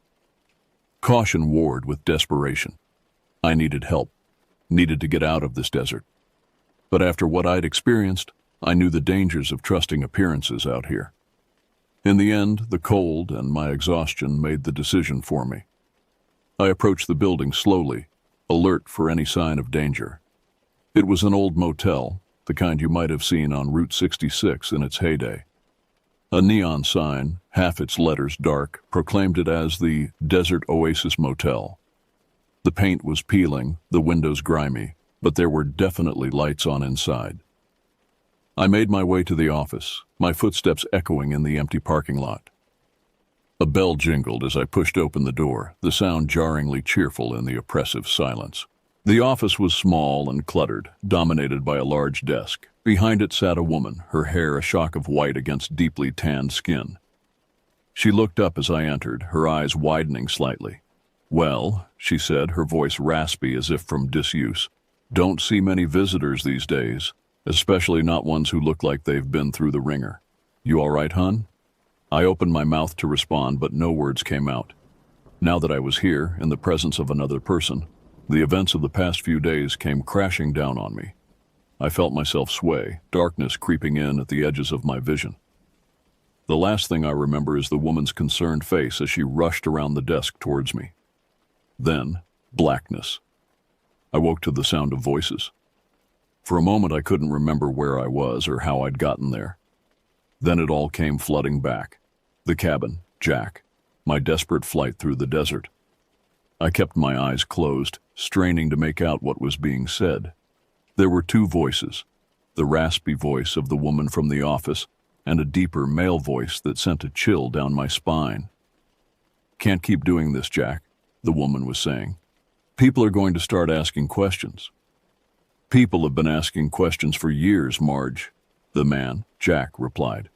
Caution warred with desperation. I needed help, needed to get out of this desert. But after what I'd experienced, I knew the dangers of trusting appearances out here. In the end, the cold and my exhaustion made the decision for me. I approached the building slowly, alert for any sign of danger. It was an old motel, the kind you might have seen on Route 66 in its heyday. A neon sign, half its letters dark, proclaimed it as the Desert Oasis Motel. The paint was peeling, the windows grimy, but there were definitely lights on inside. I made my way to the office, my footsteps echoing in the empty parking lot. A bell jingled as I pushed open the door, the sound jarringly cheerful in the oppressive silence. The office was small and cluttered, dominated by a large desk. Behind it sat a woman, her hair a shock of white against deeply tanned skin. She looked up as I entered, her eyes widening slightly. "Well," she said, her voice raspy as if from disuse, "don't see many visitors these days, especially not ones who look like they've been through the ringer. You all right, hon?" I opened my mouth to respond, but no words came out. Now that I was here, in the presence of another person, the events of the past few days came crashing down on me. I felt myself sway, darkness creeping in at the edges of my vision. The last thing I remember is the woman's concerned face as she rushed around the desk towards me. Then, blackness. I woke to the sound of voices. For a moment I couldn't remember where I was or how I'd gotten there. Then it all came flooding back. The cabin, Jack, my desperate flight through the desert. I kept my eyes closed, straining to make out what was being said. There were two voices, the raspy voice of the woman from the office and a deeper male voice that sent a chill down my spine. "Can't keep doing this, Jack," the woman was saying. "People are going to start asking questions." "People have been asking questions for years, Marge," the man, Jack, replied.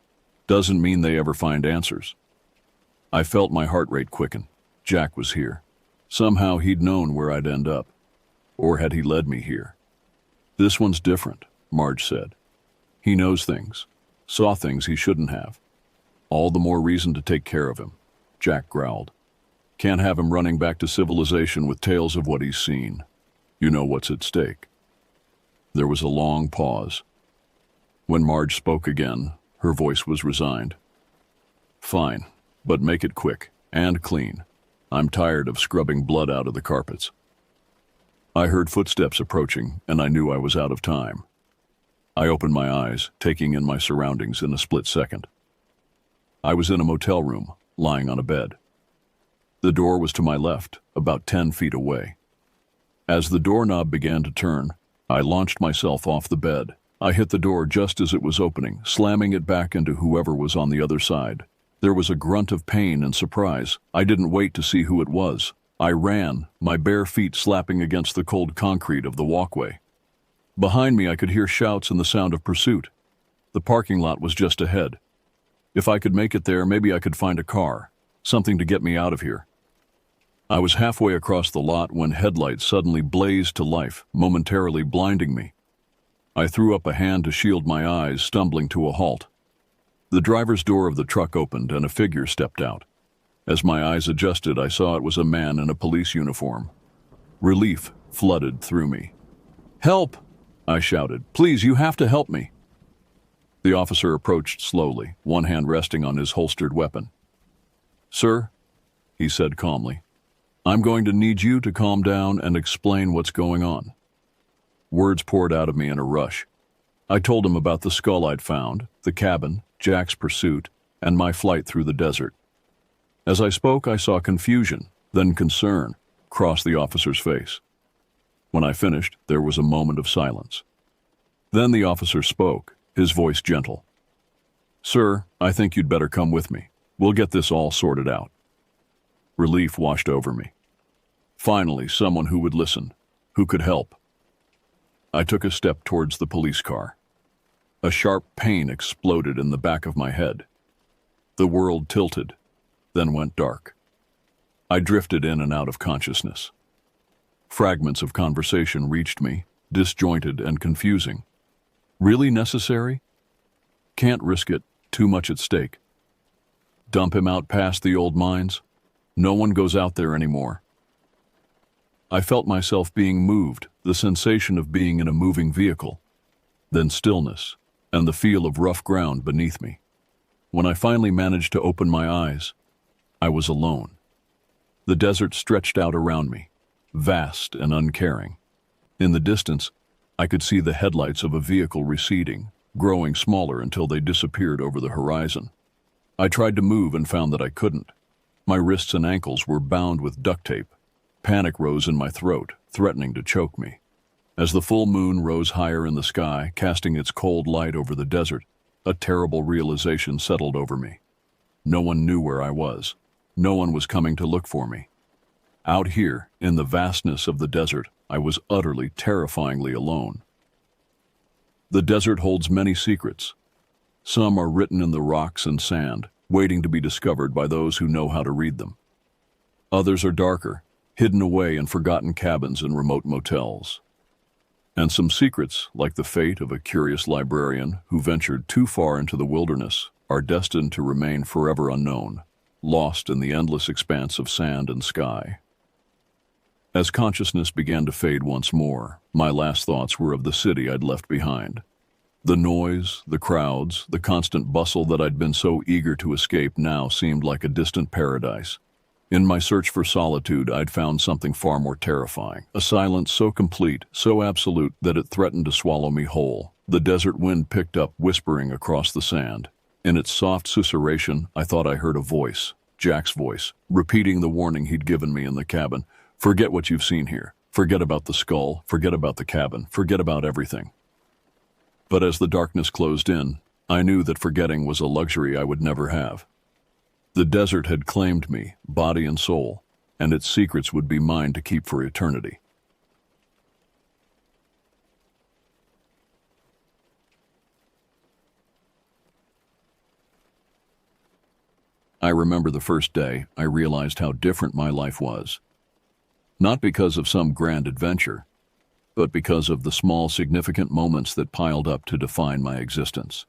"Doesn't mean they ever find answers." I felt my heart rate quicken. Jack was here. Somehow he'd known where I'd end up. Or had he led me here? "This one's different," Marge said. "He knows things, saw things he shouldn't have. All the more reason to take care of him," Jack growled. "Can't have him running back to civilization with tales of what he's seen. You know what's at stake." There was a long pause. When Marge spoke again, her voice was resigned. "Fine, but make it quick and clean. I'm tired of scrubbing blood out of the carpets." I heard footsteps approaching, and I knew I was out of time. I opened my eyes, taking in my surroundings in a split second. I was in a motel room, lying on a bed. The door was to my left, about 10 feet away. As the doorknob began to turn, I launched myself off the bed. I hit the door just as it was opening, slamming it back into whoever was on the other side. There was a grunt of pain and surprise. I didn't wait to see who it was. I ran, my bare feet slapping against the cold concrete of the walkway. Behind me, I could hear shouts and the sound of pursuit. The parking lot was just ahead. If I could make it there, maybe I could find a car, something to get me out of here. I was halfway across the lot when headlights suddenly blazed to life, momentarily blinding me. I threw up a hand to shield my eyes, stumbling to a halt. The driver's door of the truck opened and a figure stepped out. As my eyes adjusted, I saw it was a man in a police uniform. Relief flooded through me. "Help!" I shouted. "Please, you have to help me." The officer approached slowly, one hand resting on his holstered weapon. "Sir," he said calmly, "I'm going to need you to calm down and explain what's going on." Words poured out of me in a rush. I told him about the skull I'd found, the cabin, Jack's pursuit, and my flight through the desert. As I spoke, I saw confusion, then concern, cross the officer's face. When I finished, there was a moment of silence. Then the officer spoke, his voice gentle. "Sir, I think you'd better come with me. We'll get this all sorted out." Relief washed over me. Finally, someone who would listen, who could help. I took a step towards the police car. A sharp pain exploded in the back of my head. The world tilted, then went dark. I drifted in and out of consciousness. Fragments of conversation reached me, disjointed and confusing. Really necessary? Can't risk it, too much at stake. Dump him out past the old mines? No one goes out there anymore. I felt myself being moved, the sensation of being in a moving vehicle. Then stillness, and the feel of rough ground beneath me. When I finally managed to open my eyes, I was alone. The desert stretched out around me, vast and uncaring. In the distance, I could see the headlights of a vehicle receding, growing smaller until they disappeared over the horizon. I tried to move and found that I couldn't. My wrists and ankles were bound with duct tape. Panic rose in my throat, threatening to choke me. As the full moon rose higher in the sky, casting its cold light over the desert, a terrible realization settled over me. No one knew where I was. No one was coming to look for me. Out here, in the vastness of the desert, I was utterly, terrifyingly alone. The desert holds many secrets. Some are written in the rocks and sand, waiting to be discovered by those who know how to read them. Others are darker, hidden away in forgotten cabins and remote motels. And some secrets, like the fate of a curious librarian who ventured too far into the wilderness, are destined to remain forever unknown, lost in the endless expanse of sand and sky. As consciousness began to fade once more, my last thoughts were of the city I'd left behind. The noise, the crowds, the constant bustle that I'd been so eager to escape now seemed like a distant paradise. In my search for solitude, I'd found something far more terrifying, a silence so complete, so absolute that it threatened to swallow me whole. The desert wind picked up, whispering across the sand. In its soft susurration, I thought I heard a voice, Jack's voice, repeating the warning he'd given me in the cabin. "Forget what you've seen here. Forget about the skull, forget about the cabin, forget about everything. But as the darkness closed in, I knew that forgetting was a luxury I would never have. The desert had claimed me, body and soul, and its secrets would be mine to keep for eternity. I remember the first day I realized how different my life was. Not because of some grand adventure, but because of the small, significant moments that piled up to define my existence.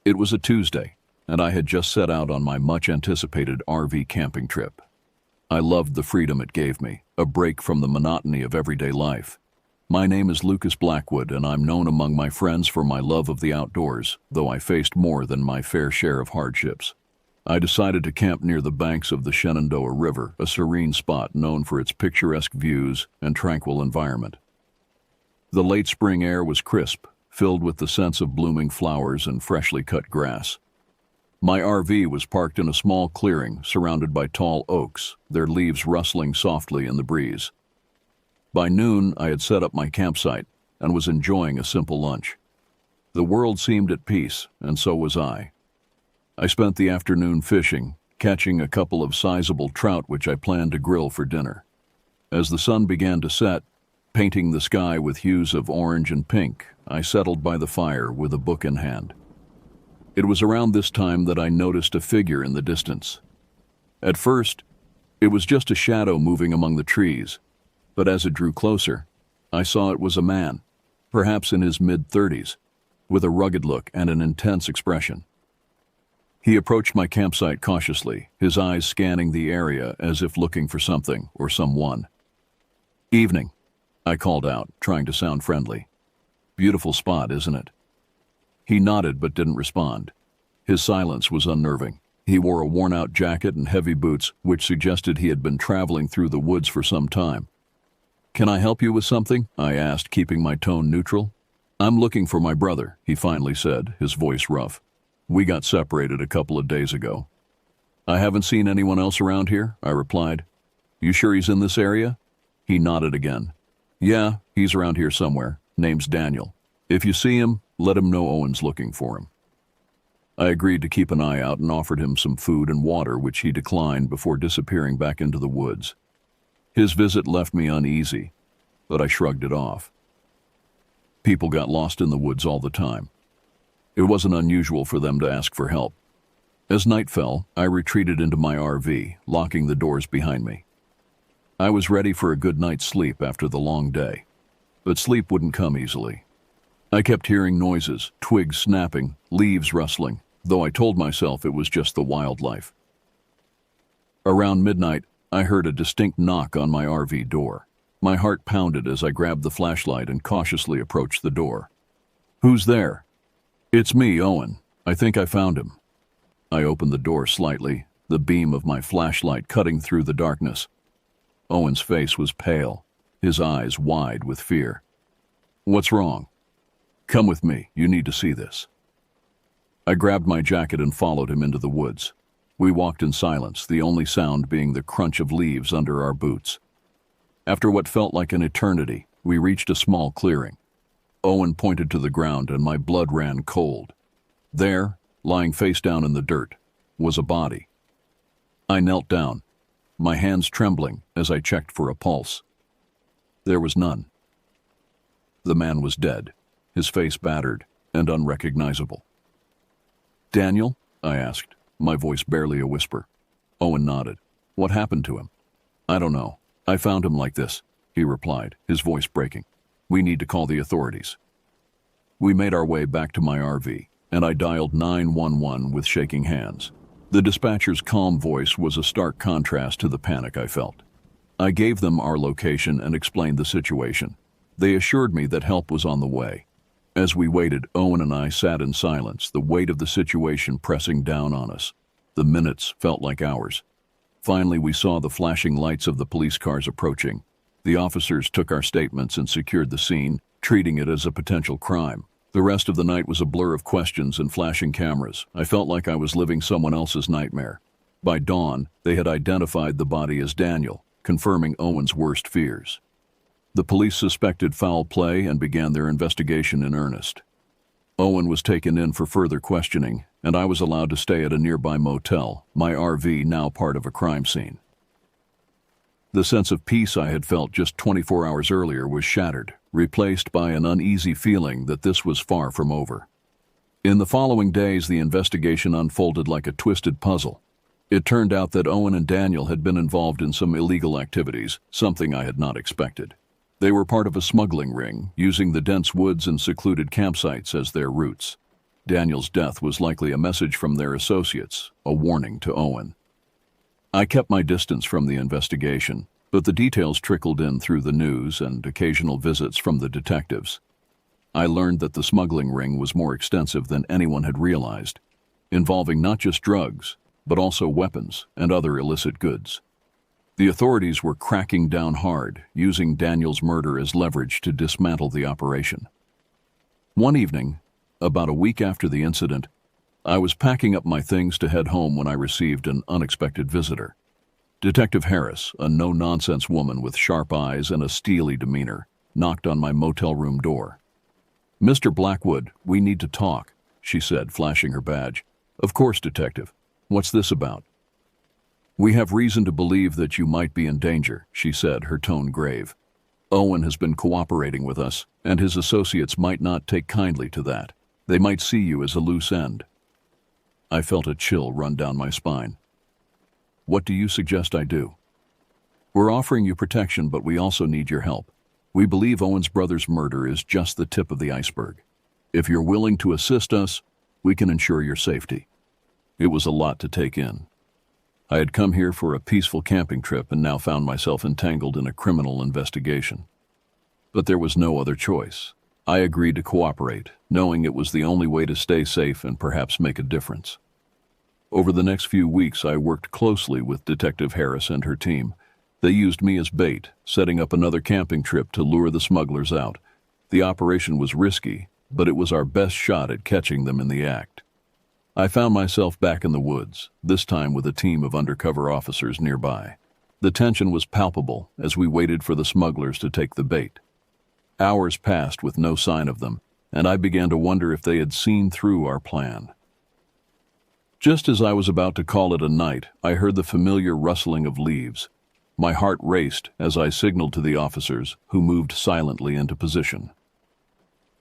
It was a Tuesday, and I had just set out on my much-anticipated RV camping trip. I loved the freedom it gave me, a break from the monotony of everyday life. My name is Lucas Blackwood, and I'm known among my friends for my love of the outdoors, though I faced more than my fair share of hardships. I decided to camp near the banks of the Shenandoah River, a serene spot known for its picturesque views and tranquil environment. The late spring air was crisp, filled with the sense of blooming flowers and freshly cut grass. My RV was parked in a small clearing surrounded by tall oaks, their leaves rustling softly in the breeze. By noon, I had set up my campsite and was enjoying a simple lunch. The world seemed at peace, and so was I. I spent the afternoon fishing, catching a couple of sizable trout which I planned to grill for dinner. As the sun began to set, painting the sky with hues of orange and pink, I settled by the fire with a book in hand. It was around this time that I noticed a figure in the distance. At first, it was just a shadow moving among the trees, but as it drew closer, I saw it was a man, perhaps in his mid-30s, with a rugged look and an intense expression. He approached my campsite cautiously, his eyes scanning the area as if looking for something or someone. "Evening," I called out, trying to sound friendly. "Beautiful spot, isn't it?" He nodded but didn't respond. His silence was unnerving. He wore a worn-out jacket and heavy boots, which suggested he had been traveling through the woods for some time. "Can I help you with something?" I asked, keeping my tone neutral. "I'm looking for my brother," he finally said, his voice rough. "We got separated a couple of days ago." "I haven't seen anyone else around here," I replied. "You sure he's in this area?" He nodded again. "Yeah, he's around here somewhere. Name's Daniel. If you see him, let him know Owen's looking for him." I agreed to keep an eye out and offered him some food and water, which he declined before disappearing back into the woods. His visit left me uneasy, but I shrugged it off. People got lost in the woods all the time. It wasn't unusual for them to ask for help. As night fell, I retreated into my RV, locking the doors behind me. I was ready for a good night's sleep after the long day, but sleep wouldn't come easily. I kept hearing noises, twigs snapping, leaves rustling, though I told myself it was just the wildlife. Around midnight, I heard a distinct knock on my RV door. My heart pounded as I grabbed the flashlight and cautiously approached the door. "Who's there?" "It's me, Owen. I think I found him." I opened the door slightly, the beam of my flashlight cutting through the darkness. Owen's face was pale, his eyes wide with fear. "What's wrong?" "Come with me. You need to see this." I grabbed my jacket and followed him into the woods. We walked in silence, the only sound being the crunch of leaves under our boots. After what felt like an eternity, we reached a small clearing. Owen pointed to the ground and my blood ran cold. There, lying face down in the dirt, was a body. I knelt down, my hands trembling as I checked for a pulse. There was none. The man was dead, his face battered and unrecognizable. "Daniel?" I asked, my voice barely a whisper. Owen nodded. "What happened to him?" "I don't know. I found him like this," he replied, his voice breaking. "We need to call the authorities." We made our way back to my RV, and I dialed 911 with shaking hands. The dispatcher's calm voice was a stark contrast to the panic I felt. I gave them our location and explained the situation. They assured me that help was on the way. As we waited, Owen and I sat in silence, the weight of the situation pressing down on us. The minutes felt like hours. Finally, we saw the flashing lights of the police cars approaching. The officers took our statements and secured the scene, treating it as a potential crime. The rest of the night was a blur of questions and flashing cameras. I felt like I was living someone else's nightmare. By dawn, they had identified the body as Daniel, confirming Owen's worst fears. The police suspected foul play and began their investigation in earnest. Owen was taken in for further questioning, and I was allowed to stay at a nearby motel, my RV now part of a crime scene. The sense of peace I had felt just 24 hours earlier was shattered, replaced by an uneasy feeling that this was far from over. In the following days, the investigation unfolded like a twisted puzzle. It turned out that Owen and Daniel had been involved in some illegal activities, something I had not expected. They were part of a smuggling ring, using the dense woods and secluded campsites as their routes. Daniel's death was likely a message from their associates, a warning to Owen. I kept my distance from the investigation, but the details trickled in through the news and occasional visits from the detectives. I learned that the smuggling ring was more extensive than anyone had realized, involving not just drugs, but also weapons and other illicit goods. The authorities were cracking down hard, using Daniel's murder as leverage to dismantle the operation. One evening, about a week after the incident, I was packing up my things to head home when I received an unexpected visitor. Detective Harris, a no-nonsense woman with sharp eyes and a steely demeanor, knocked on my motel room door. "Mr. Blackwood, we need to talk," she said, flashing her badge. "Of course, Detective. What's this about?" "We have reason to believe that you might be in danger," she said, her tone grave. "Owen has been cooperating with us, and his associates might not take kindly to that. They might see you as a loose end." I felt a chill run down my spine. "What do you suggest I do?" "We're offering you protection, but we also need your help. We believe Owen's brother's murder is just the tip of the iceberg. If you're willing to assist us, we can ensure your safety." It was a lot to take in. I had come here for a peaceful camping trip and now found myself entangled in a criminal investigation. But there was no other choice. I agreed to cooperate, knowing it was the only way to stay safe and perhaps make a difference. Over the next few weeks, I worked closely with Detective Harris and her team. They used me as bait, setting up another camping trip to lure the smugglers out. The operation was risky, but it was our best shot at catching them in the act. I found myself back in the woods, this time with a team of undercover officers nearby. The tension was palpable as we waited for the smugglers to take the bait. Hours passed with no sign of them, and I began to wonder if they had seen through our plan. Just as I was about to call it a night, I heard the familiar rustling of leaves. My heart raced as I signaled to the officers, who moved silently into position.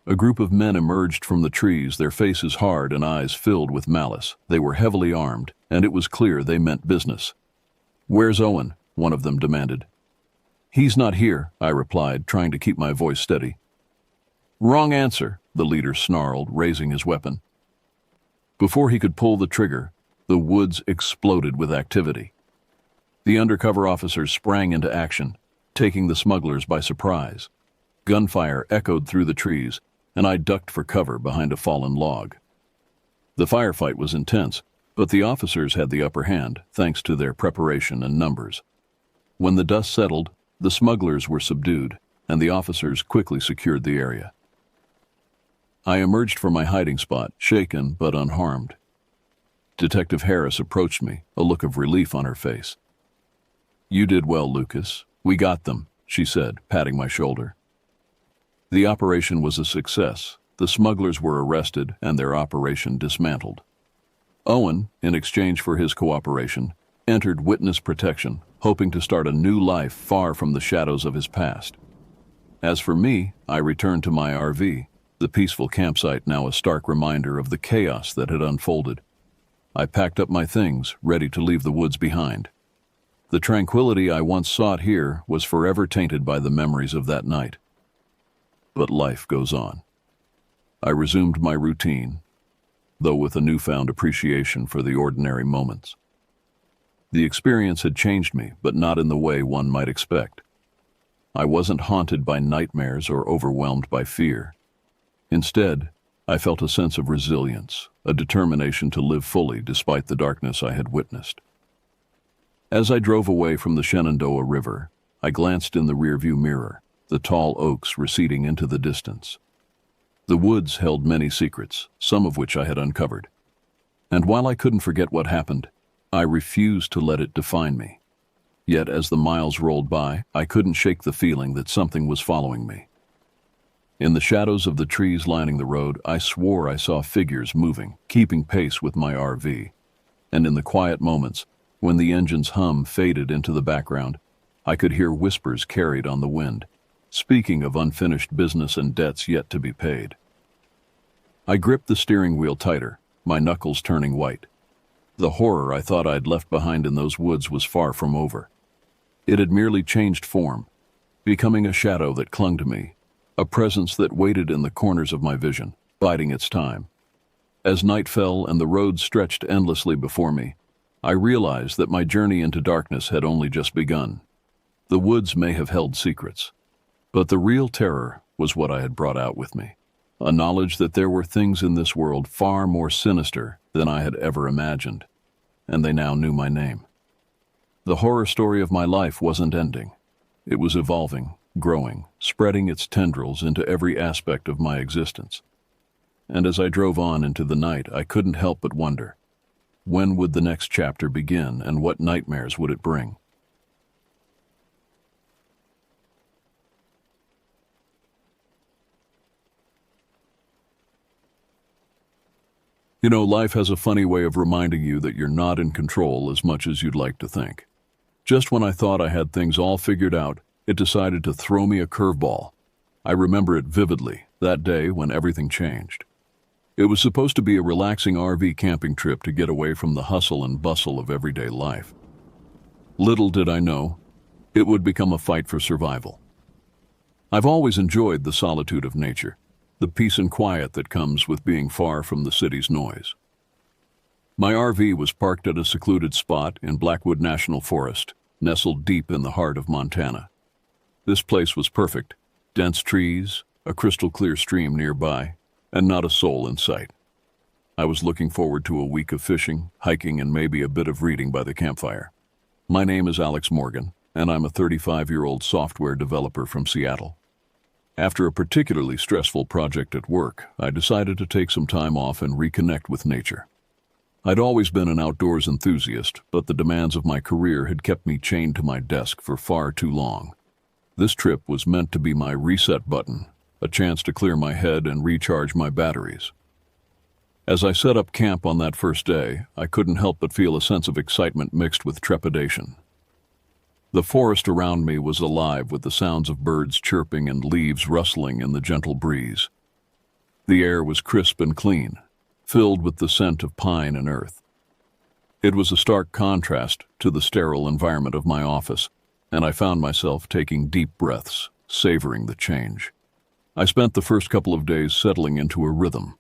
A group of men emerged from the trees, their faces hard and eyes filled with malice. They were heavily armed, and it was clear they meant business. "Where's Owen?" one of them demanded. "He's not here," I replied, trying to keep my voice steady. "Wrong answer," the leader snarled, raising his weapon. Before he could pull the trigger, the woods exploded with activity. The undercover officers sprang into action, taking the smugglers by surprise. Gunfire echoed through the trees, and I ducked for cover behind a fallen log. The firefight was intense, but the officers had the upper hand, thanks to their preparation and numbers. When the dust settled, the smugglers were subdued, and the officers quickly secured the area. I emerged from my hiding spot, shaken but unharmed. Detective Harris approached me, a look of relief on her face. "You did well, Lucas. We got them," she said, patting my shoulder. The operation was a success. The smugglers were arrested and their operation dismantled. Owen, in exchange for his cooperation, entered witness protection, hoping to start a new life far from the shadows of his past. As for me, I returned to my RV, the peaceful campsite now a stark reminder of the chaos that had unfolded. I packed up my things, ready to leave the woods behind. The tranquility I once sought here was forever tainted by the memories of that night. But life goes on. I resumed my routine, though with a newfound appreciation for the ordinary moments. The experience had changed me, but not in the way one might expect. I wasn't haunted by nightmares or overwhelmed by fear. Instead, I felt a sense of resilience, a determination to live fully despite the darkness I had witnessed. As I drove away from the Shenandoah River, I glanced in the rearview mirror, the tall oaks receding into the distance. The woods held many secrets, some of which I had uncovered. And while I couldn't forget what happened, I refused to let it define me. Yet as the miles rolled by, I couldn't shake the feeling that something was following me. In the shadows of the trees lining the road, I swore I saw figures moving, keeping pace with my RV. And in the quiet moments, when the engine's hum faded into the background, I could hear whispers carried on the wind, speaking of unfinished business and debts yet to be paid. I gripped the steering wheel tighter, my knuckles turning white. The horror I thought I'd left behind in those woods was far from over. It had merely changed form, becoming a shadow that clung to me, a presence that waited in the corners of my vision, biding its time. As night fell and the road stretched endlessly before me, I realized that my journey into darkness had only just begun. The woods may have held secrets, but the real terror was what I had brought out with me, a knowledge that there were things in this world far more sinister than I had ever imagined, and they now knew my name. The horror story of my life wasn't ending. It was evolving, growing, spreading its tendrils into every aspect of my existence. And as I drove on into the night, I couldn't help but wonder, when would the next chapter begin and what nightmares would it bring? You know, life has a funny way of reminding you that you're not in control as much as you'd like to think. Just when I thought I had things all figured out, it decided to throw me a curveball. I remember it vividly, that day when everything changed. It was supposed to be a relaxing RV camping trip to get away from the hustle and bustle of everyday life. Little did I know, it would become a fight for survival. I've always enjoyed the solitude of nature, the peace and quiet that comes with being far from the city's noise. My RV was parked at a secluded spot in Blackwood National Forest, nestled deep in the heart of Montana. This place was perfect, dense trees, a crystal-clear stream nearby, and not a soul in sight. I was looking forward to a week of fishing, hiking, and maybe a bit of reading by the campfire. My name is Alex Morgan, and I'm a 35-year-old software developer from Seattle. After a particularly stressful project at work, I decided to take some time off and reconnect with nature. I'd always been an outdoors enthusiast, but the demands of my career had kept me chained to my desk for far too long. This trip was meant to be my reset button, a chance to clear my head and recharge my batteries. As I set up camp on that first day, I couldn't help but feel a sense of excitement mixed with trepidation. The forest around me was alive with the sounds of birds chirping and leaves rustling in the gentle breeze. The air was crisp and clean, filled with the scent of pine and earth. It was a stark contrast to the sterile environment of my office, and I found myself taking deep breaths, savoring the change. I spent the first couple of days settling into a rhythm.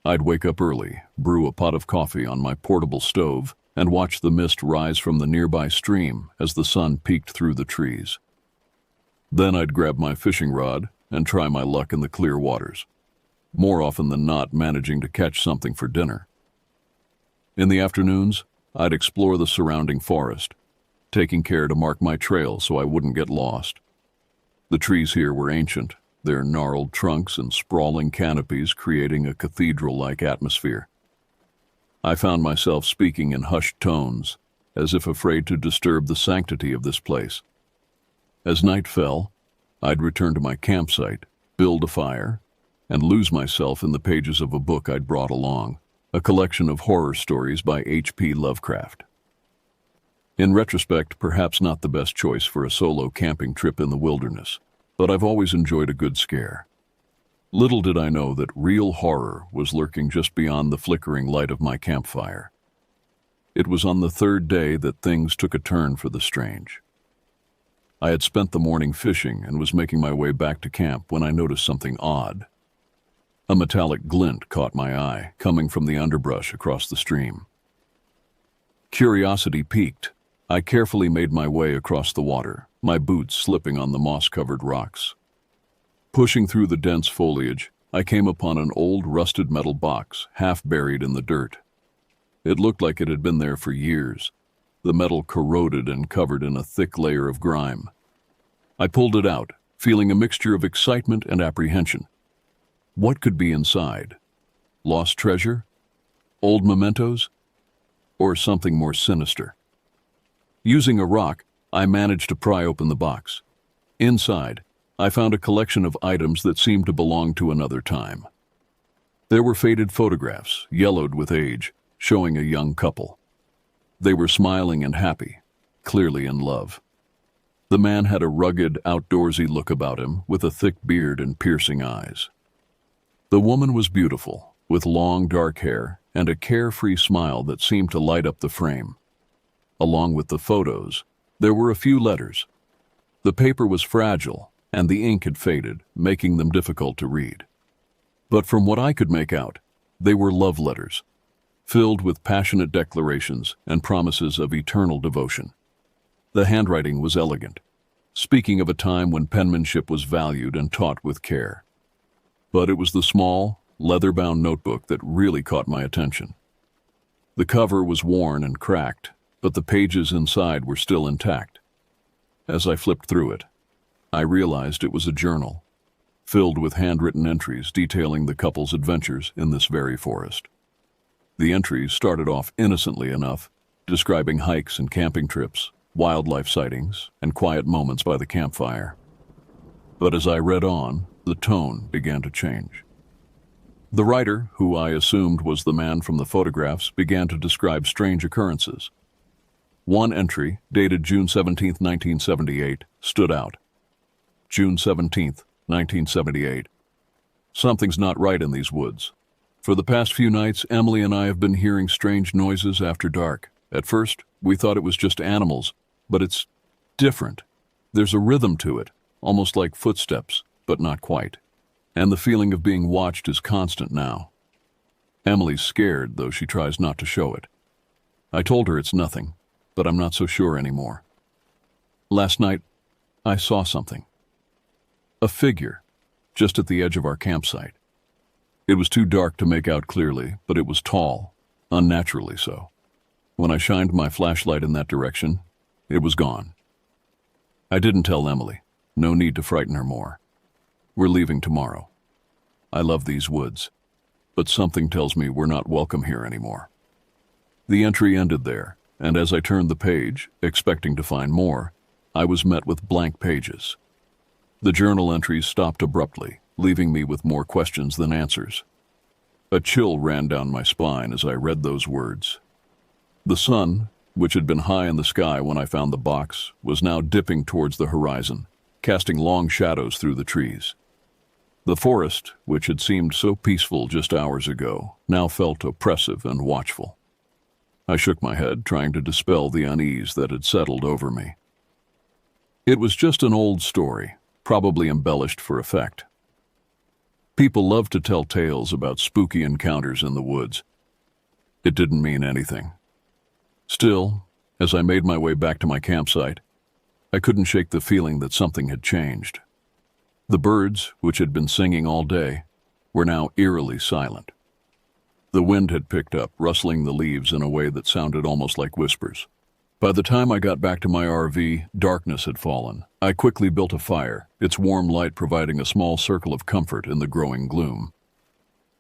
I'd wake up early, brew a pot of coffee on my portable stove, and watch the mist rise from the nearby stream as the sun peeked through the trees. Then I'd grab my fishing rod and try my luck in the clear waters, more often than not managing to catch something for dinner. In the afternoons, I'd explore the surrounding forest, taking care to mark my trail so I wouldn't get lost. The trees here were ancient, their gnarled trunks and sprawling canopies creating a cathedral-like atmosphere. I found myself speaking in hushed tones, as if afraid to disturb the sanctity of this place. As night fell, I'd return to my campsite, build a fire, and lose myself in the pages of a book I'd brought along, a collection of horror stories by H.P. Lovecraft. In retrospect, perhaps not the best choice for a solo camping trip in the wilderness, but I've always enjoyed a good scare. Little did I know that real horror was lurking just beyond the flickering light of my campfire. It was on the third day that things took a turn for the strange. I had spent the morning fishing and was making my way back to camp when I noticed something odd. A metallic glint caught my eye, coming from the underbrush across the stream. Curiosity piqued. I carefully made my way across the water, my boots slipping on the moss-covered rocks. Pushing through the dense foliage, I came upon an old rusted metal box, half buried in the dirt. It looked like it had been there for years, the metal corroded and covered in a thick layer of grime. I pulled it out, feeling a mixture of excitement and apprehension. What could be inside? Lost treasure? Old mementos? Or something more sinister? Using a rock, I managed to pry open the box. Inside, I found a collection of items that seemed to belong to another time. There were faded photographs, yellowed with age, showing a young couple. They were smiling and happy, clearly in love. The man had a rugged, outdoorsy look about him, with a thick beard and piercing eyes. The woman was beautiful, with long, dark hair and a carefree smile that seemed to light up the frame. Along with the photos, there were a few letters. The paper was fragile, and the ink had faded, making them difficult to read. But from what I could make out, they were love letters, filled with passionate declarations and promises of eternal devotion. The handwriting was elegant, speaking of a time when penmanship was valued and taught with care. But it was the small, leather-bound notebook that really caught my attention. The cover was worn and cracked, but the pages inside were still intact. As I flipped through it, I realized it was a journal, filled with handwritten entries detailing the couple's adventures in this very forest. The entries started off innocently enough, describing hikes and camping trips, wildlife sightings, and quiet moments by the campfire. But as I read on, the tone began to change. The writer, who I assumed was the man from the photographs, began to describe strange occurrences. One entry, dated June 17, 1978, stood out. June 17, 1978. Something's not right in these woods. For the past few nights, Emily and I have been hearing strange noises after dark. At first, we thought it was just animals, but it's different. There's a rhythm to it, almost like footsteps, but not quite. And the feeling of being watched is constant now. Emily's scared, though she tries not to show it. I told her it's nothing, but I'm not so sure anymore. Last night, I saw something. A figure, just at the edge of our campsite. It was too dark to make out clearly, but it was tall, unnaturally so. When I shined my flashlight in that direction, it was gone. I didn't tell Emily. No need to frighten her more. We're leaving tomorrow. I love these woods, but something tells me we're not welcome here anymore. The entry ended there, and as I turned the page, expecting to find more, I was met with blank pages. The journal entries stopped abruptly, leaving me with more questions than answers. A chill ran down my spine as I read those words. The sun, which had been high in the sky when I found the box, was now dipping towards the horizon, casting long shadows through the trees. The forest, which had seemed so peaceful just hours ago, now felt oppressive and watchful. I shook my head, trying to dispel the unease that had settled over me. It was just an old story, probably embellished for effect. People love to tell tales about spooky encounters in the woods. It didn't mean anything. Still, as I made my way back to my campsite, I couldn't shake the feeling that something had changed. The birds, which had been singing all day, were now eerily silent. The wind had picked up, rustling the leaves in a way that sounded almost like whispers. By the time I got back to my RV, darkness had fallen. I quickly built a fire, its warm light providing a small circle of comfort in the growing gloom.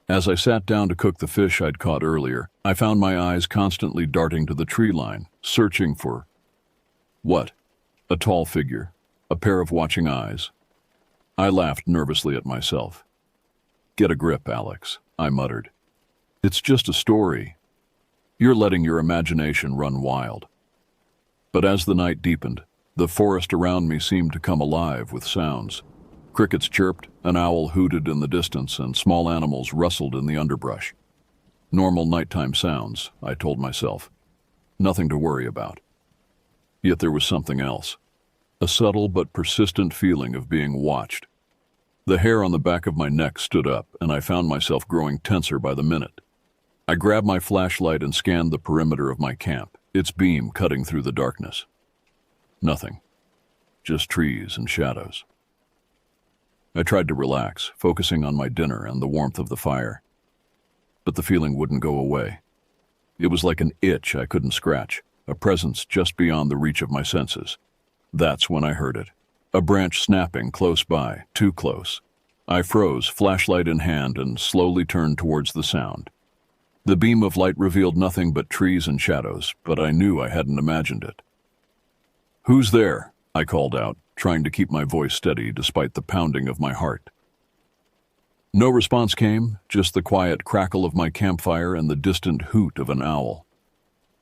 As I sat down to cook the fish I'd caught earlier, I found my eyes constantly darting to the tree line, searching for... what? A tall figure, a pair of watching eyes. I laughed nervously at myself. "Get a grip, Alex," I muttered. "It's just a story. You're letting your imagination run wild." But as the night deepened, the forest around me seemed to come alive with sounds. Crickets chirped, an owl hooted in the distance, and small animals rustled in the underbrush. Normal nighttime sounds, I told myself. Nothing to worry about. Yet there was something else. A subtle but persistent feeling of being watched. The hair on the back of my neck stood up, and I found myself growing tenser by the minute. I grabbed my flashlight and scanned the perimeter of my camp, its beam cutting through the darkness. Nothing. Just trees and shadows. I tried to relax, focusing on my dinner and the warmth of the fire. But the feeling wouldn't go away. It was like an itch I couldn't scratch, a presence just beyond the reach of my senses. That's when I heard it. A branch snapping close by, too close. I froze, flashlight in hand, and slowly turned towards the sound. The beam of light revealed nothing but trees and shadows, but I knew I hadn't imagined it. "Who's there?" I called out, trying to keep my voice steady despite the pounding of my heart. No response came, just the quiet crackle of my campfire and the distant hoot of an owl.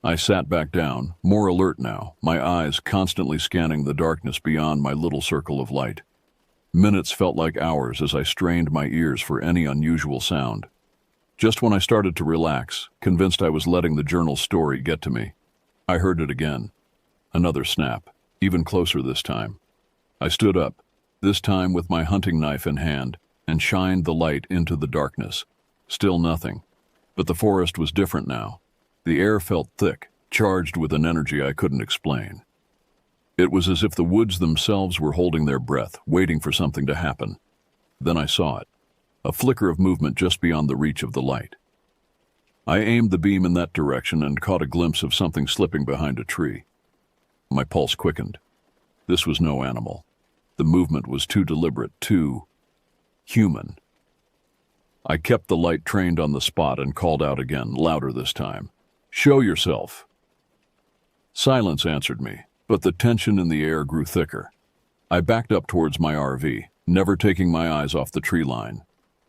I sat back down, more alert now, my eyes constantly scanning the darkness beyond my little circle of light. Minutes felt like hours as I strained my ears for any unusual sound. Just when I started to relax, convinced I was letting the journal's story get to me, I heard it again. Another snap, even closer this time. I stood up, this time with my hunting knife in hand, and shined the light into the darkness. Still nothing. But the forest was different now. The air felt thick, charged with an energy I couldn't explain. It was as if the woods themselves were holding their breath, waiting for something to happen. Then I saw it, a flicker of movement just beyond the reach of the light. I aimed the beam in that direction and caught a glimpse of something slipping behind a tree. My pulse quickened. This was no animal. The movement was too deliberate, too human. I kept the light trained on the spot and called out again, louder this time. "Show yourself." Silence answered me, but the tension in the air grew thicker. I backed up towards my RV, never taking my eyes off the tree line.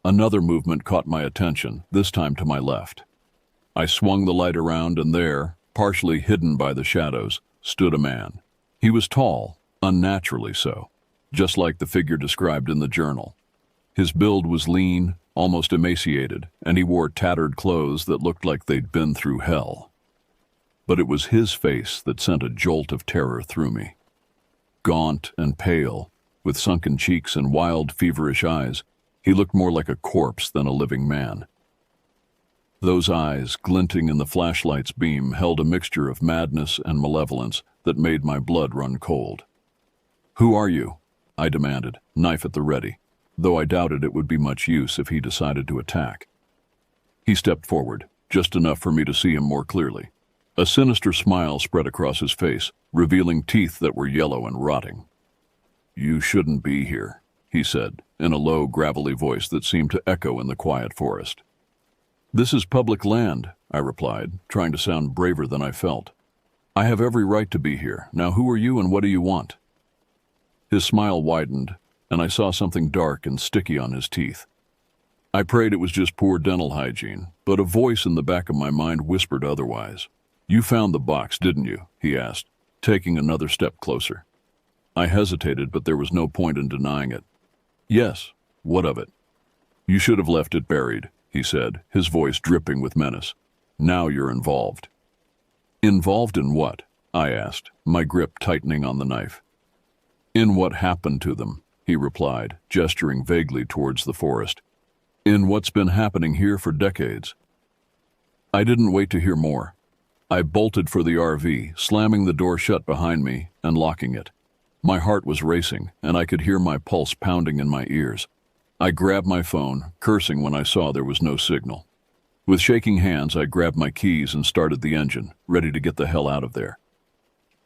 Another movement caught my attention, this time to my left. I swung the light around and there, partially hidden by the shadows, stood a man. He was tall, unnaturally so, just like the figure described in the journal. His build was lean, almost emaciated, and he wore tattered clothes that looked like they'd been through hell. But it was his face that sent a jolt of terror through me. Gaunt and pale, with sunken cheeks and wild, feverish eyes, he looked more like a corpse than a living man. Those eyes, glinting in the flashlight's beam, held a mixture of madness and malevolence that made my blood run cold. "Who are you?" I demanded, knife at the ready, though I doubted it would be much use if he decided to attack. He stepped forward, just enough for me to see him more clearly. A sinister smile spread across his face, revealing teeth that were yellow and rotting. "You shouldn't be here," he said, in a low, gravelly voice that seemed to echo in the quiet forest. "This is public land," I replied, trying to sound braver than I felt. "I have every right to be here. Now who are you and what do you want?" His smile widened, and I saw something dark and sticky on his teeth. I prayed it was just poor dental hygiene, but a voice in the back of my mind whispered otherwise. "You found the box, didn't you?" he asked, taking another step closer. I hesitated, but there was no point in denying it. "Yes, what of it?" "You should have left it buried," he said, his voice dripping with menace. "Now you're involved." "Involved in what?" I asked, my grip tightening on the knife. "In what happened to them," he replied, gesturing vaguely towards the forest. "In what's been happening here for decades." I didn't wait to hear more. I bolted for the RV, slamming the door shut behind me and locking it. My heart was racing, and I could hear my pulse pounding in my ears. I grabbed my phone, cursing when I saw there was no signal. With shaking hands, I grabbed my keys and started the engine, ready to get the hell out of there.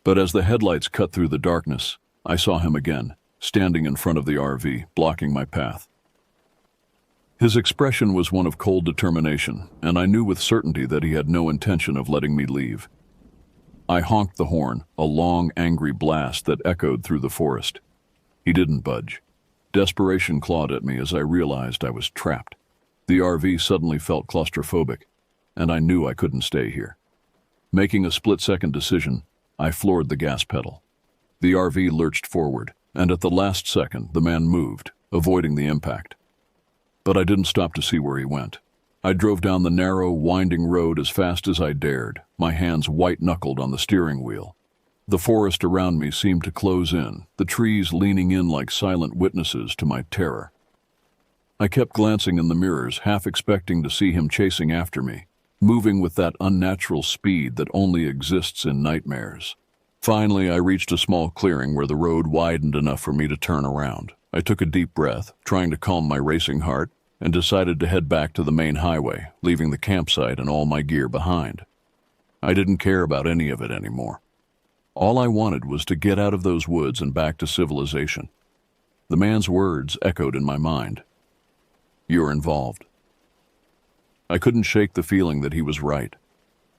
But as the headlights cut through the darkness, I saw him again, standing in front of the RV, blocking my path. His expression was one of cold determination, and I knew with certainty that he had no intention of letting me leave. I honked the horn, a long, angry blast that echoed through the forest. He didn't budge. Desperation clawed at me as I realized I was trapped. The RV suddenly felt claustrophobic, and I knew I couldn't stay here. Making a split-second decision, I floored the gas pedal. The RV lurched forward, and at the last second, the man moved, avoiding the impact. But I didn't stop to see where he went. I drove down the narrow, winding road as fast as I dared, my hands white-knuckled on the steering wheel. The forest around me seemed to close in, the trees leaning in like silent witnesses to my terror. I kept glancing in the mirrors, half expecting to see him chasing after me, moving with that unnatural speed that only exists in nightmares. Finally, I reached a small clearing where the road widened enough for me to turn around. I took a deep breath, trying to calm my racing heart, and decided to head back to the main highway, leaving the campsite and all my gear behind. I didn't care about any of it anymore. All I wanted was to get out of those woods and back to civilization. The man's words echoed in my mind. "You're involved." I couldn't shake the feeling that he was right.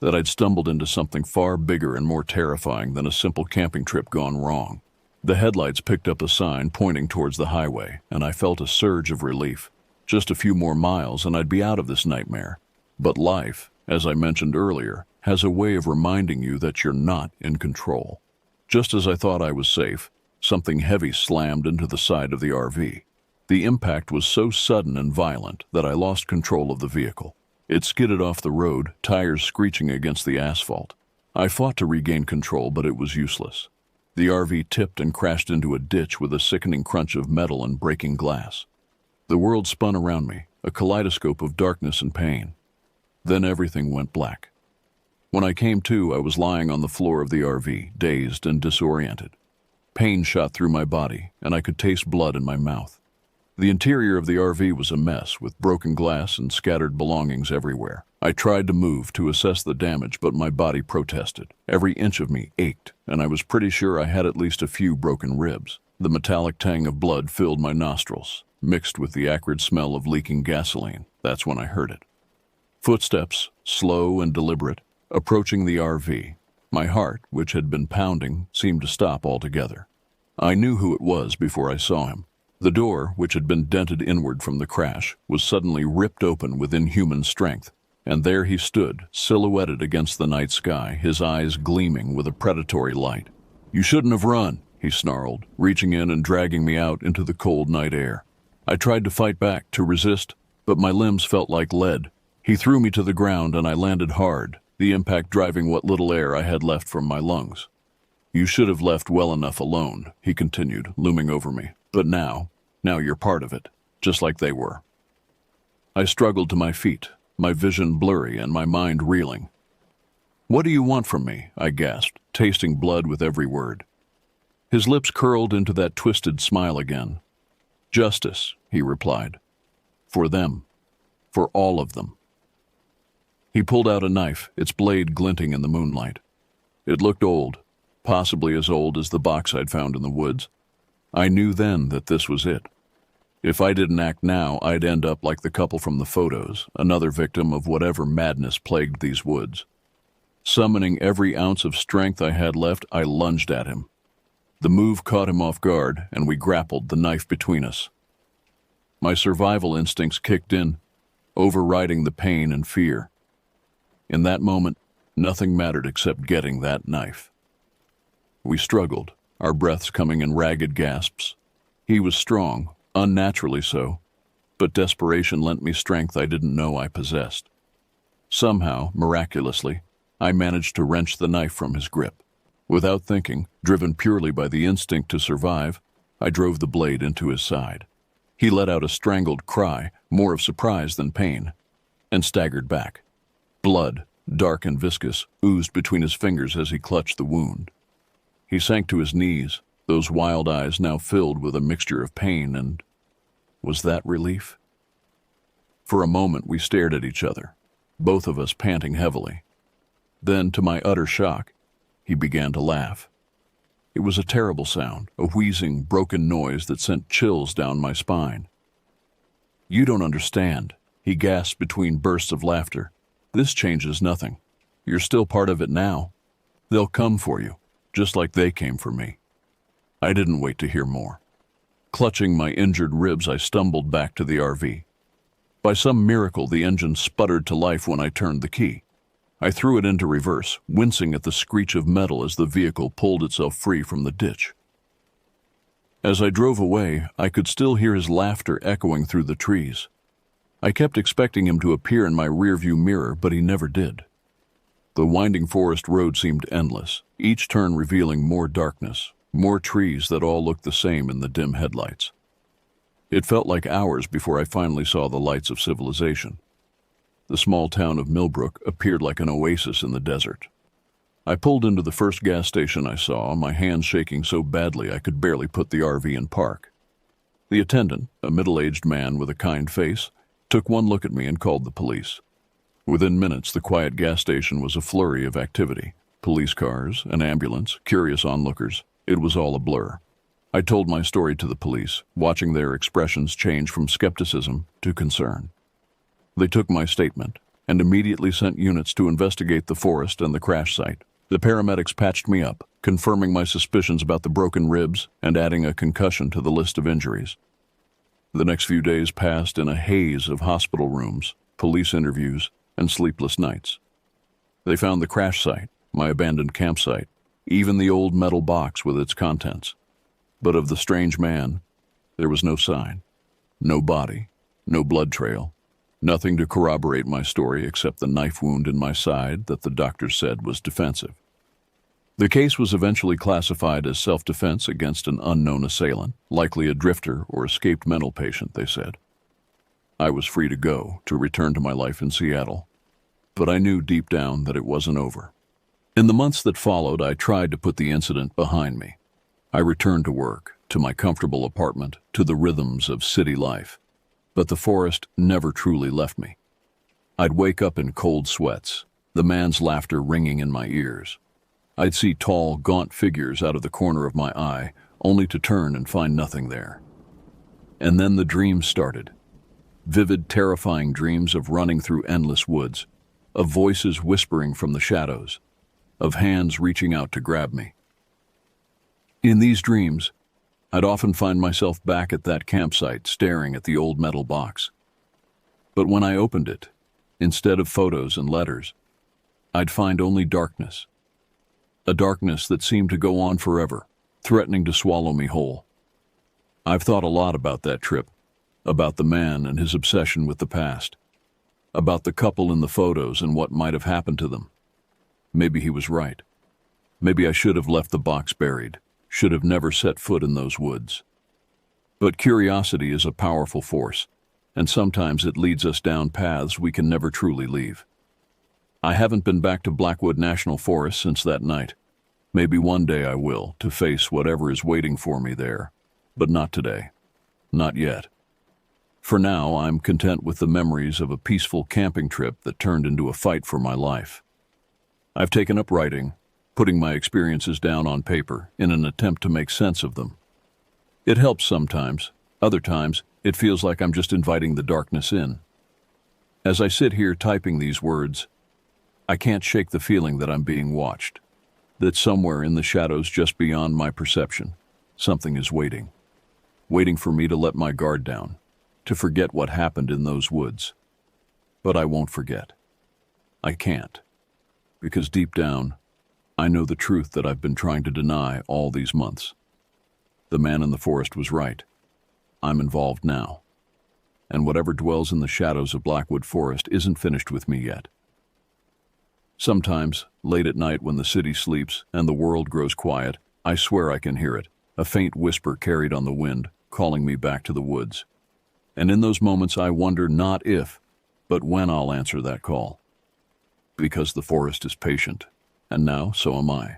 that I'd stumbled into something far bigger and more terrifying than a simple camping trip gone wrong. The headlights picked up a sign pointing towards the highway, and I felt a surge of relief. Just a few more miles and I'd be out of this nightmare. But life, as I mentioned earlier, has a way of reminding you that you're not in control. Just as I thought I was safe, something heavy slammed into the side of the RV. The impact was so sudden and violent that I lost control of the vehicle. It skidded off the road, tires screeching against the asphalt. I fought to regain control, but it was useless. The RV tipped and crashed into a ditch with a sickening crunch of metal and breaking glass. The world spun around me, a kaleidoscope of darkness and pain. Then everything went black. When I came to, I was lying on the floor of the RV, dazed and disoriented. Pain shot through my body, and I could taste blood in my mouth. The interior of the RV was a mess, with broken glass and scattered belongings everywhere. I tried to move to assess the damage, but my body protested. Every inch of me ached, and I was pretty sure I had at least a few broken ribs. The metallic tang of blood filled my nostrils, mixed with the acrid smell of leaking gasoline. That's when I heard it. Footsteps, slow and deliberate, approaching the RV. My heart, which had been pounding, seemed to stop altogether. I knew who it was before I saw him. The door, which had been dented inward from the crash, was suddenly ripped open with inhuman strength, and there he stood, silhouetted against the night sky, his eyes gleaming with a predatory light. "You shouldn't have run," he snarled, reaching in and dragging me out into the cold night air. I tried to fight back, to resist, but my limbs felt like lead. He threw me to the ground and I landed hard, the impact driving what little air I had left from my lungs. "You should have left well enough alone," he continued, looming over me. "But now you're part of it, just like they were." I struggled to my feet, my vision blurry and my mind reeling. "What do you want from me?" I gasped, tasting blood with every word. His lips curled into that twisted smile again. "Justice," he replied. "For them. For all of them." He pulled out a knife, its blade glinting in the moonlight. It looked old, possibly as old as the box I'd found in the woods. I knew then that this was it. If I didn't act now, I'd end up like the couple from the photos, another victim of whatever madness plagued these woods. Summoning every ounce of strength I had left, I lunged at him. The move caught him off guard, and we grappled, the knife between us. My survival instincts kicked in, overriding the pain and fear. In that moment, nothing mattered except getting that knife. We struggled, our breaths coming in ragged gasps. He was strong, unnaturally so, but desperation lent me strength I didn't know I possessed. Somehow, miraculously, I managed to wrench the knife from his grip. Without thinking, driven purely by the instinct to survive, I drove the blade into his side. He let out a strangled cry, more of surprise than pain, and staggered back. Blood, dark and viscous, oozed between his fingers as he clutched the wound. He sank to his knees, those wild eyes now filled with a mixture of pain and... was that relief? For a moment we stared at each other, both of us panting heavily. Then, to my utter shock, he began to laugh. It was a terrible sound, a wheezing, broken noise that sent chills down my spine. "You don't understand," he gasped between bursts of laughter. "This changes nothing. You're still part of it now. They'll come for you, just like they came for me." I didn't wait to hear more. Clutching my injured ribs, I stumbled back to the RV. By some miracle, the engine sputtered to life when I turned the key. I threw it into reverse, wincing at the screech of metal as the vehicle pulled itself free from the ditch. As I drove away, I could still hear his laughter echoing through the trees. I kept expecting him to appear in my rearview mirror, but he never did. The winding forest road seemed endless, each turn revealing more darkness, more trees that all looked the same in the dim headlights. It felt like hours before I finally saw the lights of civilization. The small town of Millbrook appeared like an oasis in the desert. I pulled into the first gas station I saw, my hands shaking so badly I could barely put the RV in park. The attendant, a middle-aged man with a kind face, took one look at me and called the police. Within minutes, the quiet gas station was a flurry of activity. Police cars, an ambulance, curious onlookers. It was all a blur. I told my story to the police, watching their expressions change from skepticism to concern. They took my statement, and immediately sent units to investigate the forest and the crash site. The paramedics patched me up, confirming my suspicions about the broken ribs and adding a concussion to the list of injuries. The next few days passed in a haze of hospital rooms, police interviews, and sleepless nights. They found the crash site, my abandoned campsite, even the old metal box with its contents. But of the strange man, there was no sign, no body, no blood trail, nothing to corroborate my story except the knife wound in my side that the doctors said was defensive. The case was eventually classified as self-defense against an unknown assailant, likely a drifter or escaped mental patient, they said. I was free to go, to return to my life in Seattle, but I knew deep down that it wasn't over. In the months that followed, I tried to put the incident behind me. I returned to work, to my comfortable apartment, to the rhythms of city life. But the forest never truly left me. I'd wake up in cold sweats, the man's laughter ringing in my ears. I'd see tall, gaunt figures out of the corner of my eye, only to turn and find nothing there. And then the dreams started. Vivid, terrifying dreams of running through endless woods, of voices whispering from the shadows, of hands reaching out to grab me. In these dreams, I'd often find myself back at that campsite staring at the old metal box. But when I opened it, instead of photos and letters, I'd find only darkness. A darkness that seemed to go on forever, threatening to swallow me whole. I've thought a lot about that trip, about the man and his obsession with the past, about the couple in the photos and what might have happened to them. Maybe he was right. Maybe I should have left the box buried, should have never set foot in those woods. But curiosity is a powerful force, and sometimes it leads us down paths we can never truly leave. I haven't been back to Blackwood National Forest since that night. Maybe one day I will, to face whatever is waiting for me there, but not today. Not yet. For now, I'm content with the memories of a peaceful camping trip that turned into a fight for my life. I've taken up writing, putting my experiences down on paper in an attempt to make sense of them. It helps sometimes. Other times, it feels like I'm just inviting the darkness in. As I sit here typing these words, I can't shake the feeling that I'm being watched, that somewhere in the shadows just beyond my perception, something is waiting for me to let my guard down, to forget what happened in those woods. But I won't forget. I can't, because deep down, I know the truth that I've been trying to deny all these months. The man in the forest was right. I'm involved now. And whatever dwells in the shadows of Blackwood Forest isn't finished with me yet. Sometimes, late at night when the city sleeps and the world grows quiet, I swear I can hear it, a faint whisper carried on the wind, calling me back to the woods. And in those moments I wonder not if, but when I'll answer that call. Because the forest is patient, and now so am I.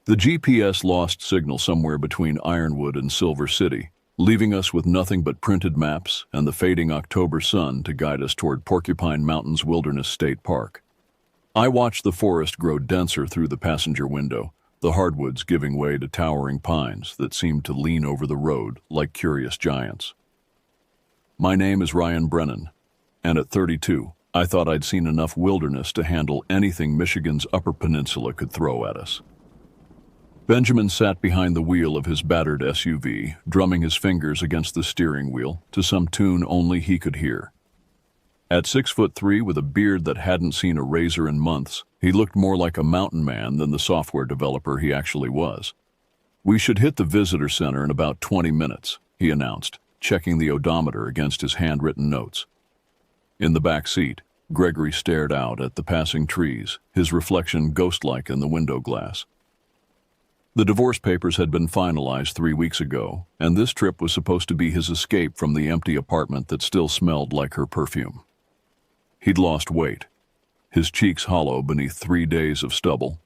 The GPS lost signal somewhere between Ironwood and Silver City, leaving us with nothing but printed maps and the fading October sun to guide us toward Porcupine Mountains Wilderness State Park. I watched the forest grow denser through the passenger window, the hardwoods giving way to towering pines that seemed to lean over the road like curious giants. My name is Ryan Brennan, and at 32, I thought I'd seen enough wilderness to handle anything Michigan's Upper Peninsula could throw at us. Benjamin sat behind the wheel of his battered SUV, drumming his fingers against the steering wheel to some tune only he could hear. At 6'3", with a beard that hadn't seen a razor in months, he looked more like a mountain man than the software developer he actually was. "We should hit the visitor center in about 20 minutes, he announced, checking the odometer against his handwritten notes. In the back seat, Gregory stared out at the passing trees, his reflection ghost-like in the window glass. The divorce papers had been finalized 3 weeks ago, and this trip was supposed to be his escape from the empty apartment that still smelled like her perfume. He'd lost weight, his cheeks hollow beneath 3 days of stubble,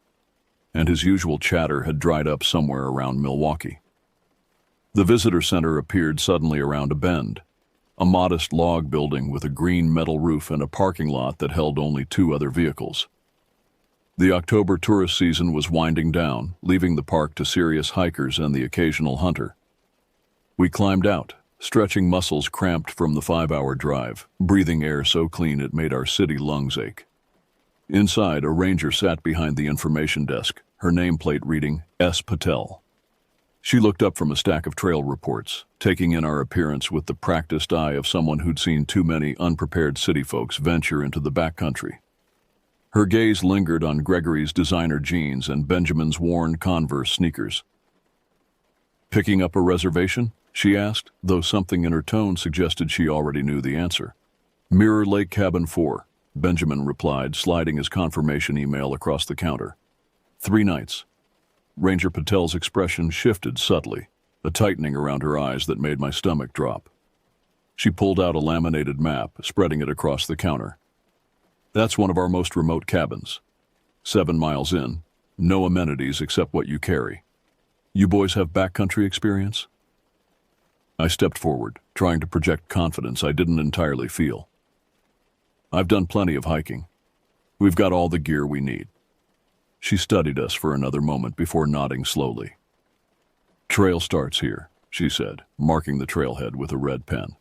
and his usual chatter had dried up somewhere around Milwaukee. The visitor center appeared suddenly around a bend, a modest log building with a green metal roof and a parking lot that held only 2 other vehicles. The October tourist season was winding down, leaving the park to serious hikers and the occasional hunter. We climbed out, stretching muscles cramped from the 5-hour drive, breathing air so clean it made our city lungs ache. Inside, a ranger sat behind the information desk, her nameplate reading S. Patel. She looked up from a stack of trail reports, taking in our appearance with the practiced eye of someone who'd seen too many unprepared city folks venture into the backcountry. Her gaze lingered on Gregory's designer jeans and Benjamin's worn Converse sneakers. "Picking up a reservation?" she asked, though something in her tone suggested she already knew the answer. "Mirror Lake Cabin 4, Benjamin replied, sliding his confirmation email across the counter. 3 nights. Ranger Patel's expression shifted subtly, a tightening around her eyes that made my stomach drop. She pulled out a laminated map, spreading it across the counter. "That's one of our most remote cabins. 7 miles in, no amenities except what you carry. You boys have backcountry experience?" I stepped forward, trying to project confidence I didn't entirely feel. "I've done plenty of hiking. We've got all the gear we need." She studied us for another moment before nodding slowly. "Trail starts here," she said, marking the trailhead with a red pen.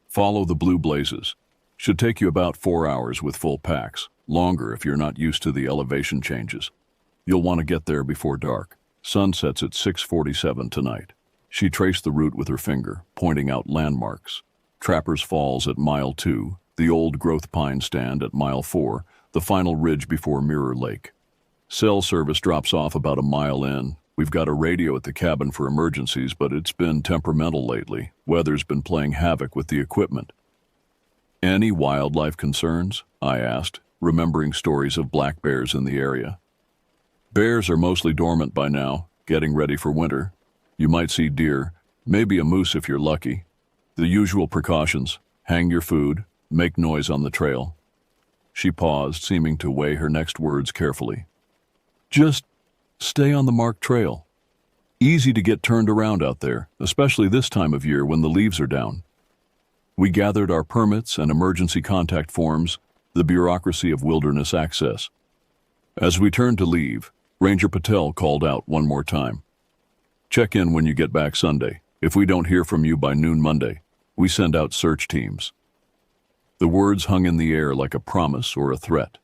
"Follow the blue blazes. Should take you about 4 hours with full packs, longer if you're not used to the elevation changes. You'll want to get there before dark. Sun sets at 6:47 tonight." She traced the route with her finger, pointing out landmarks. Trappers Falls at mile 2, the old growth pine stand at mile 4, the final ridge before Mirror Lake. Cell service drops off about a mile in. We've got a radio at the cabin for emergencies, but it's been temperamental lately. Weather's been playing havoc with the equipment. "Any wildlife concerns?" I asked, remembering stories of black bears in the area. "Bears are mostly dormant by now, getting ready for winter. You might see deer, maybe a moose if you're lucky. The usual precautions: hang your food, make noise on the trail." She paused, seeming to weigh her next words carefully. "Just stay on the marked trail. Easy to get turned around out there, especially this time of year when the leaves are down." We gathered our permits and emergency contact forms, the bureaucracy of wilderness access. As we turned to leave, Ranger Patel called out one more time. "Check in when you get back Sunday. If we don't hear from you by noon Monday, we send out search teams." The words hung in the air like a promise or a threat.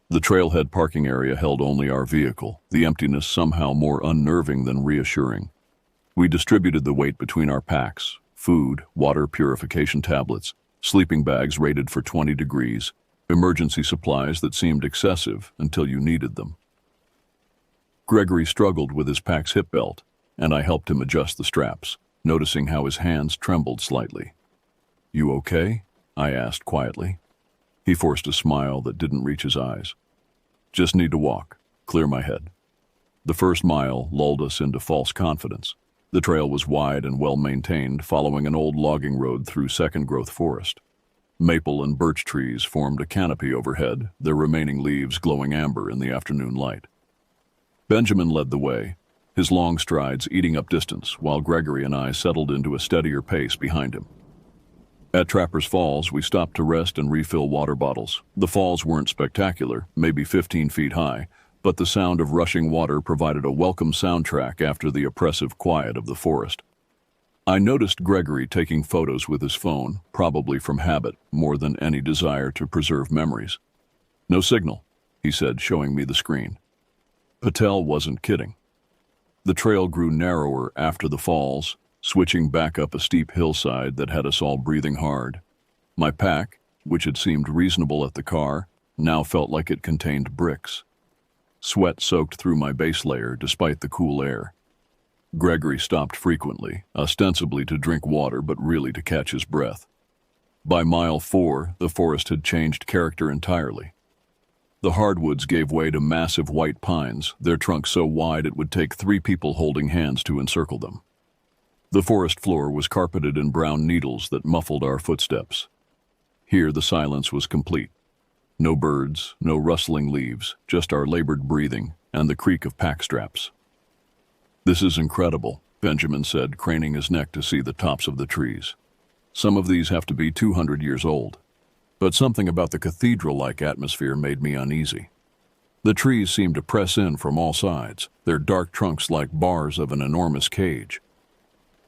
The trailhead parking area held only our vehicle, the emptiness somehow more unnerving than reassuring. We distributed the weight between our packs: food, water purification tablets, sleeping bags rated for 20 degrees, emergency supplies that seemed excessive until you needed them. Gregory struggled with his pack's hip belt, and I helped him adjust the straps, noticing how his hands trembled slightly. "You okay?" I asked quietly. He forced a smile that didn't reach his eyes. "Just need to walk, clear my head." The first mile lulled us into false confidence. The trail was wide and well-maintained, following an old logging road through second-growth forest. Maple and birch trees formed a canopy overhead, their remaining leaves glowing amber in the afternoon light. Benjamin led the way, his long strides eating up distance, while Gregory and I settled into a steadier pace behind him. At Trappers Falls, we stopped to rest and refill water bottles. The falls weren't spectacular, maybe 15 feet high, but the sound of rushing water provided a welcome soundtrack after the oppressive quiet of the forest. I noticed Gregory taking photos with his phone, probably from habit, more than any desire to preserve memories. "No signal," he said, showing me the screen. Patel wasn't kidding. The trail grew narrower after the falls, switching back up a steep hillside that had us all breathing hard. My pack, which had seemed reasonable at the car, now felt like it contained bricks. Sweat soaked through my base layer despite the cool air. Gregory stopped frequently, ostensibly to drink water but really to catch his breath. By mile 4, the forest had changed character entirely. The hardwoods gave way to massive white pines, their trunks so wide it would take 3 people holding hands to encircle them. The forest floor was carpeted in brown needles that muffled our footsteps. Here the silence was complete. No birds, no rustling leaves, just our labored breathing and the creak of pack straps. "This is incredible," Benjamin said, craning his neck to see the tops of the trees. "Some of these have to be 200 years old. But something about the cathedral-like atmosphere made me uneasy." The trees seemed to press in from all sides, their dark trunks like bars of an enormous cage.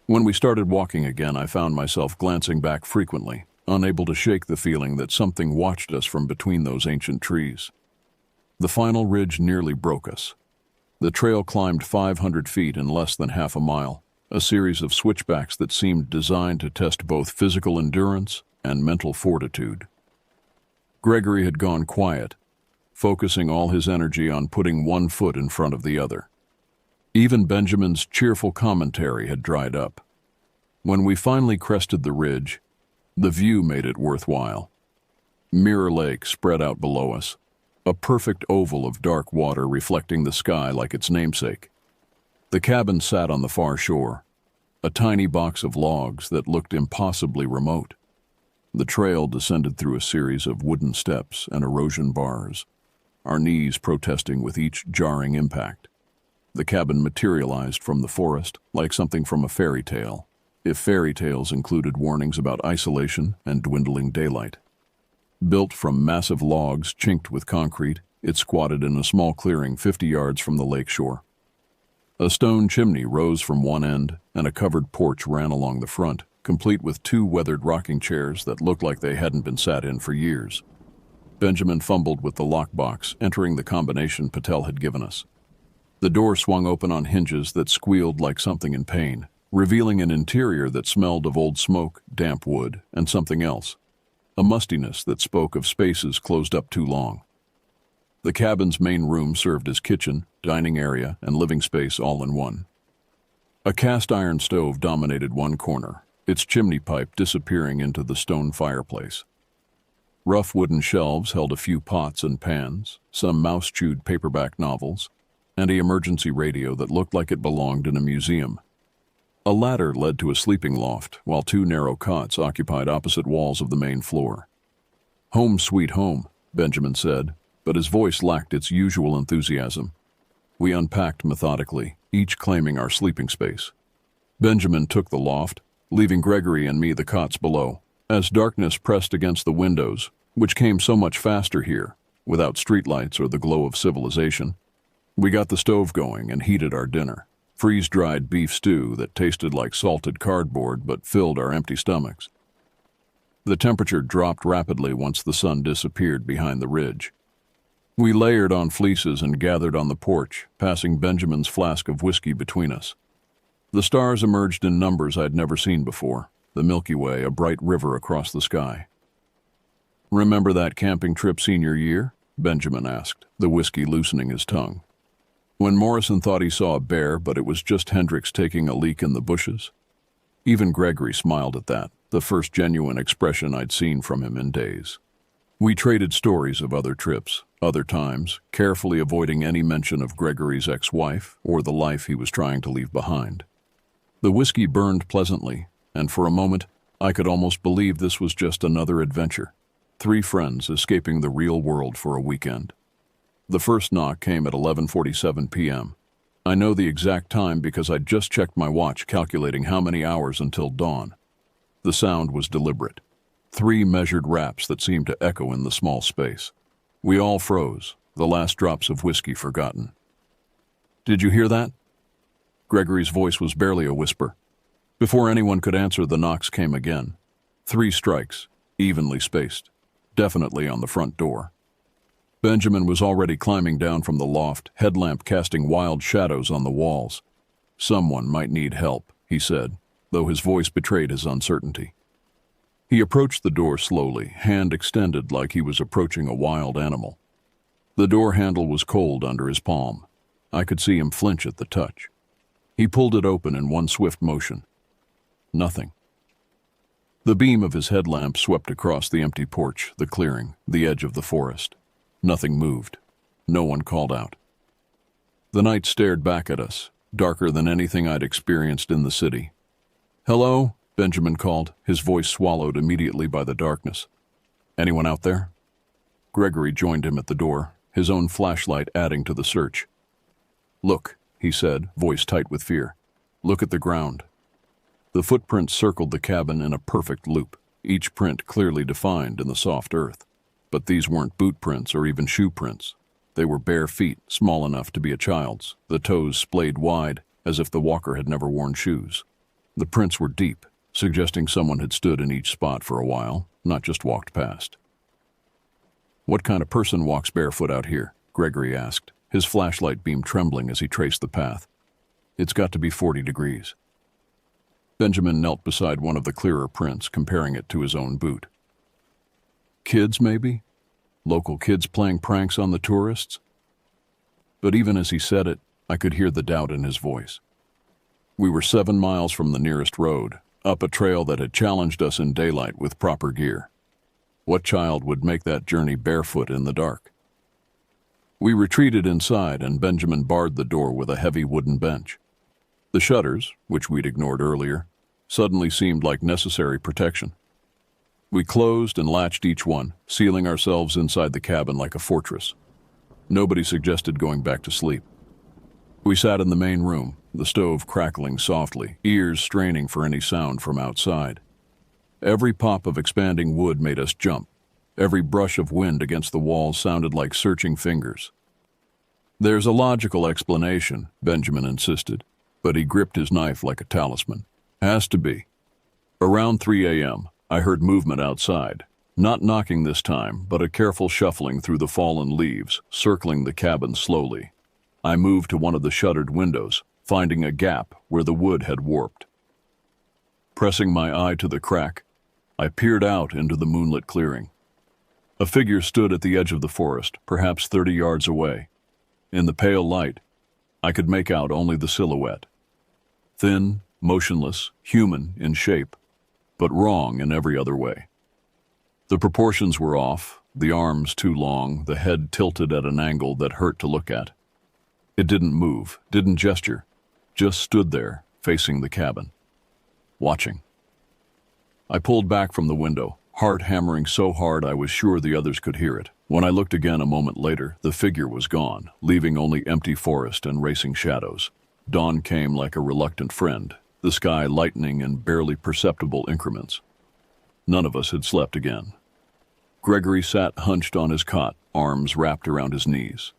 When we started walking again, I found myself glancing back frequently, unable to shake the feeling that something watched us from between those ancient trees. The final ridge nearly broke us. The trail climbed 500 feet in less than half a mile, a series of switchbacks that seemed designed to test both physical endurance and mental fortitude. Gregory had gone quiet, focusing all his energy on putting one foot in front of the other. Even Benjamin's cheerful commentary had dried up. When we finally crested the ridge, the view made it worthwhile. Mirror Lake spread out below us, a perfect oval of dark water reflecting the sky like its namesake. The cabin sat on the far shore, a tiny box of logs that looked impossibly remote. The trail descended through a series of wooden steps and erosion bars, our knees protesting with each jarring impact. The cabin materialized from the forest like something from a fairy tale, if fairy tales included warnings about isolation and dwindling daylight. Built from massive logs chinked with concrete, it squatted in a small clearing 50 yards from the lake shore. A stone chimney rose from one end, and a covered porch ran along the front, complete with 2 weathered rocking chairs that looked like they hadn't been sat in for years. Benjamin fumbled with the lockbox, entering the combination Patel had given us. The door swung open on hinges that squealed like something in pain, revealing an interior that smelled of old smoke, damp wood, and something else, a mustiness that spoke of spaces closed up too long. The cabin's main room served as kitchen, dining area, and living space all in one. A cast-iron stove dominated one corner, its chimney pipe disappearing into the stone fireplace. Rough wooden shelves held a few pots and pans, some mouse-chewed paperback novels, and an emergency radio that looked like it belonged in a museum. A ladder led to a sleeping loft, while 2 narrow cots occupied opposite walls of the main floor. "Home sweet home," Benjamin said, but his voice lacked its usual enthusiasm. We unpacked methodically, each claiming our sleeping space. Benjamin took the loft, leaving Gregory and me the cots below. As darkness pressed against the windows, which came so much faster here, without streetlights or the glow of civilization, we got the stove going and heated our dinner. Freeze-dried beef stew that tasted like salted cardboard but filled our empty stomachs. The temperature dropped rapidly once the sun disappeared behind the ridge. We layered on fleeces and gathered on the porch, passing Benjamin's flask of whiskey between us. The stars emerged in numbers I'd never seen before, the Milky Way a bright river across the sky. "Remember that camping trip senior year?" Benjamin asked, the whiskey loosening his tongue. "When Morrison thought he saw a bear, but it was just Hendricks taking a leak in the bushes?" Even Gregory smiled at that, the first genuine expression I'd seen from him in days. We traded stories of other trips, other times, carefully avoiding any mention of Gregory's ex-wife or the life he was trying to leave behind. The whiskey burned pleasantly, and for a moment, I could almost believe this was just another adventure. 3 friends escaping the real world for a weekend. The first knock came at 11:47 p.m. I know the exact time because I'd just checked my watch calculating how many hours until dawn. The sound was deliberate. 3 measured raps that seemed to echo in the small space. We all froze, the last drops of whiskey forgotten. "Did you hear that?" Gregory's voice was barely a whisper. Before anyone could answer, the knocks came again. 3 strikes, evenly spaced, definitely on the front door. Benjamin was already climbing down from the loft, headlamp casting wild shadows on the walls. "Someone might need help," he said, though his voice betrayed his uncertainty. He approached the door slowly, hand extended like he was approaching a wild animal. The door handle was cold under his palm. I could see him flinch at the touch. He pulled it open in one swift motion. Nothing. The beam of his headlamp swept across the empty porch, the clearing, the edge of the forest. Nothing moved. No one called out. The night stared back at us, darker than anything I'd experienced in the city. "Hello?" Benjamin called, his voice swallowed immediately by the darkness. "Anyone out there?" Gregory joined him at the door, his own flashlight adding to the search. "Look," he said, voice tight with fear. "Look at the ground." The footprints circled the cabin in a perfect loop, each print clearly defined in the soft earth. But these weren't boot prints or even shoe prints. They were bare feet, small enough to be a child's, the toes splayed wide, as if the walker had never worn shoes. The prints were deep, suggesting someone had stood in each spot for a while, not just walked past. "What kind of person walks barefoot out here?" Gregory asked, his flashlight beam trembling as he traced the path. "It's got to be 40 degrees. Benjamin knelt beside one of the clearer prints, comparing it to his own boot. Kids, maybe? Local kids playing pranks on the tourists? But even as he said it, I could hear the doubt in his voice. We were 7 miles from the nearest road, up a trail that had challenged us in daylight with proper gear. What child would make that journey barefoot in the dark? We retreated inside, and Benjamin barred the door with a heavy wooden bench. The shutters, which we'd ignored earlier, suddenly seemed like necessary protection. We closed and latched each one, sealing ourselves inside the cabin like a fortress. Nobody suggested going back to sleep. We sat in the main room, the stove crackling softly, ears straining for any sound from outside. Every pop of expanding wood made us jump. Every brush of wind against the walls sounded like searching fingers. "There's a logical explanation," Benjamin insisted, but he gripped his knife like a talisman. "Has to be." Around 3 a.m., I heard movement outside. Not knocking this time, but a careful shuffling through the fallen leaves, circling the cabin slowly. I moved to one of the shuttered windows, finding a gap where the wood had warped. Pressing my eye to the crack, I peered out into the moonlit clearing. A figure stood at the edge of the forest, perhaps 30 yards away. In the pale light, I could make out only the silhouette. Thin, motionless, human in shape, but wrong in every other way. The proportions were off, the arms too long, the head tilted at an angle that hurt to look at. It didn't move, didn't gesture, just stood there, facing the cabin, watching. I pulled back from the window, heart hammering so hard I was sure the others could hear it. When I looked again a moment later, the figure was gone, leaving only empty forest and racing shadows. Dawn came like a reluctant friend, the sky lightening in barely perceptible increments. None of us had slept again. Gregory sat hunched on his cot, arms wrapped around his knees.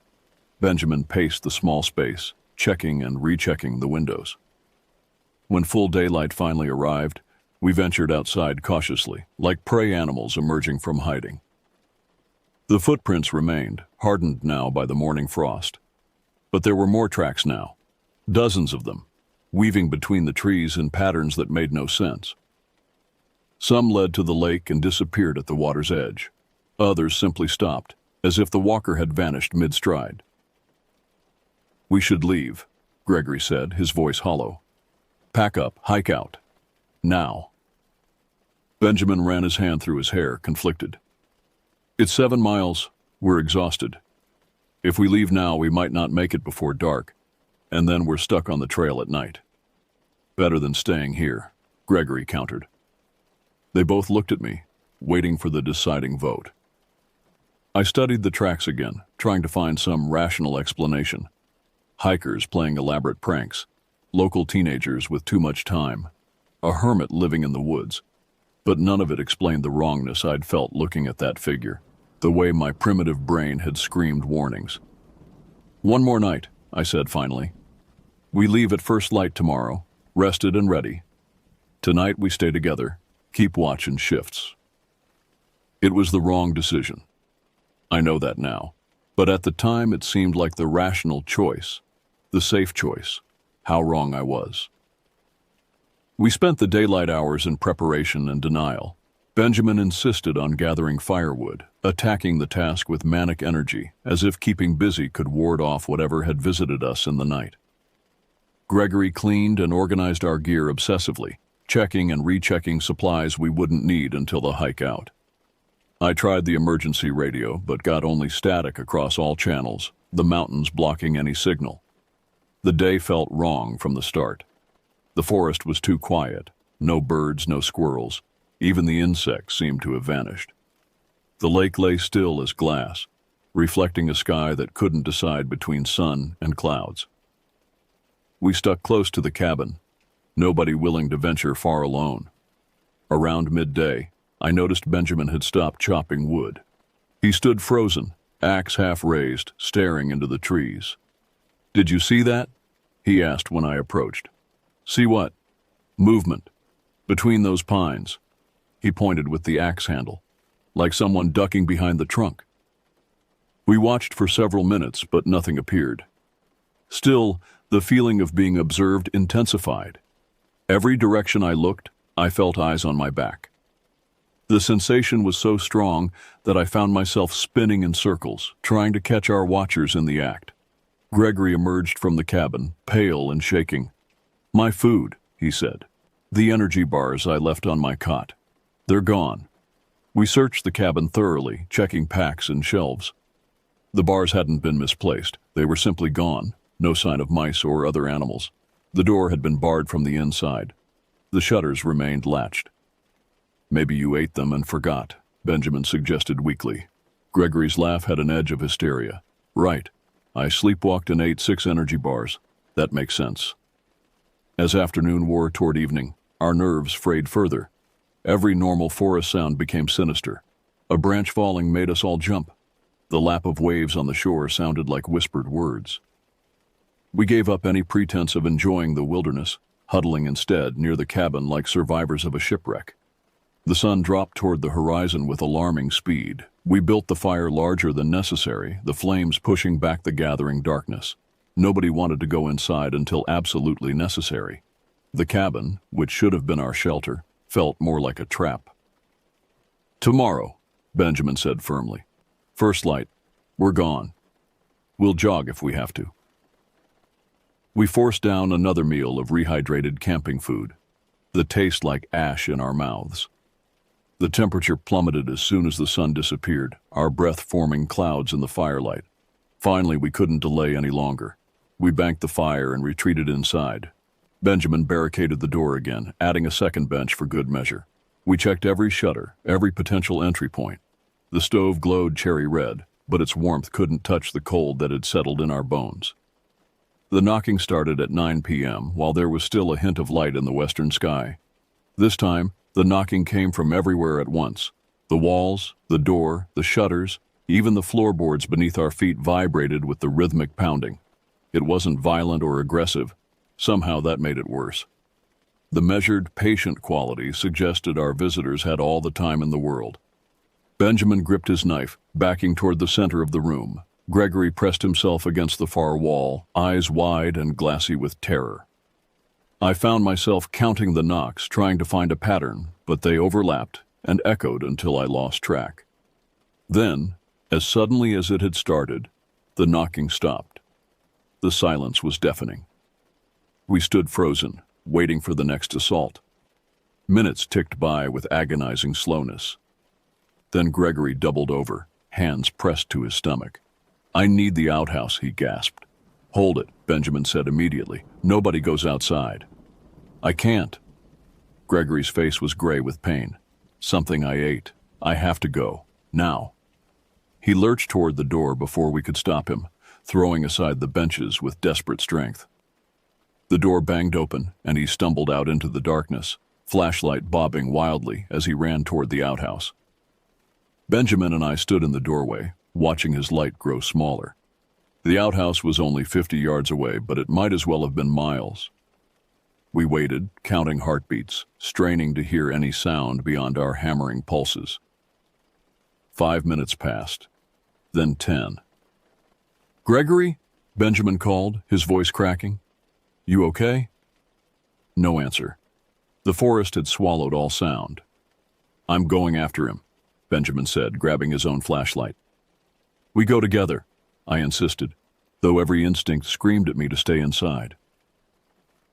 Benjamin paced the small space, checking and rechecking the windows. When full daylight finally arrived, we ventured outside cautiously, like prey animals emerging from hiding. The footprints remained, hardened now by the morning frost. But there were more tracks now, dozens of them, weaving between the trees in patterns that made no sense. Some led to the lake and disappeared at the water's edge. Others simply stopped, as if the walker had vanished mid-stride. "We should leave," Gregory said, his voice hollow. "Pack up, hike out. Now." Benjamin ran his hand through his hair, conflicted. "It's 7 miles. We're exhausted. If we leave now, we might not make it before dark, and then we're stuck on the trail at night." "Better than staying here," Gregory countered. They both looked at me, waiting for the deciding vote. I studied the tracks again, trying to find some rational explanation. Hikers playing elaborate pranks, local teenagers with too much time, a hermit living in the woods. But none of it explained the wrongness I'd felt looking at that figure, the way my primitive brain had screamed warnings. "One more night," I said finally. "We leave at first light tomorrow, rested and ready. Tonight we stay together, keep watch in shifts." It was the wrong decision. I know that now, but at the time it seemed like the rational choice, the safe choice. How wrong I was. We spent the daylight hours in preparation and denial. Benjamin insisted on gathering firewood, attacking the task with manic energy, as if keeping busy could ward off whatever had visited us in the night. Gregory cleaned and organized our gear obsessively, checking and rechecking supplies we wouldn't need until the hike out. I tried the emergency radio, but got only static across all channels, the mountains blocking any signal. The day felt wrong from the start. The forest was too quiet, no birds, no squirrels. Even the insects seemed to have vanished. The lake lay still as glass, reflecting a sky that couldn't decide between sun and clouds. We stuck close to the cabin, nobody willing to venture far alone. Around midday, I noticed Benjamin had stopped chopping wood. He stood frozen, axe half raised, staring into the trees. "Did you see that?" he asked when I approached. "See what?" "Movement. Between those pines." He pointed with the axe handle, like someone ducking behind the trunk. We watched for several minutes, but nothing appeared. Still, the feeling of being observed intensified. Every direction I looked, I felt eyes on my back. The sensation was so strong that I found myself spinning in circles, trying to catch our watchers in the act. Gregory emerged from the cabin, pale and shaking. "My food," he said. "The energy bars I left on my cot. They're gone." We searched the cabin thoroughly, checking packs and shelves. The bars hadn't been misplaced. They were simply gone. No sign of mice or other animals. The door had been barred from the inside. The shutters remained latched. "Maybe you ate them and forgot," Benjamin suggested weakly. Gregory's laugh had an edge of hysteria. "Right. I sleepwalked and ate 6 energy bars. That makes sense." As afternoon wore toward evening, our nerves frayed further. Every normal forest sound became sinister. A branch falling made us all jump. The lap of waves on the shore sounded like whispered words. We gave up any pretense of enjoying the wilderness, huddling instead near the cabin like survivors of a shipwreck. The sun dropped toward the horizon with alarming speed. We built the fire larger than necessary, the flames pushing back the gathering darkness. Nobody wanted to go inside until absolutely necessary. The cabin, which should have been our shelter, felt more like a trap. "Tomorrow," Benjamin said firmly. "First light. We're gone. We'll jog if we have to." We forced down another meal of rehydrated camping food, the taste like ash in our mouths. The temperature plummeted as soon as the sun disappeared, our breath forming clouds in the firelight. Finally, we couldn't delay any longer. We banked the fire and retreated inside. Benjamin barricaded the door again, adding a second bench for good measure. We checked every shutter, every potential entry point. The stove glowed cherry red, but its warmth couldn't touch the cold that had settled in our bones. The knocking started at 9 p.m., while there was still a hint of light in the western sky. This time, the knocking came from everywhere at once. The walls, the door, the shutters, even the floorboards beneath our feet vibrated with the rhythmic pounding. It wasn't violent or aggressive. Somehow that made it worse. The measured, patient quality suggested our visitors had all the time in the world. Benjamin gripped his knife, backing toward the center of the room. Gregory pressed himself against the far wall, eyes wide and glassy with terror. I found myself counting the knocks, trying to find a pattern, but they overlapped and echoed until I lost track. Then, as suddenly as it had started, the knocking stopped. The silence was deafening. We stood frozen, waiting for the next assault. Minutes ticked by with agonizing slowness. Then Gregory doubled over, hands pressed to his stomach. "I need the outhouse," he gasped. "Hold it," Benjamin said immediately. "Nobody goes outside." "I can't." Gregory's face was gray with pain. "Something I ate. I have to go. Now." He lurched toward the door before we could stop him, throwing aside the benches with desperate strength. The door banged open, and he stumbled out into the darkness, flashlight bobbing wildly as he ran toward the outhouse. Benjamin and I stood in the doorway, watching his light grow smaller. The outhouse was only 50 yards away, but it might as well have been miles. We waited, counting heartbeats, straining to hear any sound beyond our hammering pulses. 5 minutes passed, then 10. "Gregory?" Benjamin called, his voice cracking. "You okay?" No answer. The forest had swallowed all sound. "I'm going after him," Benjamin said, grabbing his own flashlight. "We go together," I insisted, though every instinct screamed at me to stay inside.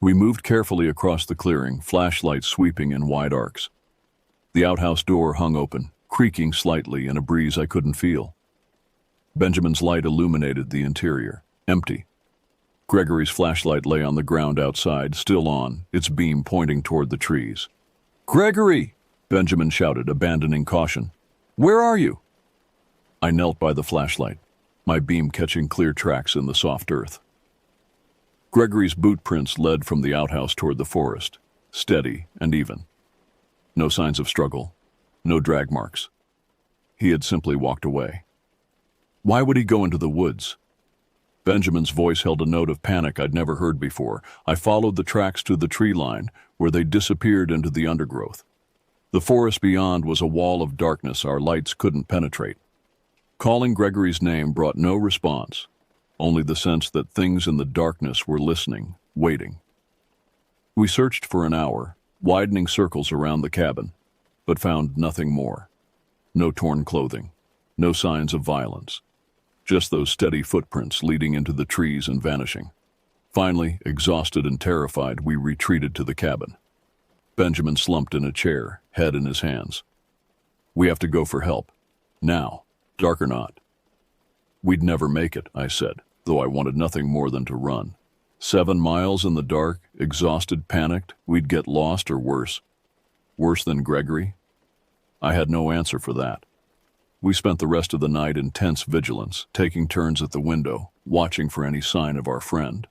We moved carefully across the clearing, flashlights sweeping in wide arcs. The outhouse door hung open, creaking slightly in a breeze I couldn't feel. Benjamin's light illuminated the interior, empty. Gregory's flashlight lay on the ground outside, still on, its beam pointing toward the trees. "Gregory!" Benjamin shouted, abandoning caution. "Where are you?" I knelt by the flashlight, my beam catching clear tracks in the soft earth. Gregory's boot prints led from the outhouse toward the forest, steady and even. No signs of struggle, no drag marks. He had simply walked away. Why would he go into the woods? Benjamin's voice held a note of panic I'd never heard before. I followed the tracks to the tree line, where they disappeared into the undergrowth. The forest beyond was a wall of darkness our lights couldn't penetrate. Calling Gregory's name brought no response, only the sense that things in the darkness were listening, waiting. We searched for an hour, widening circles around the cabin, but found nothing more. No torn clothing, no signs of violence. Just those steady footprints leading into the trees and vanishing. Finally, exhausted and terrified, we retreated to the cabin. Benjamin slumped in a chair, head in his hands. We have to go for help. Now, dark or not. We'd never make it, I said, though I wanted nothing more than to run. 7 miles in the dark, exhausted, panicked, we'd get lost or worse. Worse than Gregory? I had no answer for that. We spent the rest of the night in tense vigilance, taking turns at the window, watching for any sign of our friend.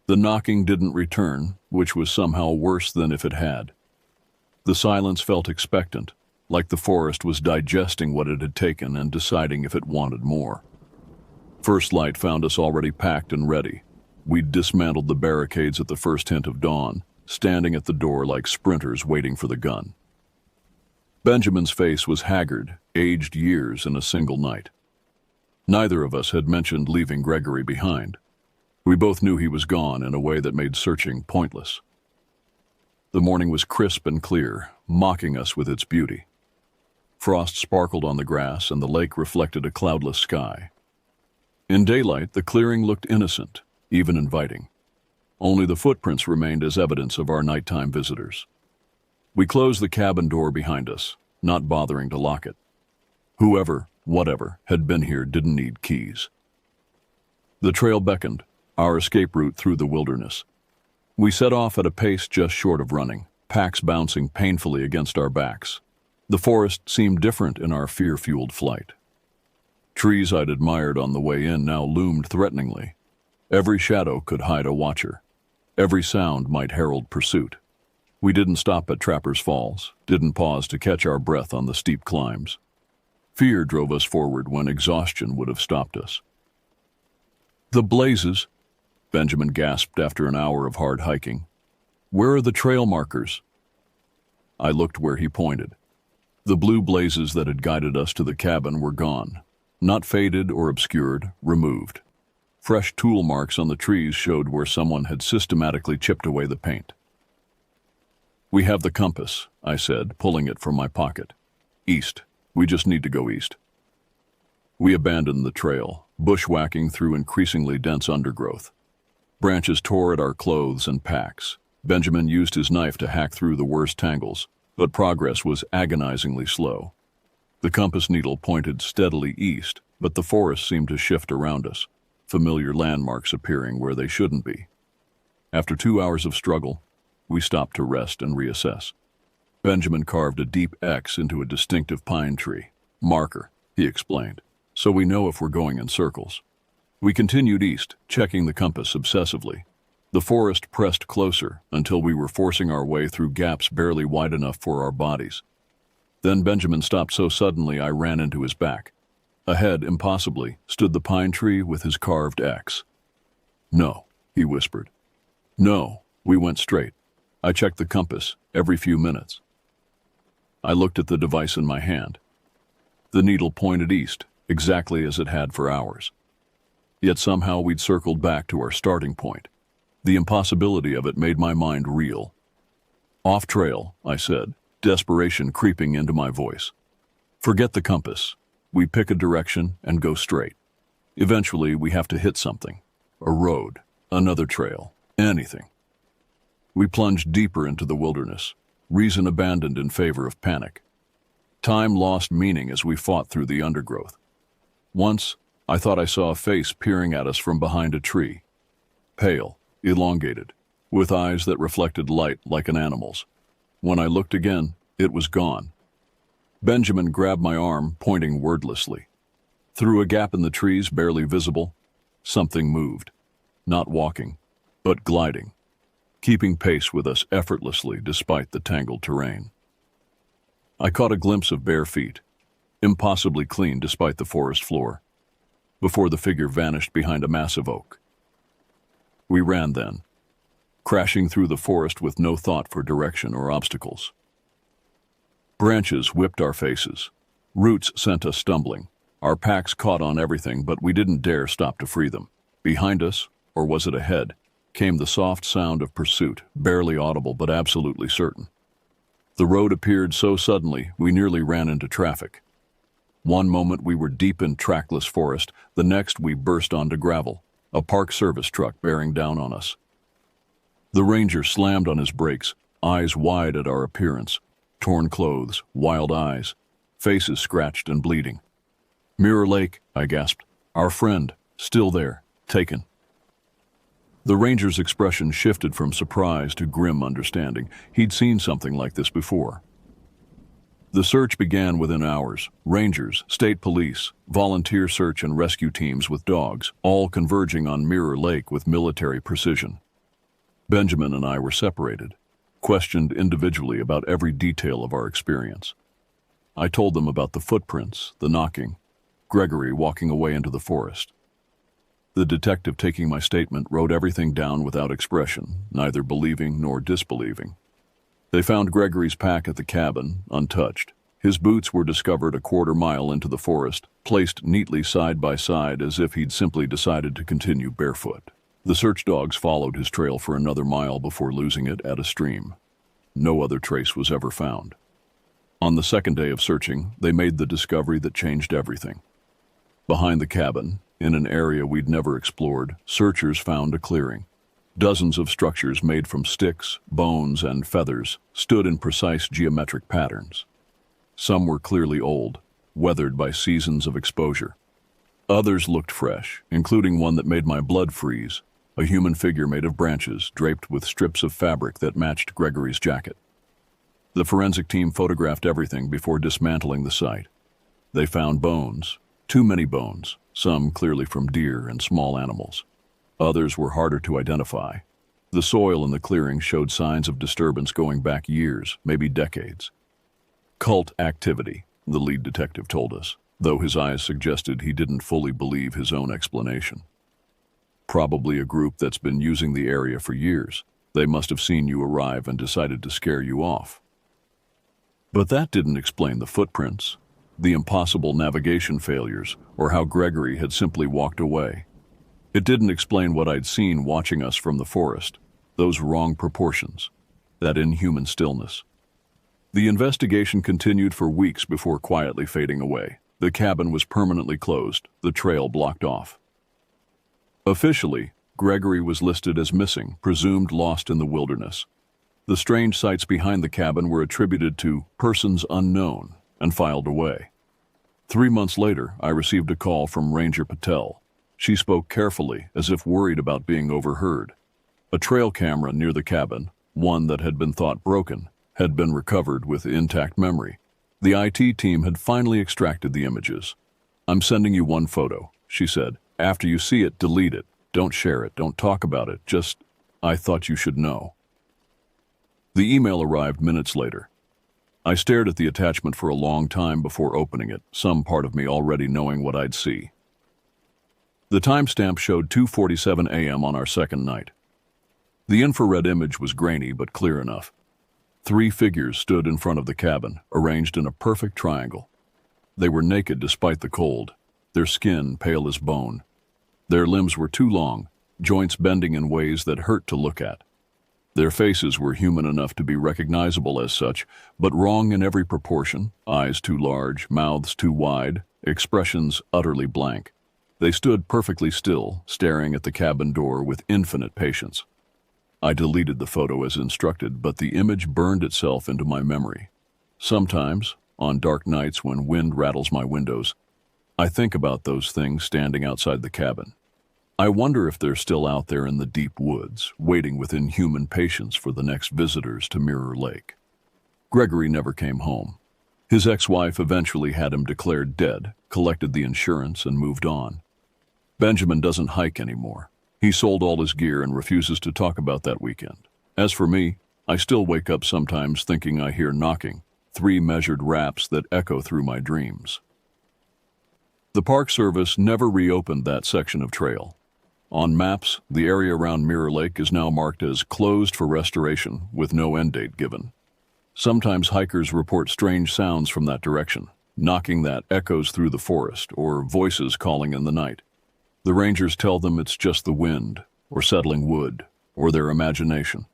The knocking didn't return, which was somehow worse than if it had. The silence felt expectant, like the forest was digesting what it had taken and deciding if it wanted more. First light found us already packed and ready. We'd dismantled the barricades at the first hint of dawn, standing at the door like sprinters waiting for the gun. Benjamin's face was haggard, aged years in a single night. Neither of us had mentioned leaving Gregory behind. We both knew he was gone in a way that made searching pointless. The morning was crisp and clear, mocking us with its beauty. Frost sparkled on the grass and the lake reflected a cloudless sky. In daylight, the clearing looked innocent, even inviting. Only the footprints remained as evidence of our nighttime visitors. We closed the cabin door behind us, not bothering to lock it. Whoever, whatever, had been here didn't need keys. The trail beckoned, our escape route through the wilderness. We set off at a pace just short of running, packs bouncing painfully against our backs. The forest seemed different in our fear-fueled flight. Trees I'd admired on the way in now loomed threateningly. Every shadow could hide a watcher. Every sound might herald pursuit. We didn't stop at Trapper's Falls, didn't pause to catch our breath on the steep climbs. Fear drove us forward when exhaustion would have stopped us. The blazes, Benjamin gasped after an hour of hard hiking. Where are the trail markers? I looked where he pointed. The blue blazes that had guided us to the cabin were gone, not faded or obscured, removed. Fresh tool marks on the trees showed where someone had systematically chipped away the paint. We have the compass, I said, pulling it from my pocket. East. We just need to go east. We abandoned the trail, bushwhacking through increasingly dense undergrowth. Branches tore at our clothes and packs. Benjamin used his knife to hack through the worst tangles, but progress was agonizingly slow. The compass needle pointed steadily east, but the forest seemed to shift around us, familiar landmarks appearing where they shouldn't be. After 2 hours of struggle, we stopped to rest and reassess. Benjamin carved a deep X into a distinctive pine tree. Marker, he explained, so we know if we're going in circles. We continued east, checking the compass obsessively. The forest pressed closer until we were forcing our way through gaps barely wide enough for our bodies. Then Benjamin stopped so suddenly I ran into his back. Ahead, impossibly, stood the pine tree with his carved X. No, he whispered. No, we went straight. I checked the compass every few minutes. I looked at the device in my hand. The needle pointed east, exactly as it had for hours. Yet somehow we'd circled back to our starting point. The impossibility of it made my mind reel. Off trail, I said, desperation creeping into my voice. Forget the compass. We pick a direction and go straight. Eventually, we have to hit something. A road, another trail, anything. We plunged deeper into the wilderness, reason abandoned in favor of panic. Time lost meaning as we fought through the undergrowth. Once, I thought I saw a face peering at us from behind a tree. Pale, elongated, with eyes that reflected light like an animal's. When I looked again, it was gone. Benjamin grabbed my arm, pointing wordlessly. Through a gap in the trees, barely visible, something moved. Not walking, but gliding, keeping pace with us effortlessly despite the tangled terrain. I caught a glimpse of bare feet, impossibly clean despite the forest floor. before the figure vanished behind a massive oak. We ran then, crashing through the forest with no thought for direction or obstacles. Branches whipped our faces. Roots sent us stumbling. Our packs caught on everything, but we didn't dare stop to free them. Behind us, or was it ahead, came the soft sound of pursuit, barely audible but absolutely certain. The road appeared so suddenly, we nearly ran into traffic. One moment we were deep in trackless forest, the next we burst onto gravel, a Park Service truck bearing down on us. The ranger slammed on his brakes, eyes wide at our appearance, torn clothes, wild eyes, faces scratched and bleeding. "Mirror Lake," I gasped. "Our friend, still there, taken." The ranger's expression shifted from surprise to grim understanding. He'd seen something like this before. The search began within hours. Rangers, state police, volunteer search and rescue teams with dogs, all converging on Mirror Lake with military precision. Benjamin and I were separated, questioned individually about every detail of our experience. I told them about the footprints, the knocking, Gregory walking away into the forest. The detective, taking my statement, wrote everything down without expression, neither believing nor disbelieving. They found Gregory's pack at the cabin, untouched. His boots were discovered a quarter-mile into the forest, placed neatly side by side as if he'd simply decided to continue barefoot. The search dogs followed his trail for another mile before losing it at a stream. No other trace was ever found. On the second day of searching, they made the discovery that changed everything. Behind the cabin, in an area we'd never explored, searchers found a clearing. Dozens of structures made from sticks, bones, and feathers stood in precise geometric patterns. Some were clearly old, weathered by seasons of exposure. Others looked fresh, including one that made my blood freeze, a human figure made of branches draped with strips of fabric that matched Gregory's jacket. The forensic team photographed everything before dismantling the site. They found bones, too many bones, some clearly from deer and small animals. Others were harder to identify. The soil in the clearing showed signs of disturbance going back years, maybe decades. Cult activity, the lead detective told us, though his eyes suggested he didn't fully believe his own explanation. Probably a group that's been using the area for years. They must have seen you arrive and decided to scare you off. But that didn't explain the footprints, the impossible navigation failures, or how Gregory had simply walked away. It didn't explain what I'd seen watching us from the forest, those wrong proportions, that inhuman stillness. The investigation continued for weeks before quietly fading away. The cabin was permanently closed, the trail blocked off. Officially, Gregory was listed as missing, presumed lost in the wilderness. The strange sights behind the cabin were attributed to persons unknown and filed away. 3 months later, I received a call from Ranger Patel. She spoke carefully, as if worried about being overheard. A trail camera near the cabin, one that had been thought broken, had been recovered with intact memory. The IT team had finally extracted the images. "I'm sending you one photo," she said. "After you see it, delete it. Don't share it. Don't talk about it. Just, I thought you should know." The email arrived minutes later. I stared at the attachment for a long time before opening it, some part of me already knowing what I'd see. The timestamp showed 2:47 a.m. on our second night. The infrared image was grainy but clear enough. 3 figures stood in front of the cabin, arranged in a perfect triangle. They were naked despite the cold, their skin pale as bone. Their limbs were too long, joints bending in ways that hurt to look at. Their faces were human enough to be recognizable as such, but wrong in every proportion, eyes too large, mouths too wide, expressions utterly blank. They stood perfectly still, staring at the cabin door with infinite patience. I deleted the photo as instructed, but the image burned itself into my memory. Sometimes, on dark nights when wind rattles my windows, I think about those things standing outside the cabin. I wonder if they're still out there in the deep woods, waiting with inhuman patience for the next visitors to Mirror Lake. Gregory never came home. His ex-wife eventually had him declared dead, collected the insurance, and moved on. Benjamin doesn't hike anymore. He sold all his gear and refuses to talk about that weekend. As for me, I still wake up sometimes thinking I hear knocking, 3 measured raps that echo through my dreams. The Park Service never reopened that section of trail. On maps, the area around Mirror Lake is now marked as closed for restoration with no end date given. Sometimes hikers report strange sounds from that direction, knocking that echoes through the forest or voices calling in the night. The rangers tell them it's just the wind or settling wood or their imagination.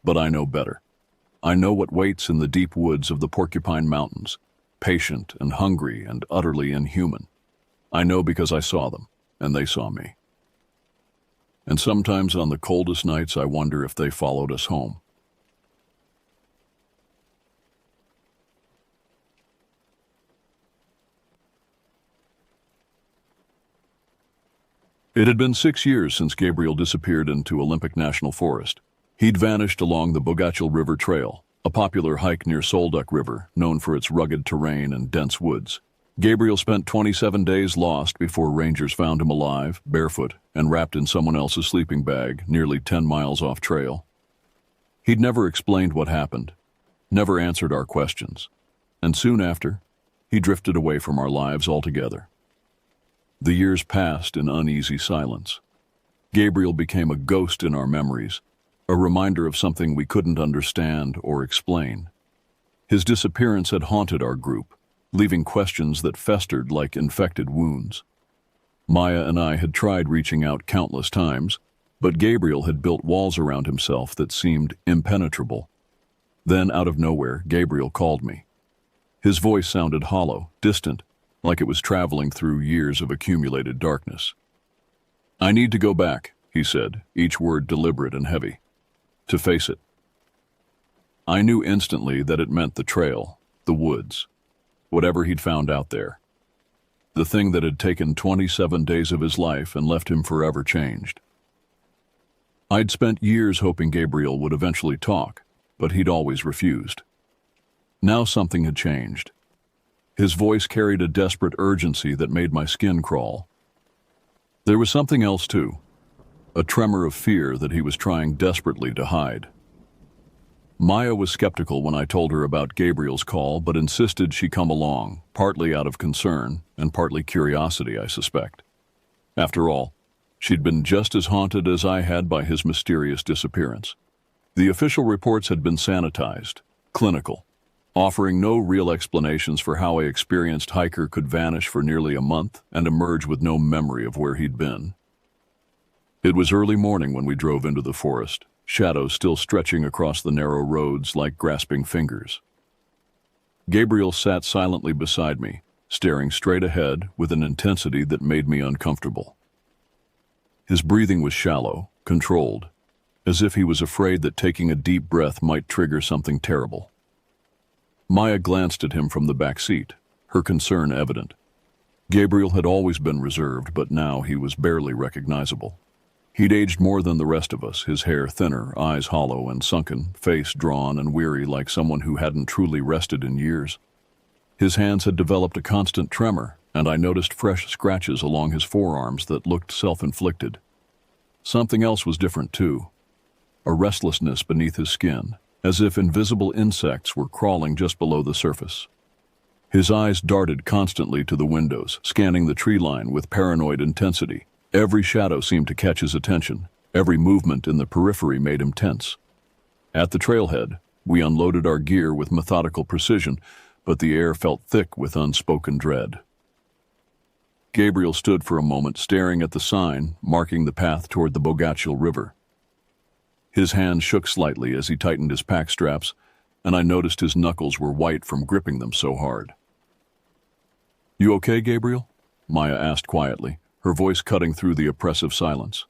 But I know better. I know what waits in the deep woods of the Porcupine Mountains, patient and hungry and utterly inhuman. I know because I saw them, and they saw me. And sometimes on the coldest nights I wonder if they followed us home. It had been 6 years since Gabriel disappeared into Olympic National Forest. He'd vanished along the Bogachil River Trail, a popular hike near Solduck River, known for its rugged terrain and dense woods. Gabriel spent 27 days lost before rangers found him alive, barefoot, and wrapped in someone else's sleeping bag, nearly 10 miles off trail. He'd never explained what happened, never answered our questions, and soon after, he drifted away from our lives altogether. The years passed in uneasy silence. Gabriel became a ghost in our memories, a reminder of something we couldn't understand or explain. His disappearance had haunted our group, leaving questions that festered like infected wounds. Maya and I had tried reaching out countless times, but Gabriel had built walls around himself that seemed impenetrable. Then, out of nowhere, Gabriel called me. His voice sounded hollow, distant, like it was traveling through years of accumulated darkness. "I need to go back," he said, each word deliberate and heavy. "To face it." I knew instantly that it meant the trail, the woods, whatever he'd found out there. The thing that had taken 27 days of his life and left him forever changed. I'd spent years hoping Gabriel would eventually talk, but he'd always refused. Now something had changed. His voice carried a desperate urgency that made my skin crawl. There was something else too, a tremor of fear that he was trying desperately to hide. Maya was skeptical when I told her about Gabriel's call, but insisted she come along, partly out of concern and partly curiosity, I suspect. After all, she'd been just as haunted as I had by his mysterious disappearance. The official reports had been sanitized, clinical, offering no real explanations for how an experienced hiker could vanish for nearly a month and emerge with no memory of where he'd been. It was early morning when we drove into the forest, shadows still stretching across the narrow roads like grasping fingers. Gabriel sat silently beside me, staring straight ahead with an intensity that made me uncomfortable. His breathing was shallow, controlled, as if he was afraid that taking a deep breath might trigger something terrible. Maya glanced at him from the back seat, her concern evident. Gabriel had always been reserved, but now he was barely recognizable. He'd aged more than the rest of us, his hair thinner, eyes hollow and sunken, face drawn and weary like someone who hadn't truly rested in years. His hands had developed a constant tremor, and I noticed fresh scratches along his forearms that looked self-inflicted. Something else was different too, a restlessness beneath his skin, as if invisible insects were crawling just below the surface. His eyes darted constantly to the windows, scanning the tree line with paranoid intensity. Every shadow seemed to catch his attention. Every movement in the periphery made him tense. At the trailhead, we unloaded our gear with methodical precision, but the air felt thick with unspoken dread. Gabriel stood for a moment staring at the sign marking the path toward the Bogachil River. His hand shook slightly as he tightened his pack straps, and I noticed his knuckles were white from gripping them so hard. "You okay, Gabriel?" Maya asked quietly, her voice cutting through the oppressive silence.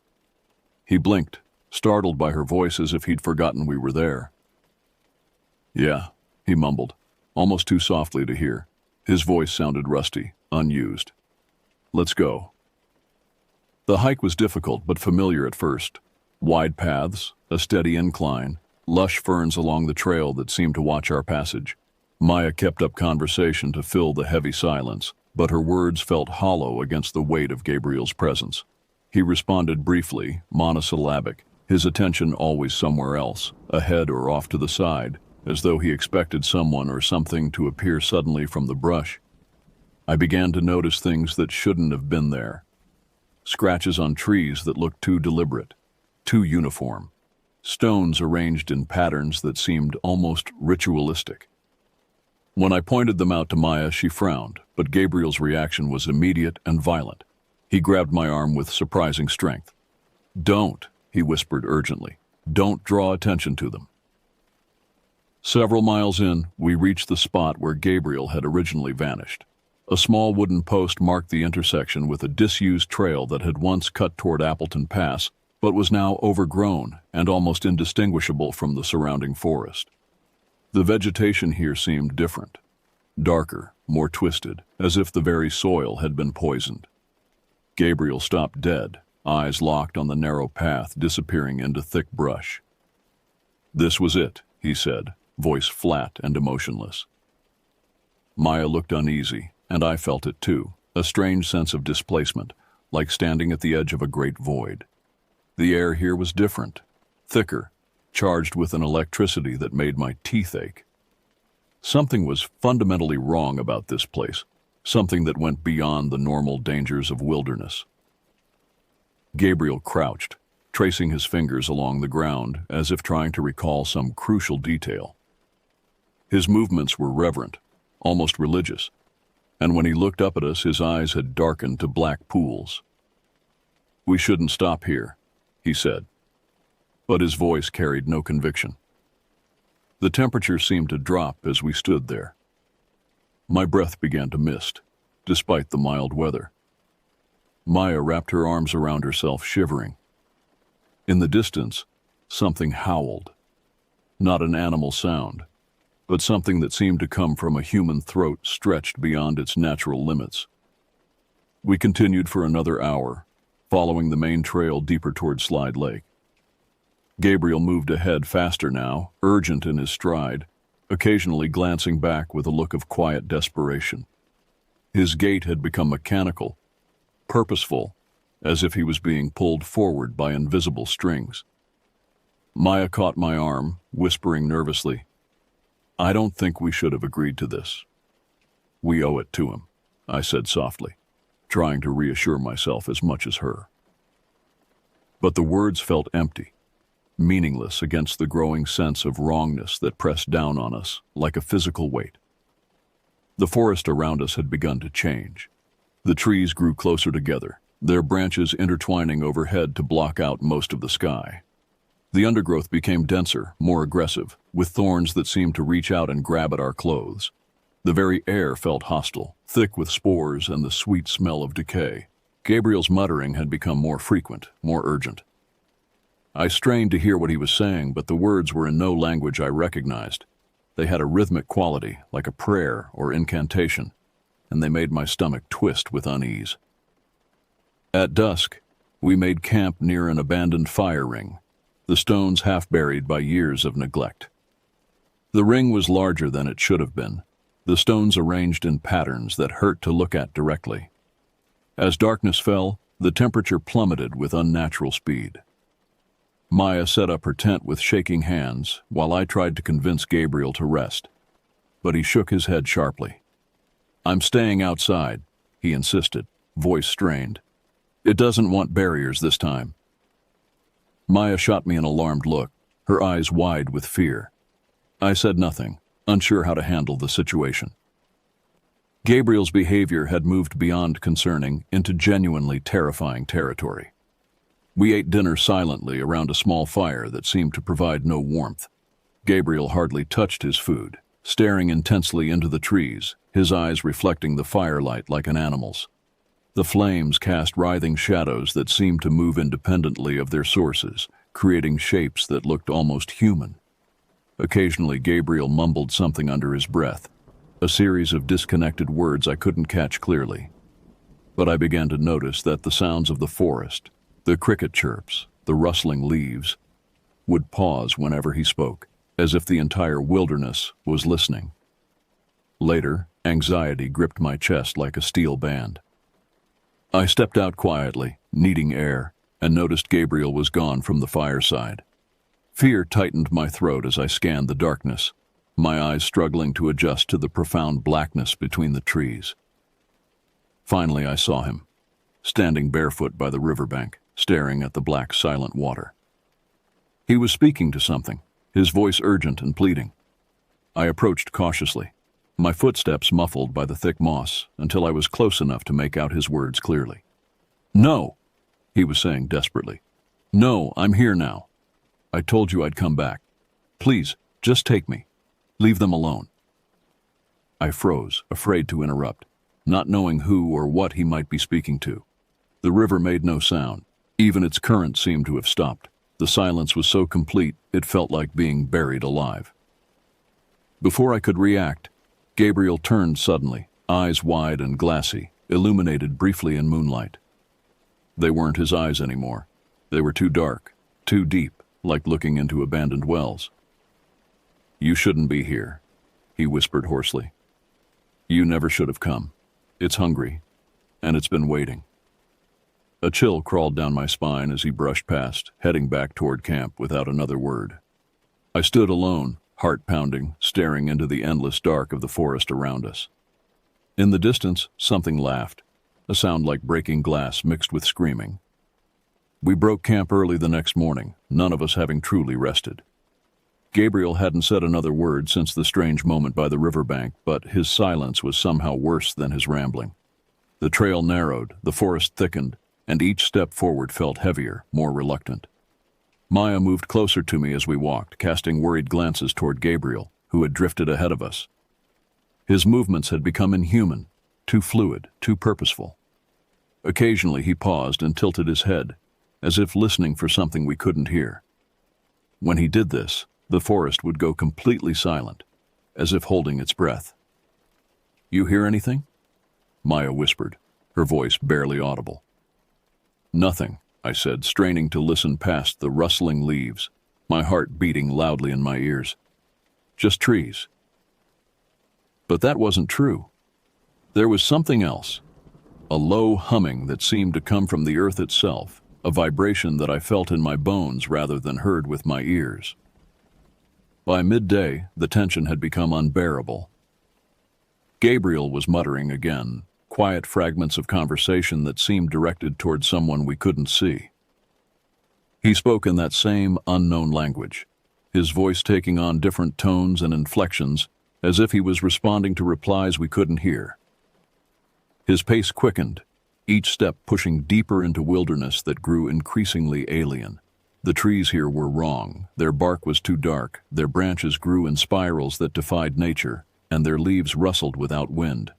He blinked, startled by her voice as if he'd forgotten we were there. "Yeah," he mumbled, almost too softly to hear. His voice sounded rusty, unused. "Let's go." The hike was difficult but familiar at first. Wide paths, a steady incline, lush ferns along the trail that seemed to watch our passage. Maya kept up conversation to fill the heavy silence, but her words felt hollow against the weight of Gabriel's presence. He responded briefly, monosyllabic, his attention always somewhere else, ahead or off to the side, as though he expected someone or something to appear suddenly from the brush. I began to notice things that shouldn't have been there. Scratches on trees that looked too deliberate, too uniform. Stones arranged in patterns that seemed almost ritualistic. When I pointed them out to Maya, she frowned, but Gabriel's reaction was immediate and violent. He grabbed my arm with surprising strength. "Don't," he whispered urgently. "Don't draw attention to them." Several miles in, we reached the spot where Gabriel had originally vanished. A small wooden post marked the intersection with a disused trail that had once cut toward Appleton Pass, but was now overgrown and almost indistinguishable from the surrounding forest. The vegetation here seemed different, darker, more twisted, as if the very soil had been poisoned. Gabriel stopped dead, eyes locked on the narrow path, disappearing into thick brush. "This was it," he said, voice flat and emotionless. Maya looked uneasy, and I felt it too, a strange sense of displacement, like standing at the edge of a great void. The air here was different, thicker, charged with an electricity that made my teeth ache. Something was fundamentally wrong about this place, something that went beyond the normal dangers of wilderness. Gabriel crouched, tracing his fingers along the ground as if trying to recall some crucial detail. His movements were reverent, almost religious, and when he looked up at us, his eyes had darkened to black pools. "We shouldn't stop here," he said, but his voice carried no conviction. The temperature seemed to drop as we stood there. My breath began to mist, despite the mild weather. Maya wrapped her arms around herself, shivering. In the distance, something howled. Not an animal sound, but something that seemed to come from a human throat stretched beyond its natural limits. We continued for another hour, following the main trail deeper toward Slide Lake. Gabriel moved ahead faster now, urgent in his stride, occasionally glancing back with a look of quiet desperation. His gait had become mechanical, purposeful, as if he was being pulled forward by invisible strings. Maya caught my arm, whispering nervously, "I don't think we should have agreed to this." "We owe it to him," I said softly, trying to reassure myself as much as her. But the words felt empty, meaningless against the growing sense of wrongness that pressed down on us like a physical weight. The forest around us had begun to change. The trees grew closer together, their branches intertwining overhead to block out most of the sky. The undergrowth became denser, more aggressive, with thorns that seemed to reach out and grab at our clothes. The very air felt hostile, thick with spores and the sweet smell of decay. Gabriel's muttering had become more frequent, more urgent. I strained to hear what he was saying, but the words were in no language I recognized. They had a rhythmic quality, like a prayer or incantation, and they made my stomach twist with unease. At dusk, we made camp near an abandoned fire ring, the stones half buried by years of neglect. The ring was larger than it should have been, the stones arranged in patterns that hurt to look at directly. As darkness fell, the temperature plummeted with unnatural speed. Maya set up her tent with shaking hands while I tried to convince Gabriel to rest, but he shook his head sharply. "I'm staying outside," he insisted, voice strained. "It doesn't want barriers this time." Maya shot me an alarmed look, her eyes wide with fear. I said nothing, unsure how to handle the situation. Gabriel's behavior had moved beyond concerning into genuinely terrifying territory. We ate dinner silently around a small fire that seemed to provide no warmth. Gabriel hardly touched his food, staring intensely into the trees, his eyes reflecting the firelight like an animal's. The flames cast writhing shadows that seemed to move independently of their sources, creating shapes that looked almost human. Occasionally, Gabriel mumbled something under his breath, a series of disconnected words I couldn't catch clearly. But I began to notice that the sounds of the forest, the cricket chirps, the rustling leaves, would pause whenever he spoke, as if the entire wilderness was listening. Later, anxiety gripped my chest like a steel band. I stepped out quietly, needing air, and noticed Gabriel was gone from the fireside. Fear tightened my throat as I scanned the darkness, my eyes struggling to adjust to the profound blackness between the trees. Finally, I saw him, standing barefoot by the riverbank, staring at the black, silent water. He was speaking to something, his voice urgent and pleading. I approached cautiously, my footsteps muffled by the thick moss, until I was close enough to make out his words clearly. "No," he was saying desperately. "No, I'm here now. I told you I'd come back. Please, just take me. Leave them alone." I froze, afraid to interrupt, not knowing who or what he might be speaking to. The river made no sound. Even its current seemed to have stopped. The silence was so complete, it felt like being buried alive. Before I could react, Gabriel turned suddenly, eyes wide and glassy, illuminated briefly in moonlight. They weren't his eyes anymore. They were too dark, too deep, like looking into abandoned wells. "You shouldn't be here," he whispered hoarsely. "You never should have come. It's hungry, and it's been waiting." A chill crawled down my spine as he brushed past, heading back toward camp without another word. I stood alone, heart pounding, staring into the endless dark of the forest around us. In the distance, something laughed, a sound like breaking glass mixed with screaming. We broke camp early the next morning, none of us having truly rested. Gabriel hadn't said another word since the strange moment by the riverbank, but his silence was somehow worse than his rambling. The trail narrowed, the forest thickened, and each step forward felt heavier, more reluctant. Maya moved closer to me as we walked, casting worried glances toward Gabriel, who had drifted ahead of us. His movements had become inhuman, too fluid, too purposeful. Occasionally he paused and tilted his head, as if listening for something we couldn't hear. When he did this, the forest would go completely silent, as if holding its breath. "You hear anything?" Maya whispered, her voice barely audible. "Nothing," I said, straining to listen past the rustling leaves, my heart beating loudly in my ears. "Just trees." But that wasn't true. There was something else, a low humming that seemed to come from the earth itself, a vibration that I felt in my bones rather than heard with my ears. By midday, the tension had become unbearable. Gabriel was muttering again, quiet fragments of conversation that seemed directed toward someone we couldn't see. He spoke in that same unknown language, his voice taking on different tones and inflections, as if he was responding to replies we couldn't hear. His pace quickened, each step pushing deeper into wilderness that grew increasingly alien. The trees here were wrong, their bark was too dark, their branches grew in spirals that defied nature, and their leaves rustled without wind.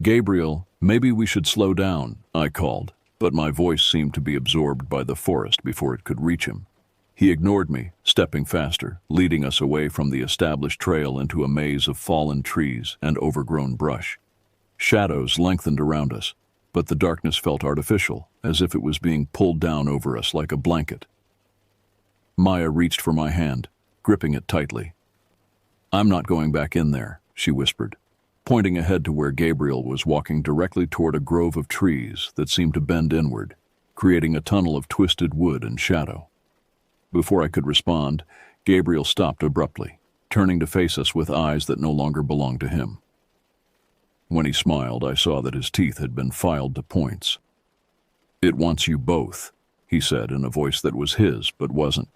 "Gabriel, maybe we should slow down," I called, but my voice seemed to be absorbed by the forest before it could reach him. He ignored me, stepping faster, leading us away from the established trail into a maze of fallen trees and overgrown brush. Shadows lengthened around us, but the darkness felt artificial, as if it was being pulled down over us like a blanket. Maya reached for my hand, gripping it tightly. "I'm not going back in there," she whispered, pointing ahead to where Gabriel was walking directly toward a grove of trees that seemed to bend inward, creating a tunnel of twisted wood and shadow. Before I could respond, Gabriel stopped abruptly, turning to face us with eyes that no longer belonged to him. When he smiled, I saw that his teeth had been filed to points. "It wants you both," he said in a voice that was his but wasn't.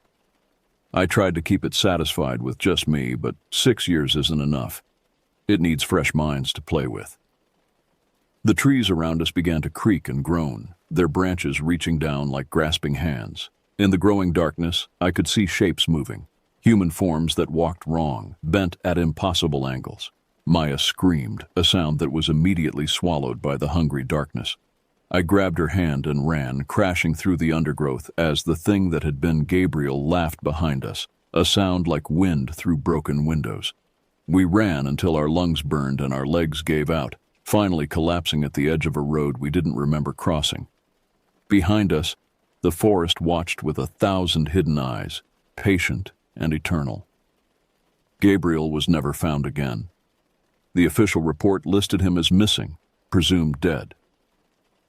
I tried to keep it satisfied with just me, but 6 years isn't enough. It needs fresh minds to play with. The trees around us began to creak and groan, their branches reaching down like grasping hands. In the growing darkness, I could see shapes moving, human forms that walked wrong, bent at impossible angles. Maya screamed, a sound that was immediately swallowed by the hungry darkness. I grabbed her hand and ran, crashing through the undergrowth as the thing that had been Gabriel laughed behind us, a sound like wind through broken windows. We ran until our lungs burned and our legs gave out, finally collapsing at the edge of a road we didn't remember crossing. Behind us, the forest watched with 1,000 hidden eyes, patient and eternal. Gabriel was never found again. The official report listed him as missing, presumed dead.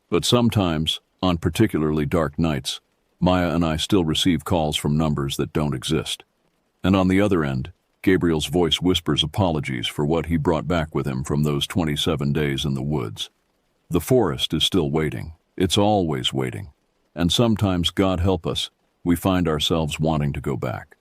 But sometimes, on particularly dark nights, Maya and I still receive calls from numbers that don't exist. And on the other end, Gabriel's voice whispers apologies for what he brought back with him from those 27 days in the woods. The forest is still waiting. It's always waiting. And sometimes, God help us, we find ourselves wanting to go back.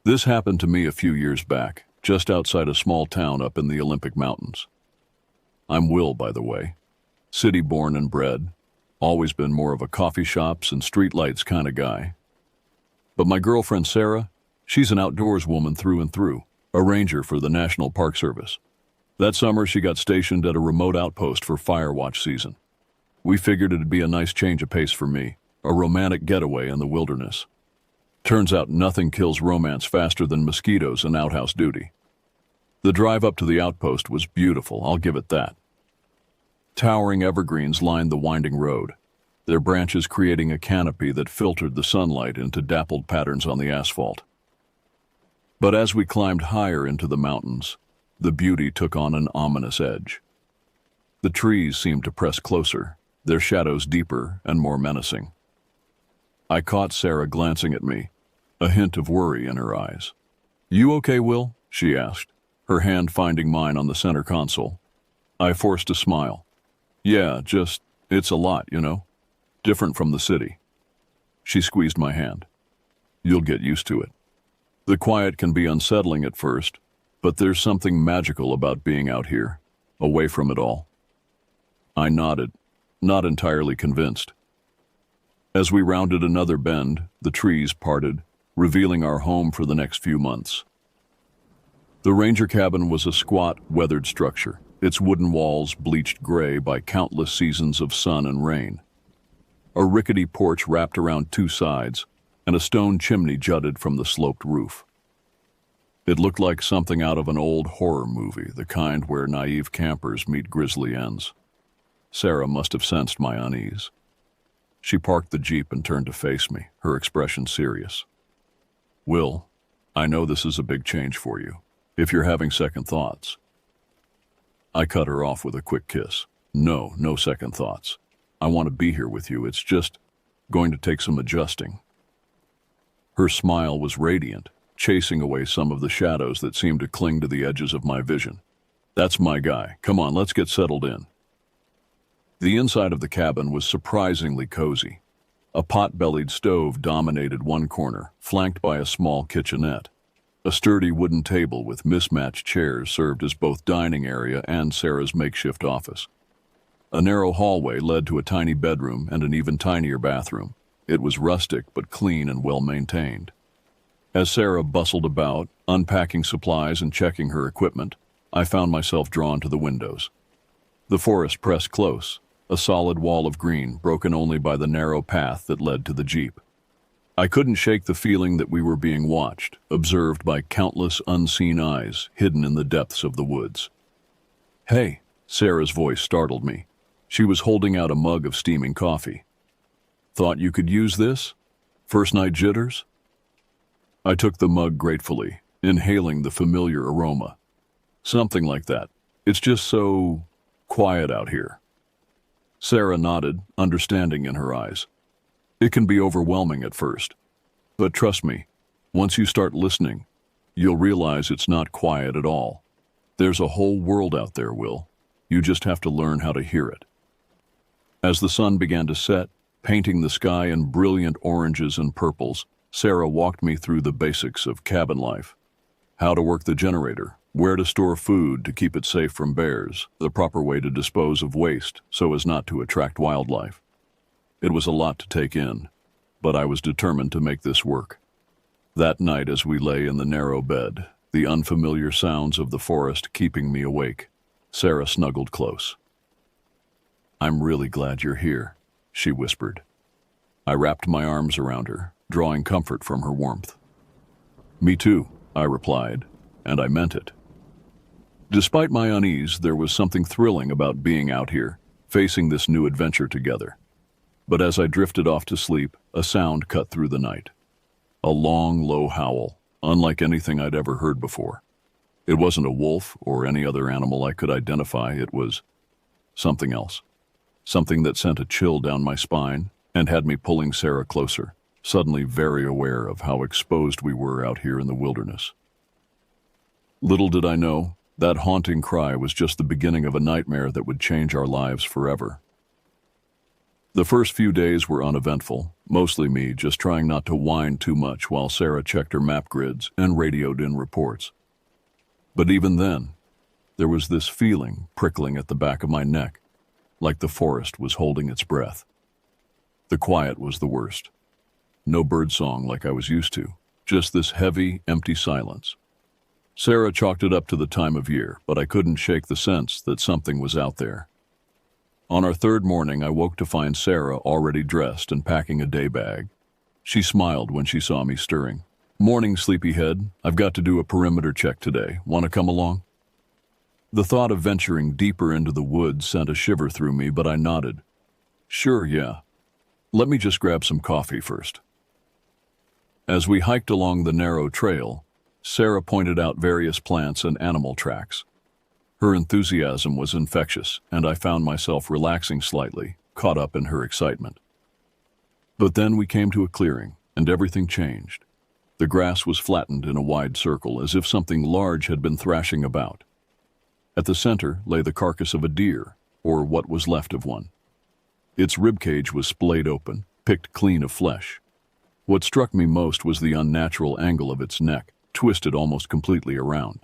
This happened to me a few years back, just outside a small town up in the Olympic Mountains. I'm Will, by the way. City born and bred. Always been more of a coffee shops and streetlights kind of guy. But my girlfriend Sarah, she's an outdoors woman through and through, a ranger for the National Park Service. That summer she got stationed at a remote outpost for fire watch season. We figured it'd be a nice change of pace for me, a romantic getaway in the wilderness. Turns out nothing kills romance faster than mosquitoes and outhouse duty. The drive up to the outpost was beautiful, I'll give it that. Towering evergreens lined the winding road, their branches creating a canopy that filtered the sunlight into dappled patterns on the asphalt. But as we climbed higher into the mountains, the beauty took on an ominous edge. The trees seemed to press closer, their shadows deeper and more menacing. I caught Sarah glancing at me, a hint of worry in her eyes. "You okay, Will?" she asked, her hand finding mine on the center console. I forced a smile. "Yeah, it's a lot, you know? Different from the city." She squeezed my hand. "You'll get used to it. The quiet can be unsettling at first, but there's something magical about being out here, away from it all." I nodded, not entirely convinced. As we rounded another bend, the trees parted, revealing our home for the next few months. The ranger cabin was a squat, weathered structure, its wooden walls bleached gray by countless seasons of sun and rain. A rickety porch wrapped around two sides, and a stone chimney jutted from the sloped roof. It looked like something out of an old horror movie, the kind where naive campers meet grisly ends. Sarah must have sensed my unease. She parked the Jeep and turned to face me, her expression serious. "Will, I know this is a big change for you, if you're having second thoughts." I cut her off with a quick kiss. No second thoughts. I want to be here with you. It's just going to take some adjusting." Her smile was radiant, chasing away some of the shadows that seemed to cling to the edges of my vision. "That's my guy. Come on, let's get settled in." The inside of the cabin was surprisingly cozy. A pot-bellied stove dominated one corner, flanked by a small kitchenette. A sturdy wooden table with mismatched chairs served as both dining area and Sarah's makeshift office. A narrow hallway led to a tiny bedroom and an even tinier bathroom. It was rustic but clean and well-maintained. As Sarah bustled about, unpacking supplies and checking her equipment, I found myself drawn to the windows. The forest pressed close, a solid wall of green broken only by the narrow path that led to the Jeep. I couldn't shake the feeling that we were being watched, observed by countless unseen eyes hidden in the depths of the woods. "Hey," Sarah's voice startled me. She was holding out a mug of steaming coffee. "Thought you could use this? First night jitters?" I took the mug gratefully, inhaling the familiar aroma. "Something like that. It's just so quiet out here." Sarah nodded, understanding in her eyes. "It can be overwhelming at first. But trust me, once you start listening, you'll realize it's not quiet at all. There's a whole world out there, Will. You just have to learn how to hear it." As the sun began to set, painting the sky in brilliant oranges and purples, Sarah walked me through the basics of cabin life. How to work the generator, where to store food to keep it safe from bears, the proper way to dispose of waste so as not to attract wildlife. It was a lot to take in, but I was determined to make this work. That night as we lay in the narrow bed, the unfamiliar sounds of the forest keeping me awake, Sarah snuggled close. "I'm really glad you're here," she whispered. I wrapped my arms around her, drawing comfort from her warmth. "Me too," I replied, and I meant it. Despite my unease, there was something thrilling about being out here, facing this new adventure together. But as I drifted off to sleep, a sound cut through the night. A long, low howl, unlike anything I'd ever heard before. It wasn't a wolf or any other animal I could identify. It was something else. Something that sent a chill down my spine and had me pulling Sarah closer, suddenly very aware of how exposed we were out here in the wilderness. Little did I know, that haunting cry was just the beginning of a nightmare that would change our lives forever. The first few days were uneventful, mostly me just trying not to whine too much while Sarah checked her map grids and radioed in reports. But even then, there was this feeling prickling at the back of my neck, like the forest was holding its breath. The quiet was the worst. No birdsong like I was used to, just this heavy, empty silence. Sarah chalked it up to the time of year, but I couldn't shake the sense that something was out there. On our third morning, I woke to find Sarah already dressed and packing a day bag. She smiled when she saw me stirring. "Morning, sleepyhead. I've got to do a perimeter check today. Want to come along?" The thought of venturing deeper into the woods sent a shiver through me, but I nodded. "Sure, yeah. Let me just grab some coffee first." As we hiked along the narrow trail, Sarah pointed out various plants and animal tracks. Her enthusiasm was infectious, and I found myself relaxing slightly, caught up in her excitement. But then we came to a clearing, and everything changed. The grass was flattened in a wide circle, as if something large had been thrashing about. At the center lay the carcass of a deer, or what was left of one. Its ribcage was splayed open, picked clean of flesh. What struck me most was the unnatural angle of its neck, twisted almost completely around.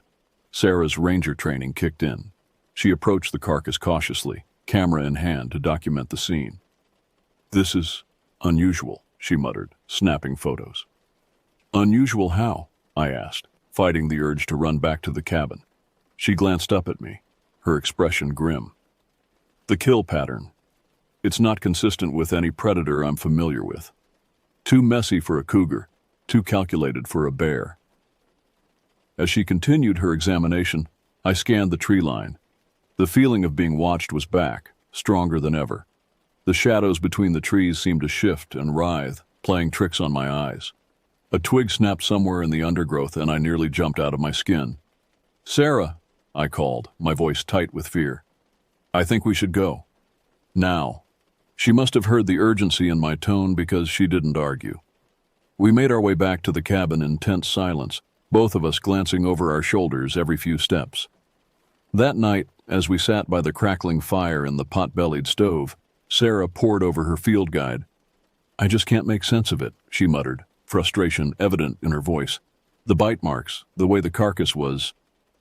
Sarah's ranger training kicked in. She approached the carcass cautiously, camera in hand to document the scene. "This is unusual," she muttered, snapping photos. "Unusual how?" I asked, fighting the urge to run back to the cabin. She glanced up at me, her expression grim. "The kill pattern. It's not consistent with any predator I'm familiar with. Too messy for a cougar, too calculated for a bear." As she continued her examination, I scanned the tree line. The feeling of being watched was back, stronger than ever. The shadows between the trees seemed to shift and writhe, playing tricks on my eyes. A twig snapped somewhere in the undergrowth and I nearly jumped out of my skin. "Sarah," I called, my voice tight with fear. "I think we should go. Now." She must have heard the urgency in my tone because she didn't argue. We made our way back to the cabin in tense silence, both of us glancing over our shoulders every few steps. That night, as we sat by the crackling fire in the pot-bellied stove, Sarah pored over her field guide. "I just can't make sense of it," she muttered, frustration evident in her voice. "The bite marks, the way the carcass was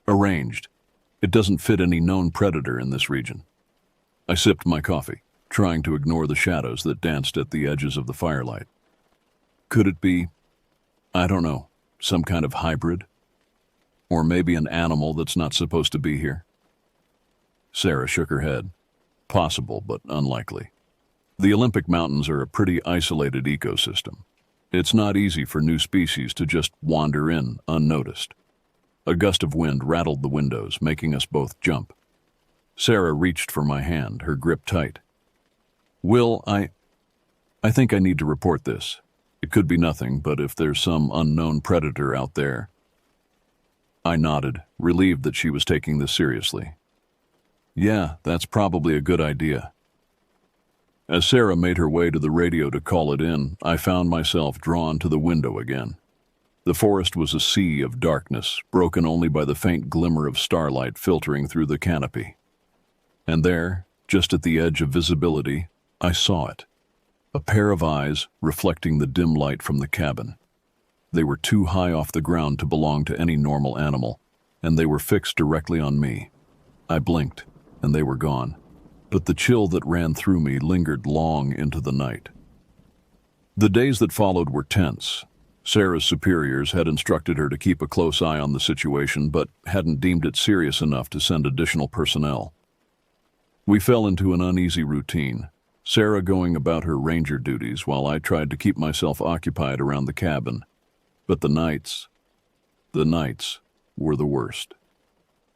arranged. It doesn't fit any known predator in this region." I sipped my coffee, trying to ignore the shadows that danced at the edges of the firelight. Could it be, I don't know, some kind of hybrid? Or maybe an animal that's not supposed to be here? Sarah shook her head. Possible, but unlikely. The Olympic Mountains are a pretty isolated ecosystem. It's not easy for new species to just wander in unnoticed. A gust of wind rattled the windows, making us both jump. Sarah reached for my hand, her grip tight. "Will, I think I need to report this. It could be nothing, but if there's some unknown predator out there..." I nodded, relieved that she was taking this seriously. "Yeah, that's probably a good idea." As Sarah made her way to the radio to call it in, I found myself drawn to the window again. The forest was a sea of darkness, broken only by the faint glimmer of starlight filtering through the canopy. And there, just at the edge of visibility, I saw it. A pair of eyes reflecting the dim light from the cabin. They were too high off the ground to belong to any normal animal, and they were fixed directly on me. I blinked, and they were gone, but the chill that ran through me lingered long into the night. The days that followed were tense. Sarah's superiors had instructed her to keep a close eye on the situation, but hadn't deemed it serious enough to send additional personnel. We fell into an uneasy routine, Sarah going about her ranger duties while I tried to keep myself occupied around the cabin. But the nights were the worst.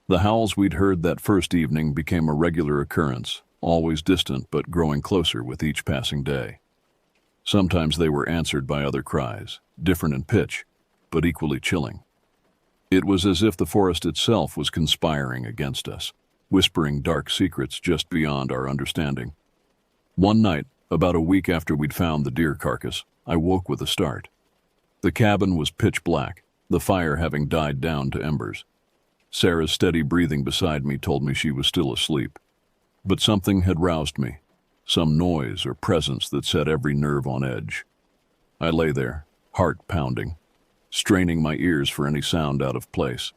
The howls we'd heard that first evening became a regular occurrence, always distant but growing closer with each passing day. Sometimes they were answered by other cries, different in pitch, but equally chilling. It was as if the forest itself was conspiring against us, whispering dark secrets just beyond our understanding. One night, about a week after we'd found the deer carcass, I woke with a start. The cabin was pitch black, the fire having died down to embers. Sarah's steady breathing beside me told me she was still asleep. But something had roused me, some noise or presence that set every nerve on edge. I lay there, heart pounding, straining my ears for any sound out of place.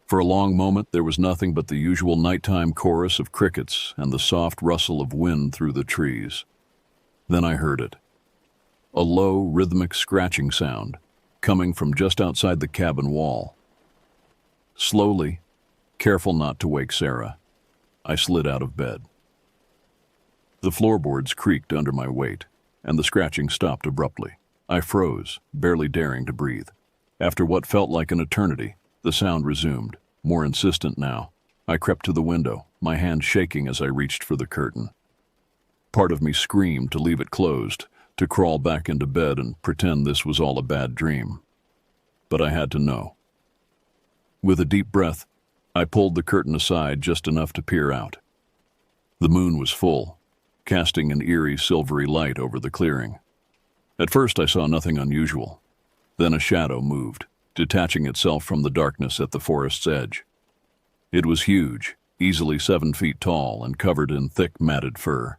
For a long moment there was nothing but the usual nighttime chorus of crickets and the soft rustle of wind through the trees. Then I heard it. A low, rhythmic scratching sound, coming from just outside the cabin wall. Slowly, careful not to wake Sarah, I slid out of bed. The floorboards creaked under my weight, and the scratching stopped abruptly. I froze, barely daring to breathe. After what felt like an eternity, the sound resumed, more insistent now. I crept to the window, my hand shaking as I reached for the curtain. Part of me screamed to leave it closed, to crawl back into bed and pretend this was all a bad dream. But I had to know. With a deep breath, I pulled the curtain aside just enough to peer out. The moon was full, casting an eerie silvery light over the clearing. At first I saw nothing unusual. Then a shadow moved, detaching itself from the darkness at the forest's edge. It was huge, easily 7 feet tall and covered in thick matted fur.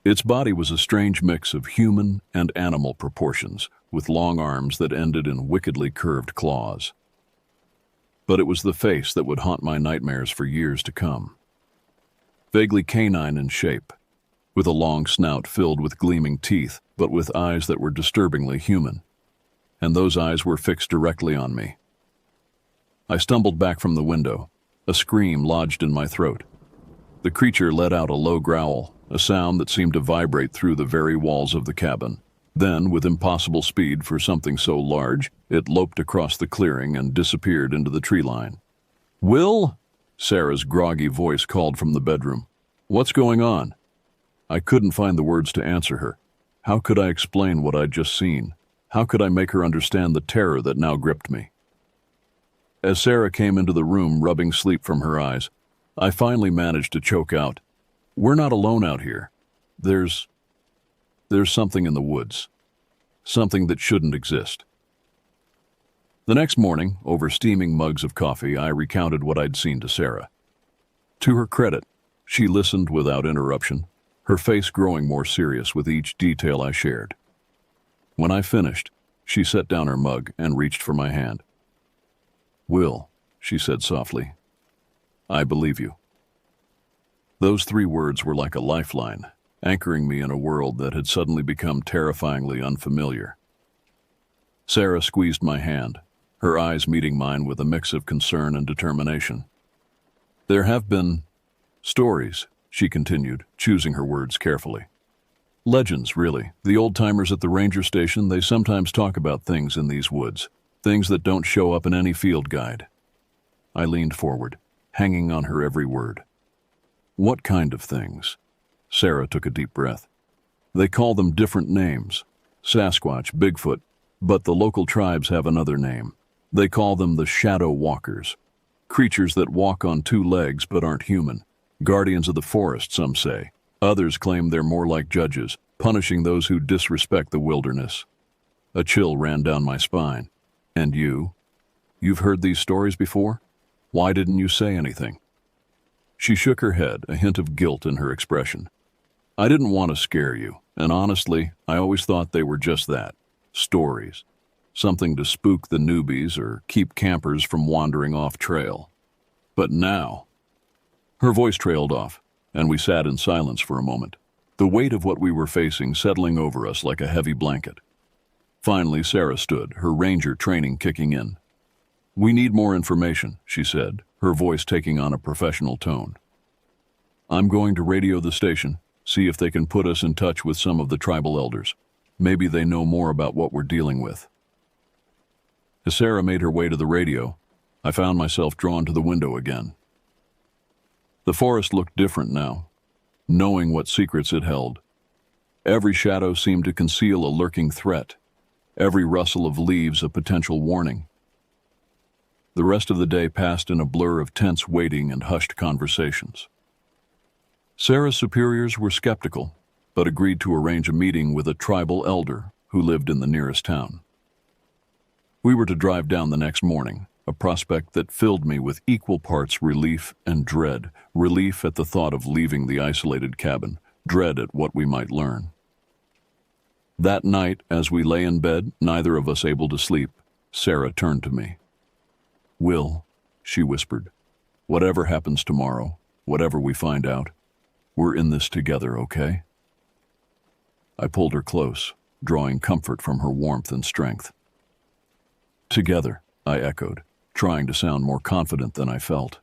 Its body was a strange mix of human and animal proportions, with long arms that ended in wickedly curved claws. But it was the face that would haunt my nightmares for years to come. Vaguely canine in shape, with a long snout filled with gleaming teeth, but with eyes that were disturbingly human. And those eyes were fixed directly on me. I stumbled back from the window, a scream lodged in my throat. The creature let out a low growl, a sound that seemed to vibrate through the very walls of the cabin. Then, with impossible speed for something so large, it loped across the clearing and disappeared into the tree line. "Will?" Sarah's groggy voice called from the bedroom. "What's going on?" I couldn't find the words to answer her. How could I explain what I'd just seen? How could I make her understand the terror that now gripped me? As Sarah came into the room, rubbing sleep from her eyes, I finally managed to choke out, "We're not alone out here. There's something in the woods. Something that shouldn't exist." The next morning, over steaming mugs of coffee, I recounted what I'd seen to Sarah. To her credit, she listened without interruption, her face growing more serious with each detail I shared. When I finished, she set down her mug and reached for my hand. "Will," she said softly, "I believe you." Those 3 words were like a lifeline, anchoring me in a world that had suddenly become terrifyingly unfamiliar. Sarah squeezed my hand, her eyes meeting mine with a mix of concern and determination. "There have been stories," she continued, choosing her words carefully. "Legends, really. The old-timers at the ranger station, they sometimes talk about things in these woods, things that don't show up in any field guide." I leaned forward, hanging on her every word. "What kind of things?" Sarah took a deep breath. "They call them different names. Sasquatch, Bigfoot, but the local tribes have another name. They call them the Shadow Walkers. Creatures that walk on 2 legs but aren't human. Guardians of the forest, some say. Others claim they're more like judges, punishing those who disrespect the wilderness." A chill ran down my spine. "And you? You've heard these stories before? Why didn't you say anything?" She shook her head, a hint of guilt in her expression. "I didn't want to scare you, and honestly, I always thought they were just that, stories. Something to spook the newbies or keep campers from wandering off trail. But now..." Her voice trailed off, and we sat in silence for a moment, the weight of what we were facing settling over us like a heavy blanket. Finally, Sarah stood, her ranger training kicking in. "We need more information," she said, her voice taking on a professional tone. "I'm going to radio the station, see if they can put us in touch with some of the tribal elders. Maybe they know more about what we're dealing with." As Sarah made her way to the radio, I found myself drawn to the window again. The forest looked different now, knowing what secrets it held. Every shadow seemed to conceal a lurking threat, every rustle of leaves a potential warning. The rest of the day passed in a blur of tense waiting and hushed conversations. Sarah's superiors were skeptical, but agreed to arrange a meeting with a tribal elder who lived in the nearest town. We were to drive down the next morning, a prospect that filled me with equal parts relief and dread, relief at the thought of leaving the isolated cabin, dread at what we might learn. That night, as we lay in bed, neither of us able to sleep, Sarah turned to me. "Will," she whispered, "whatever happens tomorrow, whatever we find out, we're in this together, okay?" I pulled her close, drawing comfort from her warmth and strength. "Together," I echoed, trying to sound more confident than I felt.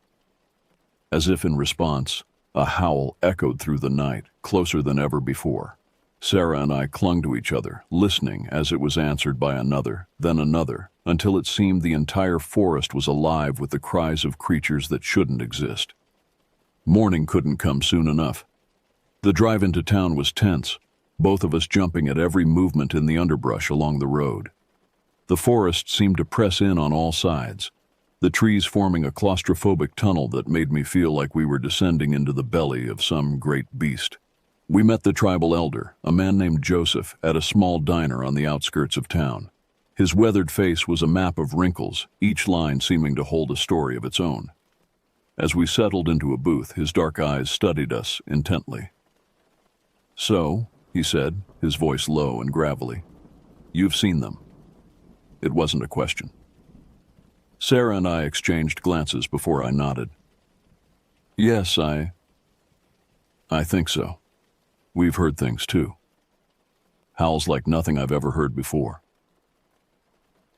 As if in response, a howl echoed through the night, closer than ever before. Sarah and I clung to each other, listening as it was answered by another, then another, until it seemed the entire forest was alive with the cries of creatures that shouldn't exist. Morning couldn't come soon enough. The drive into town was tense, both of us jumping at every movement in the underbrush along the road. The forest seemed to press in on all sides, the trees forming a claustrophobic tunnel that made me feel like we were descending into the belly of some great beast. We met the tribal elder, a man named Joseph, at a small diner on the outskirts of town. His weathered face was a map of wrinkles, each line seeming to hold a story of its own. As we settled into a booth, his dark eyes studied us intently. "So," he said, his voice low and gravelly, "you've seen them." It wasn't a question. Sarah and I exchanged glances before I nodded. "Yes, I think so. We've heard things too. Howls like nothing I've ever heard before."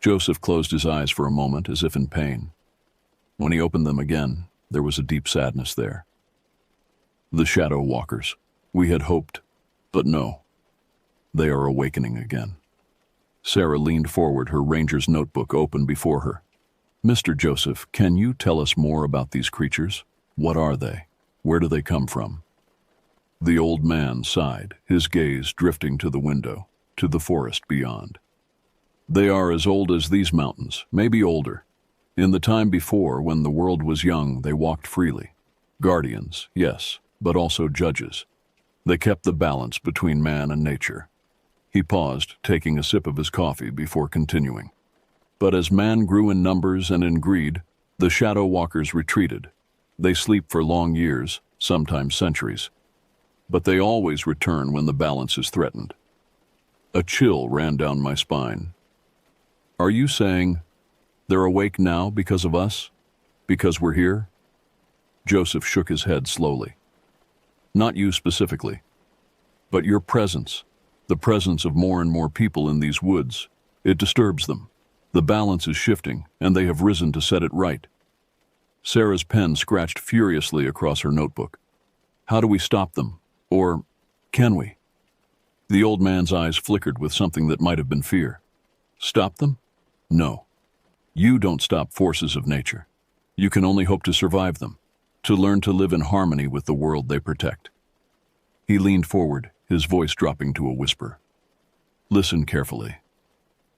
Joseph closed his eyes for a moment as if in pain. When he opened them again, there was a deep sadness there. "The Shadow Walkers. We had hoped, but no. They are awakening again." Sarah leaned forward, her ranger's notebook open before her. "Mr. Joseph, can you tell us more about these creatures? What are they? Where do they come from?" The old man sighed, his gaze drifting to the window, to the forest beyond. "They are as old as these mountains, maybe older. In the time before, when the world was young, they walked freely. Guardians, yes, but also judges. They kept the balance between man and nature." He paused, taking a sip of his coffee before continuing. "But as man grew in numbers and in greed, the Shadow Walkers retreated. They sleep for long years, sometimes centuries. But they always return when the balance is threatened." A chill ran down my spine. "Are you saying they're awake now because of us? Because we're here?" Joseph shook his head slowly. "Not you specifically, but your presence, the presence of more and more people in these woods. It disturbs them. The balance is shifting, and they have risen to set it right." Sarah's pen scratched furiously across her notebook. "How do we stop them? Or can we?" The old man's eyes flickered with something that might have been fear. "Stop them? No. You don't stop forces of nature. You can only hope to survive them, to learn to live in harmony with the world they protect." He leaned forward, his voice dropping to a whisper. "Listen carefully.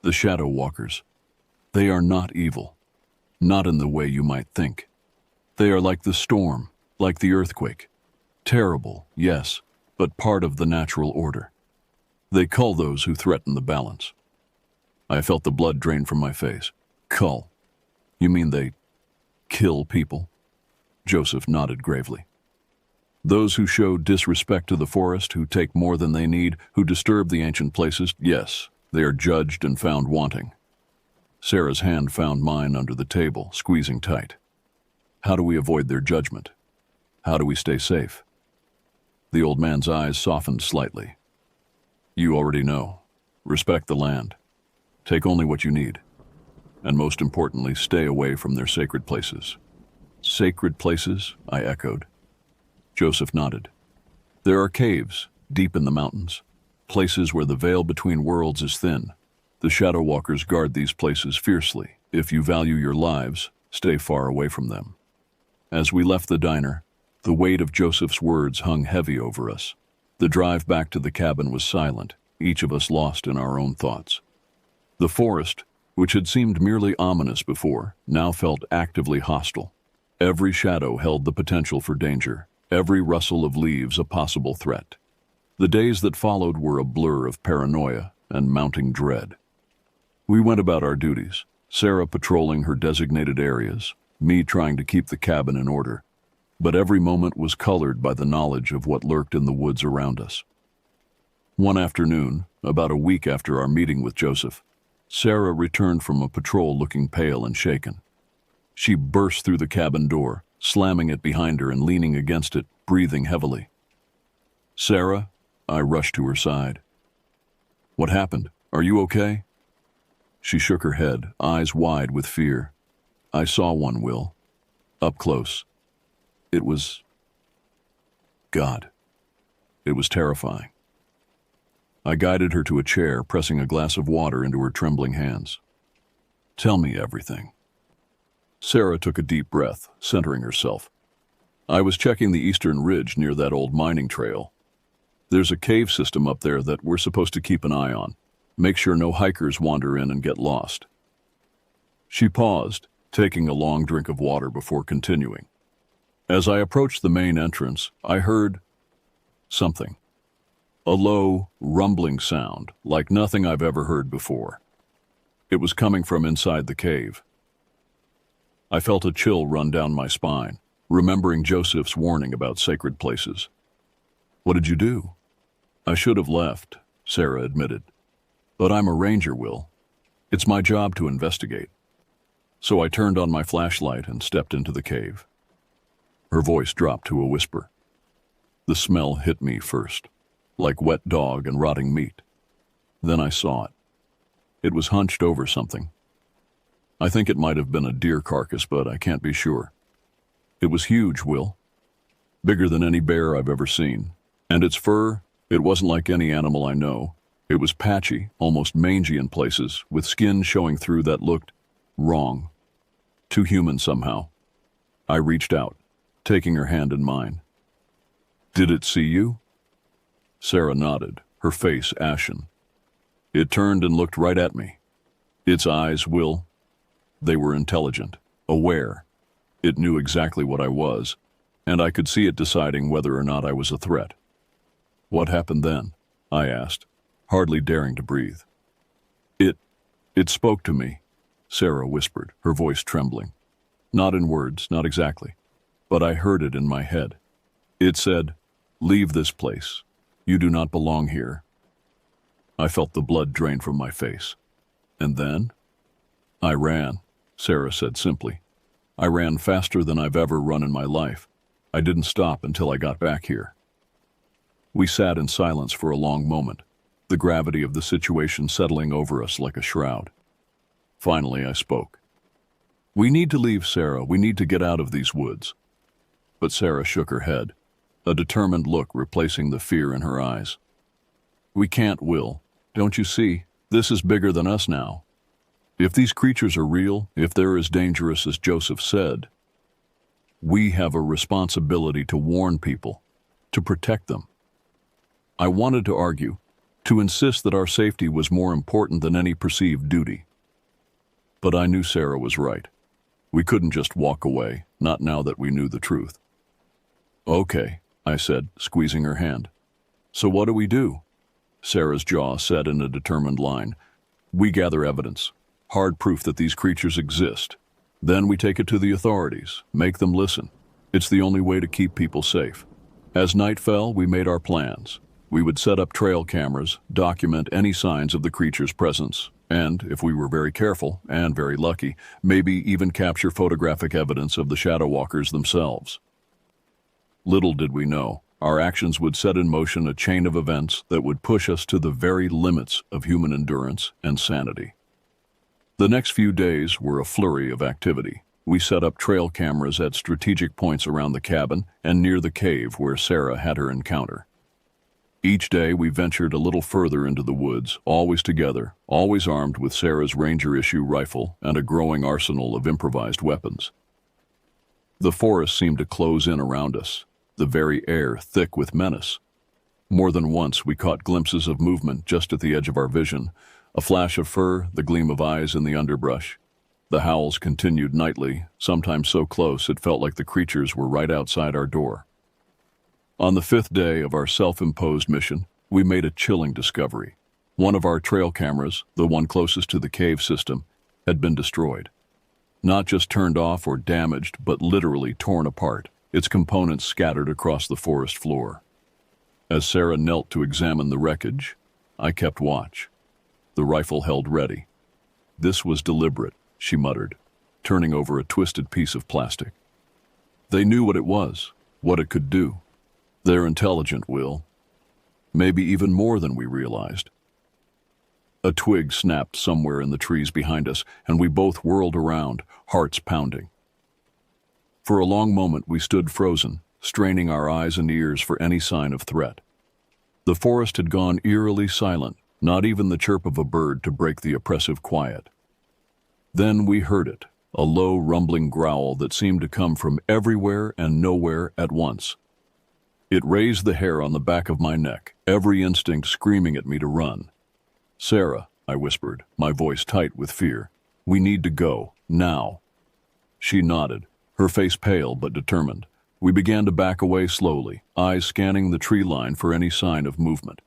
The Shadow Walkers, they are not evil, not in the way you might think. They are like the storm, like the earthquake. Terrible, yes, but part of the natural order. They cull those who threaten the balance." I felt the blood drain from my face. "Cull? You mean they kill people?" Joseph nodded gravely. "Those who show disrespect to the forest, who take more than they need, who disturb the ancient places, yes, they are judged and found wanting." Sarah's hand found mine under the table, squeezing tight. "How do we avoid their judgment? How do we stay safe?" The old man's eyes softened slightly. "You already know. Respect the land. Take only what you need. And most importantly, stay away from their sacred places." "Sacred places?" I echoed. Joseph nodded. "There are caves, deep in the mountains, places where the veil between worlds is thin. The Shadow Walkers guard these places fiercely. If you value your lives, stay far away from them." As we left the diner, the weight of Joseph's words hung heavy over us. The drive back to the cabin was silent, each of us lost in our own thoughts. The forest, which had seemed merely ominous before, now felt actively hostile. Every shadow held the potential for danger, every rustle of leaves a possible threat. The days that followed were a blur of paranoia and mounting dread. We went about our duties, Sarah patrolling her designated areas, me trying to keep the cabin in order, but every moment was colored by the knowledge of what lurked in the woods around us. One afternoon, about a week after our meeting with Joseph, Sarah returned from a patrol looking pale and shaken. She burst through the cabin door, slamming it behind her and leaning against it, breathing heavily. "Sarah," I rushed to her side. "What happened? Are you okay?" She shook her head, eyes wide with fear. "I saw one, Will. Up close. It was... God. It was terrifying." I guided her to a chair, pressing a glass of water into her trembling hands. "Tell me everything." Sarah took a deep breath, centering herself. "I was checking the eastern ridge near that old mining trail. There's a cave system up there that we're supposed to keep an eye on. Make sure no hikers wander in and get lost." She paused, taking a long drink of water before continuing. "As I approached the main entrance, I heard something. A low, rumbling sound, like nothing I've ever heard before. It was coming from inside the cave. I felt a chill run down my spine, remembering Joseph's warning about sacred places. "What did you do?" "I should have left," Sarah admitted. "But I'm a ranger, Will. It's my job to investigate." So I turned on my flashlight and stepped into the cave. Her voice dropped to a whisper. The smell hit me first, like wet dog and rotting meat. Then I saw it. It was hunched over something. I think it might have been a deer carcass, but I can't be sure. It was huge, Will. Bigger than any bear I've ever seen. And its fur, it wasn't like any animal I know. It was patchy, almost mangy in places, with skin showing through that looked wrong. Too human somehow. I reached out, taking her hand in mine. "Did it see you?" Sarah nodded, her face ashen. "It turned and looked right at me. Its eyes, Will, they were intelligent, aware. It knew exactly what I was, and I could see it deciding whether or not I was a threat." "What happened then?" I asked, hardly daring to breathe. It spoke to me," Sarah whispered, her voice trembling. "Not in words, not exactly, but I heard it in my head. It said, 'Leave this place. You do not belong here.'" I felt the blood drain from my face. "And then?" "I ran," Sarah said simply. "I ran faster than I've ever run in my life. I didn't stop until I got back here." We sat in silence for a long moment, the gravity of the situation settling over us like a shroud. Finally, I spoke. "We need to leave, Sarah. We need to get out of these woods." But Sarah shook her head, a determined look replacing the fear in her eyes. "We can't, Will. Don't you see? This is bigger than us now. If these creatures are real, if they're as dangerous as Joseph said, we have a responsibility to warn people, to protect them." I wanted to argue, to insist that our safety was more important than any perceived duty. But I knew Sarah was right. We couldn't just walk away, not now that we knew the truth. "Okay," I said, squeezing her hand. "So what do we do?" Sarah's jaw set in a determined line. "We gather evidence, hard proof that these creatures exist. Then we take it to the authorities, make them listen. It's the only way to keep people safe." As night fell, we made our plans. We would set up trail cameras, document any signs of the creature's presence, and, if we were very careful and very lucky, maybe even capture photographic evidence of the shadow walkers themselves. Little did we know, our actions would set in motion a chain of events that would push us to the very limits of human endurance and sanity. The next few days were a flurry of activity. We set up trail cameras at strategic points around the cabin and near the cave where Sarah had her encounter. Each day we ventured a little further into the woods, always together, always armed with Sarah's Ranger issue rifle and a growing arsenal of improvised weapons. The forest seemed to close in around us, the very air thick with menace. More than once we caught glimpses of movement just at the edge of our vision, a flash of fur, the gleam of eyes in the underbrush. The howls continued nightly, sometimes so close it felt like the creatures were right outside our door. On the 5th day of our self-imposed mission, we made a chilling discovery, One of our trail cameras, the one closest to the cave system, had been destroyed. Not just turned off or damaged, but literally torn apart, its components scattered across the forest floor. As Sarah knelt to examine the wreckage, I kept watch, the rifle held ready. This was deliberate, she muttered, turning over a twisted piece of plastic. They knew what it was, what it could do. They're intelligent, Will. Maybe even more than we realized. A twig snapped somewhere in the trees behind us, and we both whirled around, hearts pounding. For a long moment we stood frozen, straining our eyes and ears for any sign of threat. The forest had gone eerily silent, not even the chirp of a bird to break the oppressive quiet. Then we heard it, a low, rumbling growl that seemed to come from everywhere and nowhere at once. It raised the hair on the back of my neck, every instinct screaming at me to run. "Sarah," I whispered, my voice tight with fear. "We need to go, now." She nodded, her face pale but determined. We began to back away slowly, eyes scanning the tree line for any sign of movement.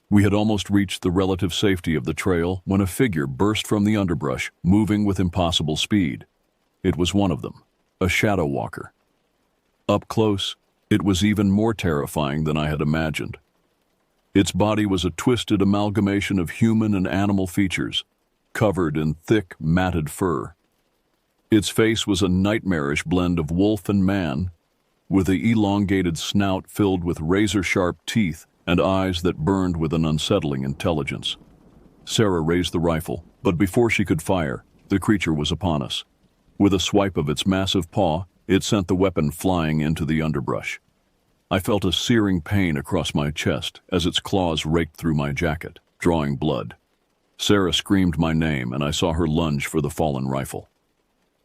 We had almost reached the relative safety of the trail when a figure burst from the underbrush, moving with impossible speed. It was one of them, a shadow walker. Up close, it was even more terrifying than I had imagined. Its body was a twisted amalgamation of human and animal features, covered in thick, matted fur. Its face was a nightmarish blend of wolf and man, with an elongated snout filled with razor-sharp teeth and eyes that burned with an unsettling intelligence. Sarah raised the rifle, but before she could fire, the creature was upon us. With a swipe of its massive paw, it sent the weapon flying into the underbrush. I felt a searing pain across my chest as its claws raked through my jacket, drawing blood. Sarah screamed my name, and I saw her lunge for the fallen rifle.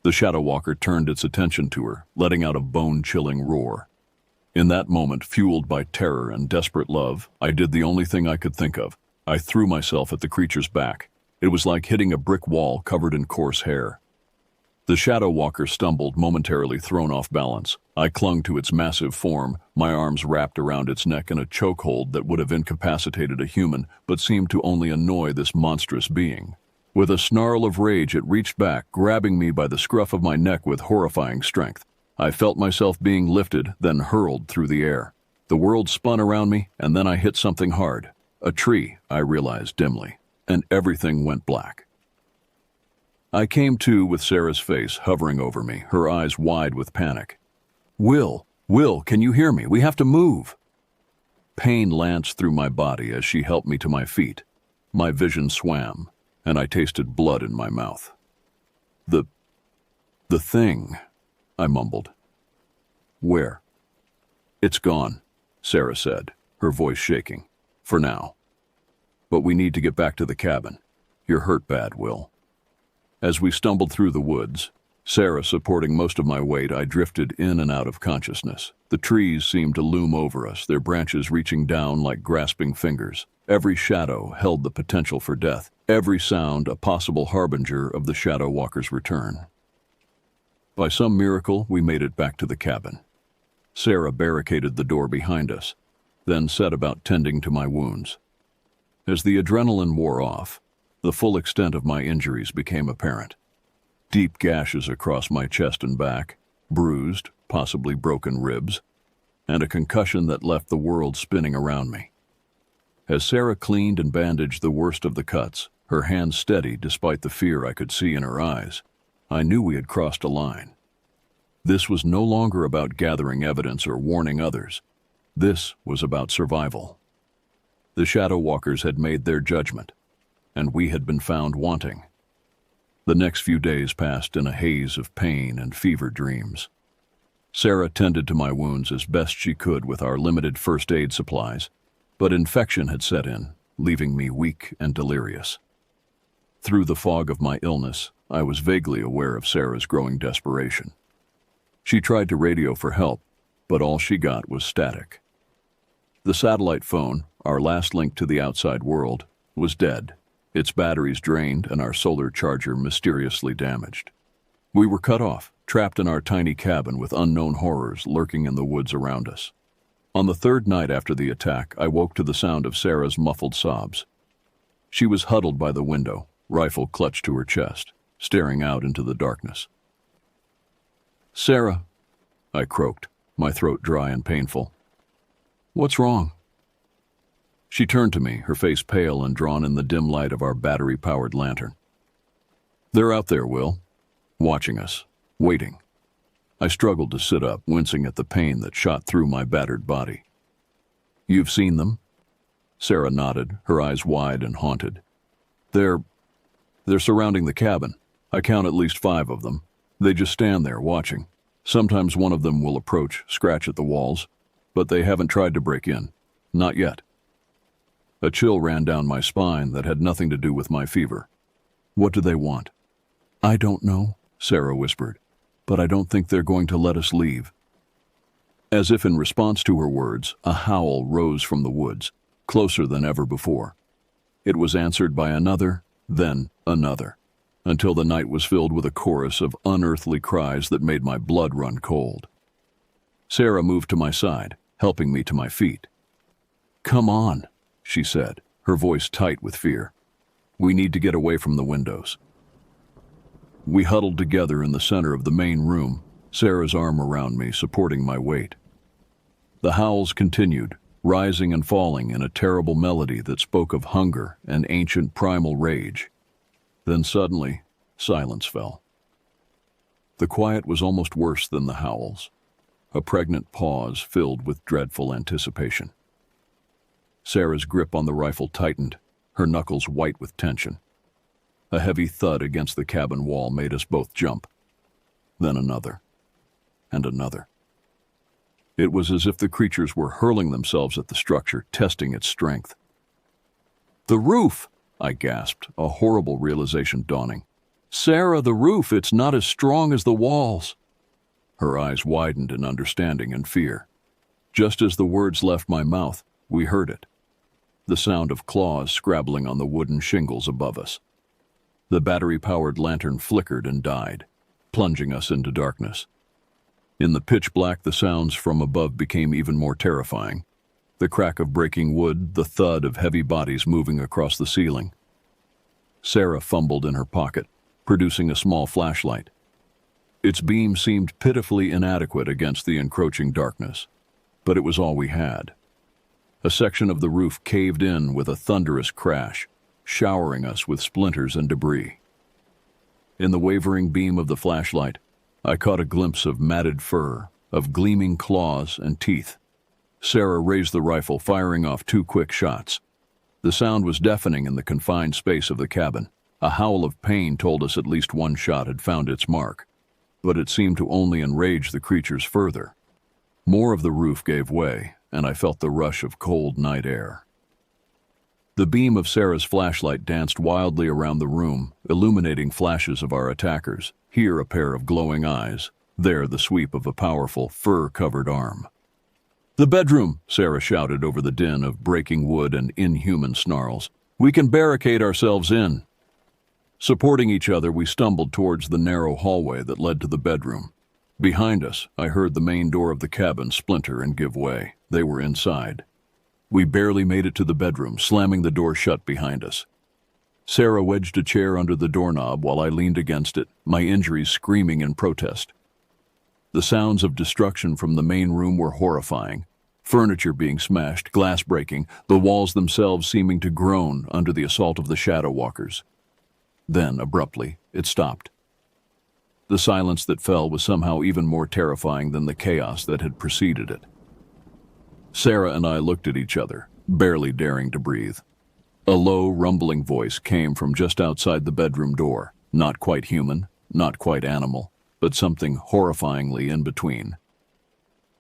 The Shadow Walker turned its attention to her, letting out a bone-chilling roar. In that moment, fueled by terror and desperate love, I did the only thing I could think of. I threw myself at the creature's back. It was like hitting a brick wall covered in coarse hair. The Shadow Walker stumbled, momentarily thrown off balance. I clung to its massive form, my arms wrapped around its neck in a chokehold that would have incapacitated a human, but seemed to only annoy this monstrous being. With a snarl of rage, it reached back, grabbing me by the scruff of my neck with horrifying strength. I felt myself being lifted, then hurled through the air. The world spun around me, and then I hit something hard. A tree, I realized dimly, and everything went black. I came to with Sarah's face hovering over me, her eyes wide with panic. Will, can you hear me? We have to move." Pain lanced through my body as she helped me to my feet. My vision swam, and I tasted blood in my mouth. The thing," I mumbled. "Where?" "It's gone," Sarah said, her voice shaking. "For now. But we need to get back to the cabin. You're hurt bad, Will." As we stumbled through the woods, Sarah supporting most of my weight, I drifted in and out of consciousness. The trees seemed to loom over us, their branches reaching down like grasping fingers. Every shadow held the potential for death, every sound a possible harbinger of the Shadow Walker's return. By some miracle, we made it back to the cabin. Sarah barricaded the door behind us, then set about tending to my wounds. As the adrenaline wore off, the full extent of my injuries became apparent. Deep gashes across my chest and back, bruised, possibly broken ribs, and a concussion that left the world spinning around me. As Sarah cleaned and bandaged the worst of the cuts, her hands steady despite the fear I could see in her eyes, I knew we had crossed a line. This was no longer about gathering evidence or warning others. This was about survival. The Shadow Walkers had made their judgment, and we had been found wanting. The next few days passed in a haze of pain and fever dreams. Sarah tended to my wounds as best she could with our limited first aid supplies, but infection had set in, leaving me weak and delirious. Through the fog of my illness, I was vaguely aware of Sarah's growing desperation. She tried to radio for help, but all she got was static. The satellite phone, our last link to the outside world, was dead, its batteries drained and our solar charger mysteriously damaged. We were cut off, trapped in our tiny cabin with unknown horrors lurking in the woods around us. On the third night after the attack, I woke to the sound of Sarah's muffled sobs. She was huddled by the window, rifle clutched to her chest, staring out into the darkness. "Sarah," I croaked, my throat dry and painful. "What's wrong?" She turned to me, her face pale and drawn in the dim light of our battery-powered lantern. "They're out there, Will, watching us, waiting." I struggled to sit up, wincing at the pain that shot through my battered body. "You've seen them?" Sarah nodded, her eyes wide and haunted. They're surrounding the cabin. I count at least 5 of them. They just stand there, watching. Sometimes one of them will approach, scratch at the walls, but they haven't tried to break in. Not yet." A chill ran down my spine that had nothing to do with my fever. "What do they want?" "I don't know," Sarah whispered, "but I don't think they're going to let us leave." As if in response to her words, a howl rose from the woods, closer than ever before. It was answered by another, then another, until the night was filled with a chorus of unearthly cries that made my blood run cold. Sarah moved to my side, helping me to my feet. "Come on," she said, her voice tight with fear. "We need to get away from the windows." We huddled together in the center of the main room, Sarah's arm around me, supporting my weight. The howls continued, rising and falling in a terrible melody that spoke of hunger and ancient primal rage. Then suddenly, silence fell. The quiet was almost worse than the howls, a pregnant pause filled with dreadful anticipation. Sarah's grip on the rifle tightened, her knuckles white with tension. A heavy thud against the cabin wall made us both jump. Then another, and another. It was as if the creatures were hurling themselves at the structure, testing its strength. "The roof!" I gasped, a horrible realization dawning. "Sarah, the roof, it's not as strong as the walls." Her eyes widened in understanding and fear. Just as the words left my mouth, we heard it. The sound of claws scrabbling on the wooden shingles above us. The battery-powered lantern flickered and died, plunging us into darkness. In the pitch black, the sounds from above became even more terrifying. The crack of breaking wood, the thud of heavy bodies moving across the ceiling. Sarah fumbled in her pocket, producing a small flashlight. Its beam seemed pitifully inadequate against the encroaching darkness, but it was all we had. A section of the roof caved in with a thunderous crash, showering us with splinters and debris. In the wavering beam of the flashlight, I caught a glimpse of matted fur, of gleaming claws and teeth. Sarah raised the rifle, firing off 2 quick shots. The sound was deafening in the confined space of the cabin. A howl of pain told us at least one shot had found its mark, but it seemed to only enrage the creatures further. More of the roof gave way, and I felt the rush of cold night air. The beam of Sarah's flashlight danced wildly around the room, illuminating flashes of our attackers. Here a pair of glowing eyes, there the sweep of a powerful, fur-covered arm. "The bedroom!" Sarah shouted over the din of breaking wood and inhuman snarls. "We can barricade ourselves in." Supporting each other, we stumbled towards the narrow hallway that led to the bedroom. Behind us, I heard the main door of the cabin splinter and give way. They were inside. We barely made it to the bedroom, slamming the door shut behind us. Sarah wedged a chair under the doorknob while I leaned against it, my injuries screaming in protest. The sounds of destruction from the main room were horrifying. Furniture being smashed, glass breaking, the walls themselves seeming to groan under the assault of the shadow walkers. Then, abruptly, it stopped. The silence that fell was somehow even more terrifying than the chaos that had preceded it. Sarah and I looked at each other, barely daring to breathe. A low, rumbling voice came from just outside the bedroom door, not quite human, not quite animal, but something horrifyingly in between.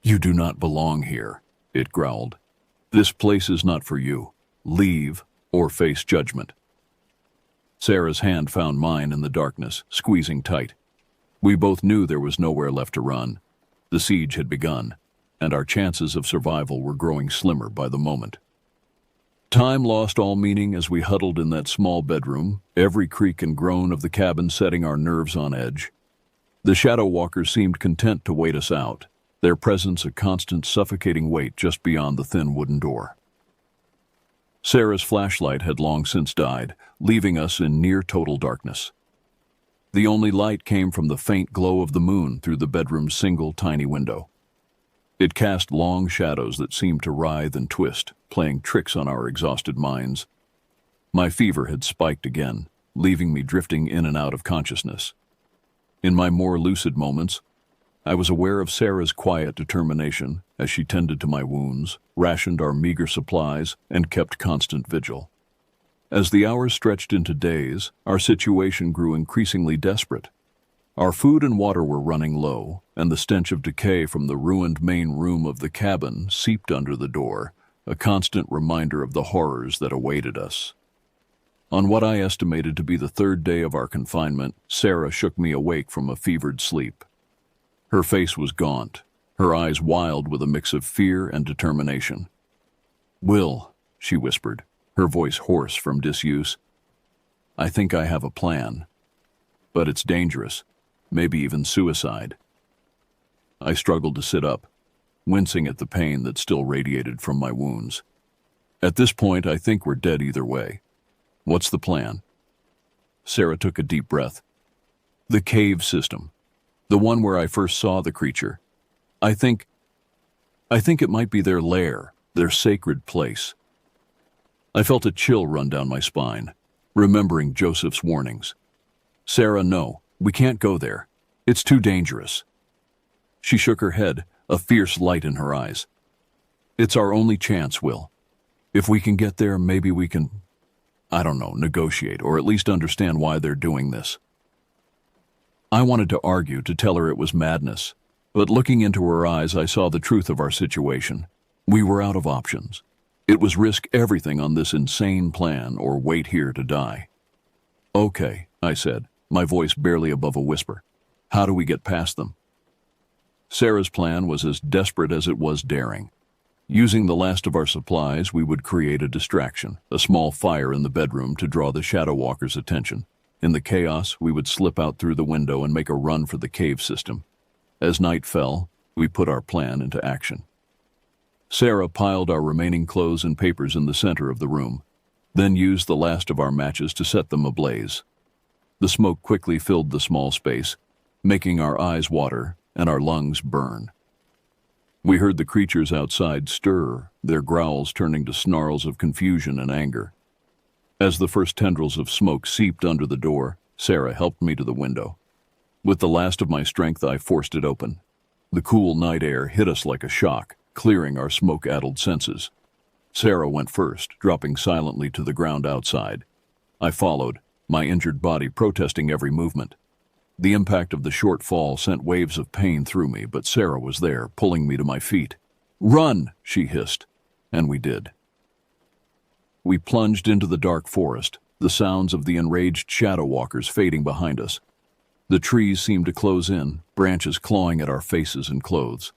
"You do not belong here," it growled. "This place is not for you. Leave or face judgment." Sarah's hand found mine in the darkness, squeezing tight. We both knew there was nowhere left to run. The siege had begun, and our chances of survival were growing slimmer by the moment. Time lost all meaning as we huddled in that small bedroom, every creak and groan of the cabin setting our nerves on edge. The shadow walkers seemed content to wait us out, their presence a constant suffocating weight just beyond the thin wooden door. Sarah's flashlight had long since died, leaving us in near total darkness. The only light came from the faint glow of the moon through the bedroom's single tiny window. It cast long shadows that seemed to writhe and twist, playing tricks on our exhausted minds. My fever had spiked again, leaving me drifting in and out of consciousness. In my more lucid moments, I was aware of Sarah's quiet determination as she tended to my wounds, rationed our meager supplies, and kept constant vigil. As the hours stretched into days, our situation grew increasingly desperate. Our food and water were running low, and the stench of decay from the ruined main room of the cabin seeped under the door, a constant reminder of the horrors that awaited us. On what I estimated to be the third day of our confinement, Sarah shook me awake from a fevered sleep. Her face was gaunt, her eyes wild with a mix of fear and determination. "Will," she whispered, her voice hoarse from disuse, "I think I have a plan. But it's dangerous, maybe even suicide." I struggled to sit up, wincing at the pain that still radiated from my wounds. "At this point, I think we're dead either way. What's the plan?" Sarah took a deep breath. "The cave system. The one where I first saw the creature. I think it might be their lair, their sacred place." I felt a chill run down my spine, remembering Joseph's warnings. "Sarah, no, we can't go there. It's too dangerous." She shook her head, a fierce light in her eyes. "It's our only chance, Will. If we can get there, maybe we can, negotiate, or at least understand why they're doing this." I wanted to argue, to tell her it was madness, but looking into her eyes, I saw the truth of our situation. We were out of options. It was risk everything on this insane plan or wait here to die. "Okay," I said, my voice barely above a whisper. "How do we get past them?" Sarah's plan was as desperate as it was daring. Using the last of our supplies, we would create a distraction, a small fire in the bedroom to draw the Shadow Walker's attention. In the chaos, we would slip out through the window and make a run for the cave system. As night fell, we put our plan into action. Sarah piled our remaining clothes and papers in the center of the room, then used the last of our matches to set them ablaze. The smoke quickly filled the small space, making our eyes water and our lungs burn. We heard the creatures outside stir, their growls turning to snarls of confusion and anger. As the first tendrils of smoke seeped under the door, Sarah helped me to the window. With the last of my strength, I forced it open. The cool night air hit us like a shock, clearing our smoke-addled senses. Sarah went first, dropping silently to the ground outside. I followed, my injured body protesting every movement. The impact of the short fall sent waves of pain through me, but Sarah was there, pulling me to my feet. "Run!" she hissed, and we did. We plunged into the dark forest, the sounds of the enraged shadow walkers fading behind us. The trees seemed to close in, branches clawing at our faces and clothes.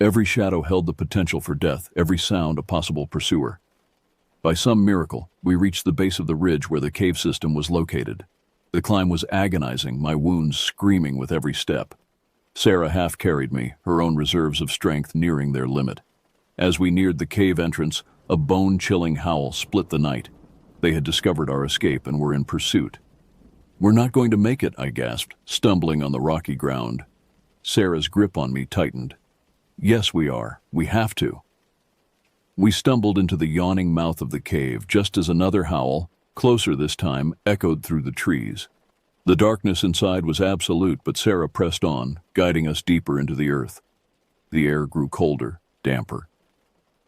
Every shadow held the potential for death, every sound a possible pursuer. By some miracle, we reached the base of the ridge where the cave system was located. The climb was agonizing, my wounds screaming with every step. Sarah half carried me, her own reserves of strength nearing their limit. As we neared the cave entrance, a bone-chilling howl split the night. They had discovered our escape and were in pursuit. "We're not going to make it," I gasped, stumbling on the rocky ground. Sarah's grip on me tightened. "Yes, we are. We have to." We stumbled into the yawning mouth of the cave just as another howl, closer this time, echoed through the trees. The darkness inside was absolute, but Sarah pressed on, guiding us deeper into the earth. The air grew colder, damper.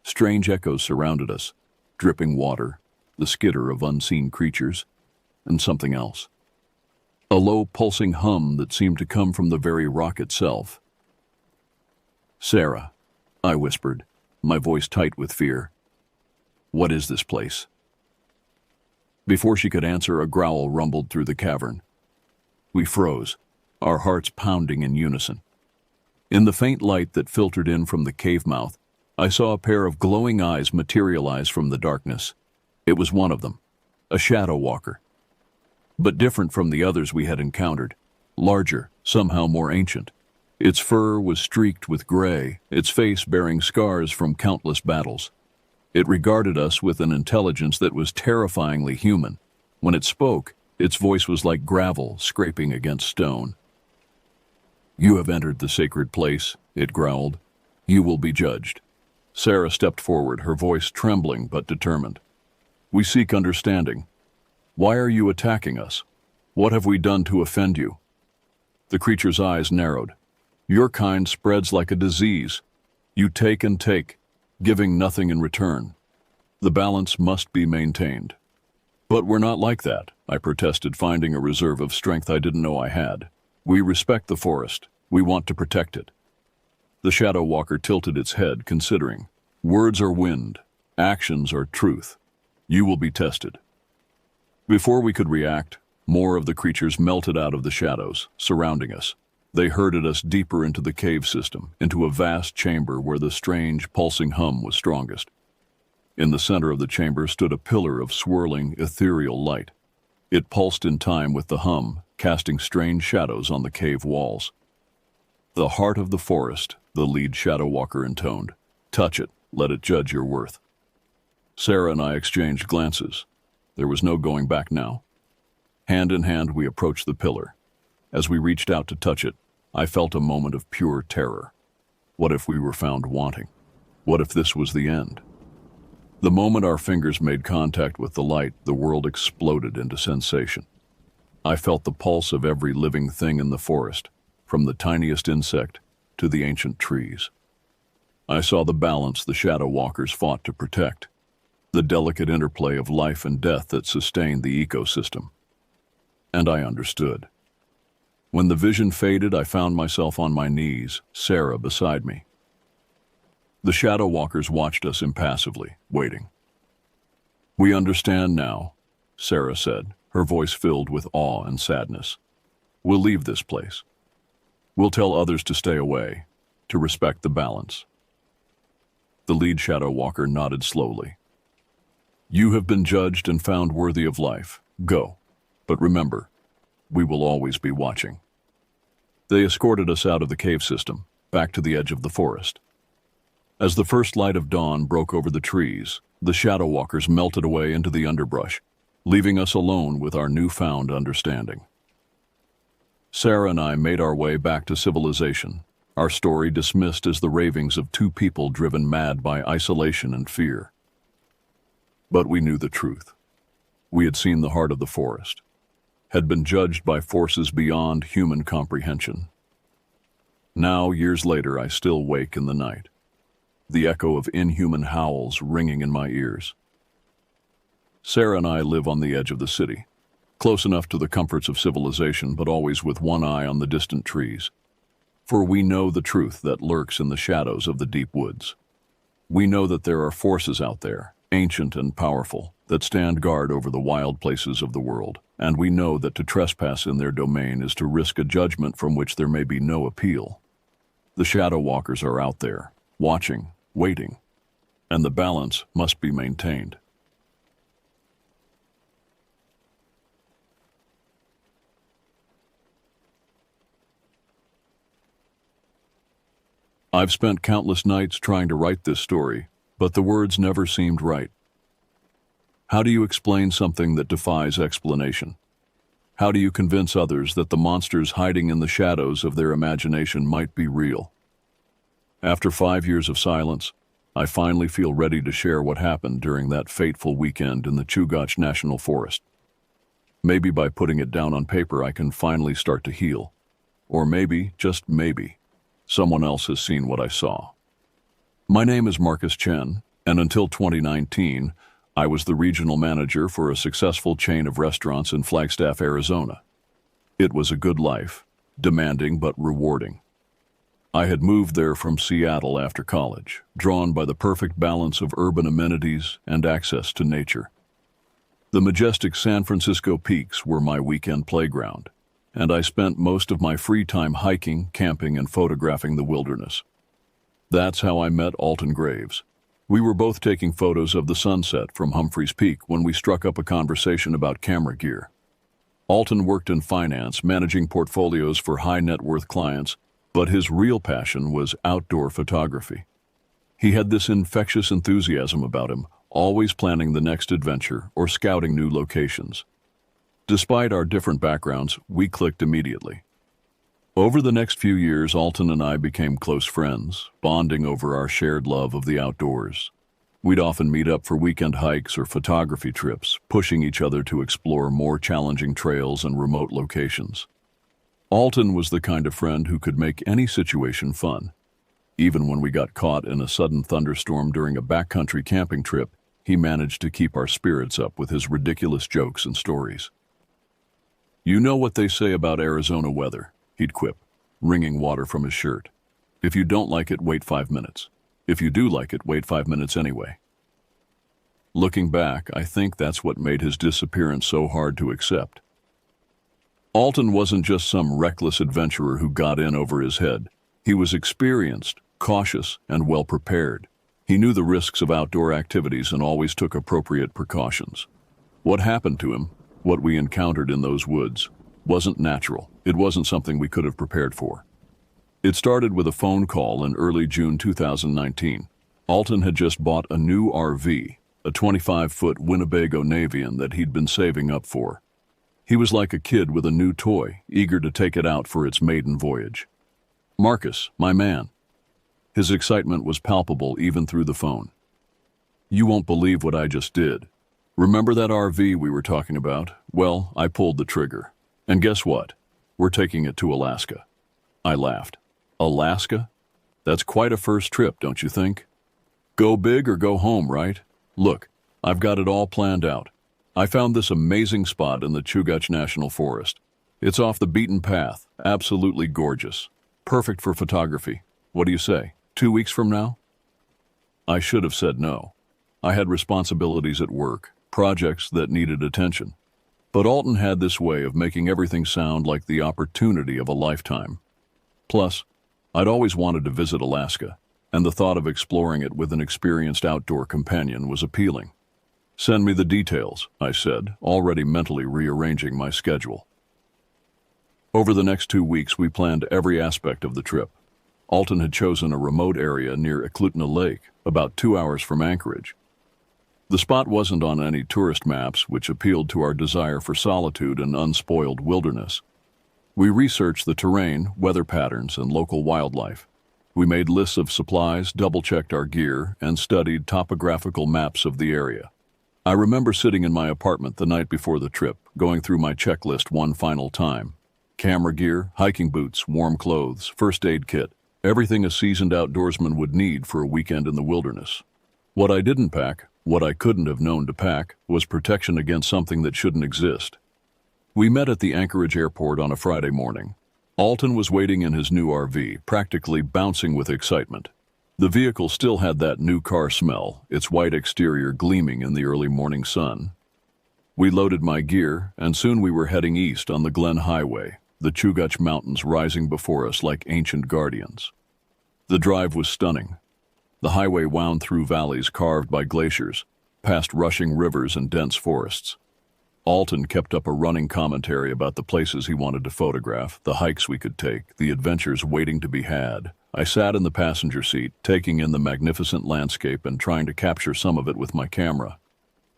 Strange echoes surrounded us, dripping water, the skitter of unseen creatures, and something else. A low, pulsing hum that seemed to come from the very rock itself. "Sarah," I whispered, my voice tight with fear. "What is this place?" Before she could answer, a growl rumbled through the cavern. We froze, our hearts pounding in unison. In the faint light that filtered in from the cave mouth, I saw a pair of glowing eyes materialize from the darkness. It was one of them, a shadow walker. But different from the others we had encountered, larger, somehow more ancient. Its fur was streaked with gray, its face bearing scars from countless battles. It regarded us with an intelligence that was terrifyingly human. When it spoke, its voice was like gravel scraping against stone. "You have entered the sacred place," it growled. "You will be judged." Sarah stepped forward, her voice trembling but determined. "We seek understanding. Why are you attacking us? What have we done to offend you?" The creature's eyes narrowed. "Your kind spreads like a disease. You take and take, giving nothing in return. The balance must be maintained." "But we're not like that," I protested, finding a reserve of strength I didn't know I had. "We respect the forest. We want to protect it." The Shadow Walker tilted its head, considering. "Words are wind. Actions are truth. You will be tested." Before we could react, more of the creatures melted out of the shadows, surrounding us. They herded us deeper into the cave system, into a vast chamber where the strange, pulsing hum was strongest. In the center of the chamber stood a pillar of swirling, ethereal light. It pulsed in time with the hum, casting strange shadows on the cave walls. "The heart of the forest," the lead Shadow Walker intoned. "Touch it, let it judge your worth." Sarah and I exchanged glances. There was no going back now. Hand in hand, we approached the pillar. As we reached out to touch it, I felt a moment of pure terror. What if we were found wanting? What if this was the end? The moment our fingers made contact with the light, the world exploded into sensation. I felt the pulse of every living thing in the forest, from the tiniest insect to the ancient trees. I saw the balance the Shadow Walkers fought to protect, the delicate interplay of life and death that sustained the ecosystem. And I understood. When the vision faded, I found myself on my knees, Sarah beside me. The Shadow Walkers watched us impassively, waiting. "We understand now," Sarah said, her voice filled with awe and sadness. "We'll leave this place. We'll tell others to stay away, to respect the balance." The lead Shadow Walker nodded slowly. "You have been judged and found worthy of life. Go. But remember, we will always be watching." They escorted us out of the cave system, back to the edge of the forest. As the first light of dawn broke over the trees, the Shadow Walkers melted away into the underbrush, leaving us alone with our newfound understanding. Sarah and I made our way back to civilization, our story dismissed as the ravings of two people driven mad by isolation and fear. But we knew the truth. We had seen the heart of the forest, had been judged by forces beyond human comprehension. Now, years later, I still wake in the night, the echo of inhuman howls ringing in my ears. Sarah and I live on the edge of the city, close enough to the comforts of civilization, but always with one eye on the distant trees. For we know the truth that lurks in the shadows of the deep woods. We know that there are forces out there, ancient and powerful, that stand guard over the wild places of the world, and we know that to trespass in their domain is to risk a judgment from which there may be no appeal. The Shadow Walkers are out there, watching, waiting, and the balance must be maintained. I've spent countless nights trying to write this story, but the words never seemed right. How do you explain something that defies explanation? How do you convince others that the monsters hiding in the shadows of their imagination might be real? After 5 years of silence, I finally feel ready to share what happened during that fateful weekend in the Chugach National Forest. Maybe by putting it down on paper I can finally start to heal. Or maybe, just maybe, someone else has seen what I saw. My name is Marcus Chen, and until 2019, I was the regional manager for a successful chain of restaurants in Flagstaff, Arizona. It was a good life, demanding but rewarding. I had moved there from Seattle after college, drawn by the perfect balance of urban amenities and access to nature. The majestic San Francisco peaks were my weekend playground, and I spent most of my free time hiking, camping, and photographing the wilderness. That's how I met Alton Graves. We were both taking photos of the sunset from Humphreys Peak when we struck up a conversation about camera gear. Alton worked in finance, managing portfolios for high net worth clients, but his real passion was outdoor photography. He had this infectious enthusiasm about him, always planning the next adventure or scouting new locations. Despite our different backgrounds, we clicked immediately. Over the next few years, Alton and I became close friends, bonding over our shared love of the outdoors. We'd often meet up for weekend hikes or photography trips, pushing each other to explore more challenging trails and remote locations. Alton was the kind of friend who could make any situation fun. Even when we got caught in a sudden thunderstorm during a backcountry camping trip, he managed to keep our spirits up with his ridiculous jokes and stories. "You know what they say about Arizona weather," he'd quip, wringing water from his shirt. "If you don't like it, wait 5 minutes. If you do like it, wait 5 minutes anyway." Looking back, I think that's what made his disappearance so hard to accept. Alton wasn't just some reckless adventurer who got in over his head. He was experienced, cautious, and well-prepared. He knew the risks of outdoor activities and always took appropriate precautions. What happened to him, what we encountered in those woods, wasn't natural. It wasn't something we could have prepared for. It started with a phone call in early June 2019. Alton had just bought a new RV, a 25-foot Winnebago Navion that he'd been saving up for. He was like a kid with a new toy, eager to take it out for its maiden voyage. "Marcus, my man." His excitement was palpable even through the phone. "You won't believe what I just did. Remember that RV we were talking about? Well, I pulled the trigger. And guess what? We're taking it to Alaska." I laughed. "Alaska? That's quite a first trip, don't you think? Go big or go home, right? Look, I've got it all planned out. I found this amazing spot in the Chugach National Forest. It's off the beaten path, absolutely gorgeous. Perfect for photography. What do you say? 2 weeks from now?" I should have said no. I had responsibilities at work, projects that needed attention. But Alton had this way of making everything sound like the opportunity of a lifetime. Plus, I'd always wanted to visit Alaska, and the thought of exploring it with an experienced outdoor companion was appealing. "Send me the details," I said, already mentally rearranging my schedule. Over the next 2 weeks, we planned every aspect of the trip. Alton had chosen a remote area near Eklutna Lake, about 2 hours from Anchorage. The spot wasn't on any tourist maps, which appealed to our desire for solitude and unspoiled wilderness. We researched the terrain, weather patterns, and local wildlife. We made lists of supplies, double-checked our gear, and studied topographical maps of the area. I remember sitting in my apartment the night before the trip, going through my checklist one final time. Camera gear, hiking boots, warm clothes, first aid kit, everything a seasoned outdoorsman would need for a weekend in the wilderness. What I didn't pack, what I couldn't have known to pack, was protection against something that shouldn't exist. We met at the Anchorage airport on a Friday morning. Alton was waiting in his new RV, practically bouncing with excitement. The vehicle still had that new car smell, its white exterior gleaming in the early morning sun. We loaded my gear, and soon we were heading east on the Glen Highway, the Chugach Mountains rising before us like ancient guardians. The drive was stunning. The highway wound through valleys carved by glaciers, past rushing rivers and dense forests. Alton kept up a running commentary about the places he wanted to photograph, the hikes we could take, the adventures waiting to be had. I sat in the passenger seat, taking in the magnificent landscape and trying to capture some of it with my camera.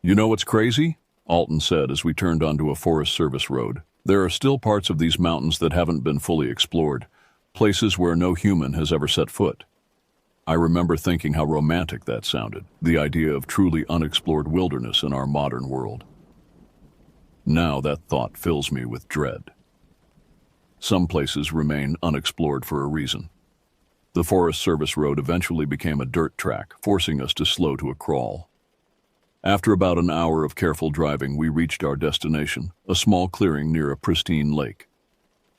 "You know what's crazy?" Alton said as we turned onto a Forest Service road. "There are still parts of these mountains that haven't been fully explored, places where no human has ever set foot." I remember thinking how romantic that sounded, the idea of truly unexplored wilderness in our modern world. Now that thought fills me with dread. Some places remain unexplored for a reason. The Forest Service road eventually became a dirt track, forcing us to slow to a crawl. After about an hour of careful driving, we reached our destination, a small clearing near a pristine lake.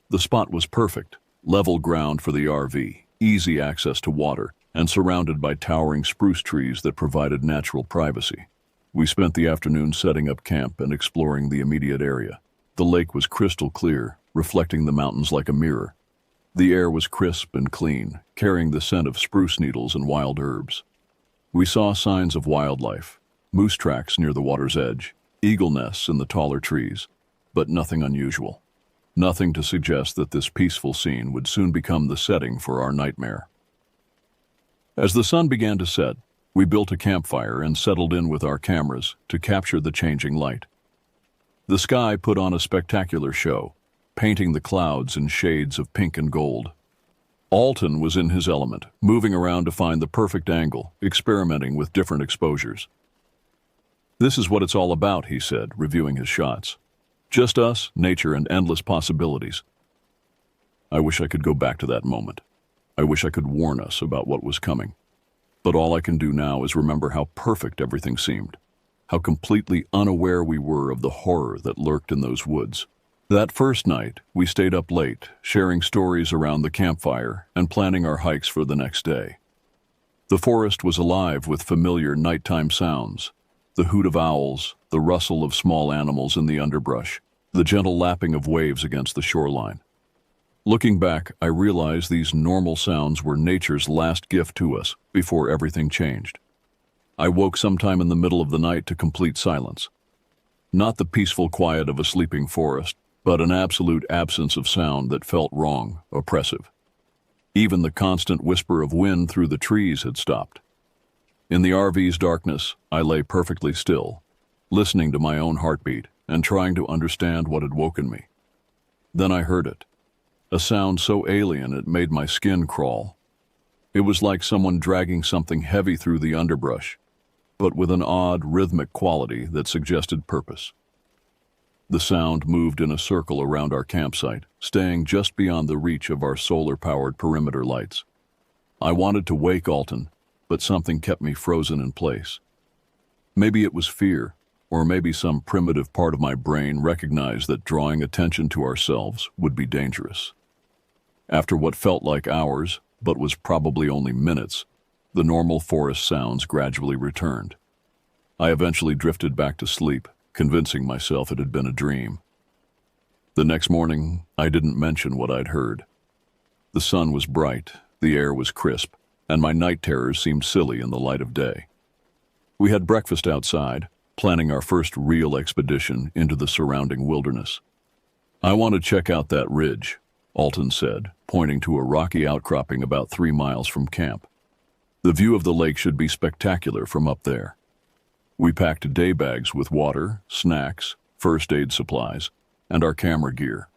The spot was perfect, level ground for the RV, easy access to water, and surrounded by towering spruce trees that provided natural privacy. We spent the afternoon setting up camp and exploring the immediate area. The lake was crystal clear, reflecting the mountains like a mirror. The air was crisp and clean, carrying the scent of spruce needles and wild herbs. We saw signs of wildlife, moose tracks near the water's edge, eagle nests in the taller trees, but nothing unusual. Nothing to suggest that this peaceful scene would soon become the setting for our nightmare. As the sun began to set, we built a campfire and settled in with our cameras to capture the changing light. The sky put on a spectacular show, painting the clouds in shades of pink and gold. Alton was in his element, moving around to find the perfect angle, experimenting with different exposures. "This is what it's all about," he said, reviewing his shots. "Just us, nature, and endless possibilities." I wish I could go back to that moment. I wish I could warn us about what was coming. But all I can do now is remember how perfect everything seemed, how completely unaware we were of the horror that lurked in those woods. That first night, we stayed up late, sharing stories around the campfire and planning our hikes for the next day. The forest was alive with familiar nighttime sounds: the hoot of owls, the rustle of small animals in the underbrush, the gentle lapping of waves against the shoreline. Looking back, I realized these normal sounds were nature's last gift to us before everything changed. I woke sometime in the middle of the night to complete silence. Not the peaceful quiet of a sleeping forest, but an absolute absence of sound that felt wrong, oppressive. Even the constant whisper of wind through the trees had stopped. In the RV's darkness, I lay perfectly still, listening to my own heartbeat and trying to understand what had woken me. Then I heard it. A sound so alien it made my skin crawl. It was like someone dragging something heavy through the underbrush, but with an odd, rhythmic quality that suggested purpose. The sound moved in a circle around our campsite, staying just beyond the reach of our solar-powered perimeter lights. I wanted to wake Alton, but something kept me frozen in place. Maybe it was fear, or maybe some primitive part of my brain recognized that drawing attention to ourselves would be dangerous. After what felt like hours, but was probably only minutes, the normal forest sounds gradually returned. I eventually drifted back to sleep, convincing myself it had been a dream. The next morning, I didn't mention what I'd heard. The sun was bright, the air was crisp, and my night terrors seemed silly in the light of day. We had breakfast outside, planning our first real expedition into the surrounding wilderness. "I want to check out that ridge," Alton said, pointing to a rocky outcropping about 3 miles from camp. "The view of the lake should be spectacular from up there." We packed day bags with water, snacks, first aid supplies, and our camera gear.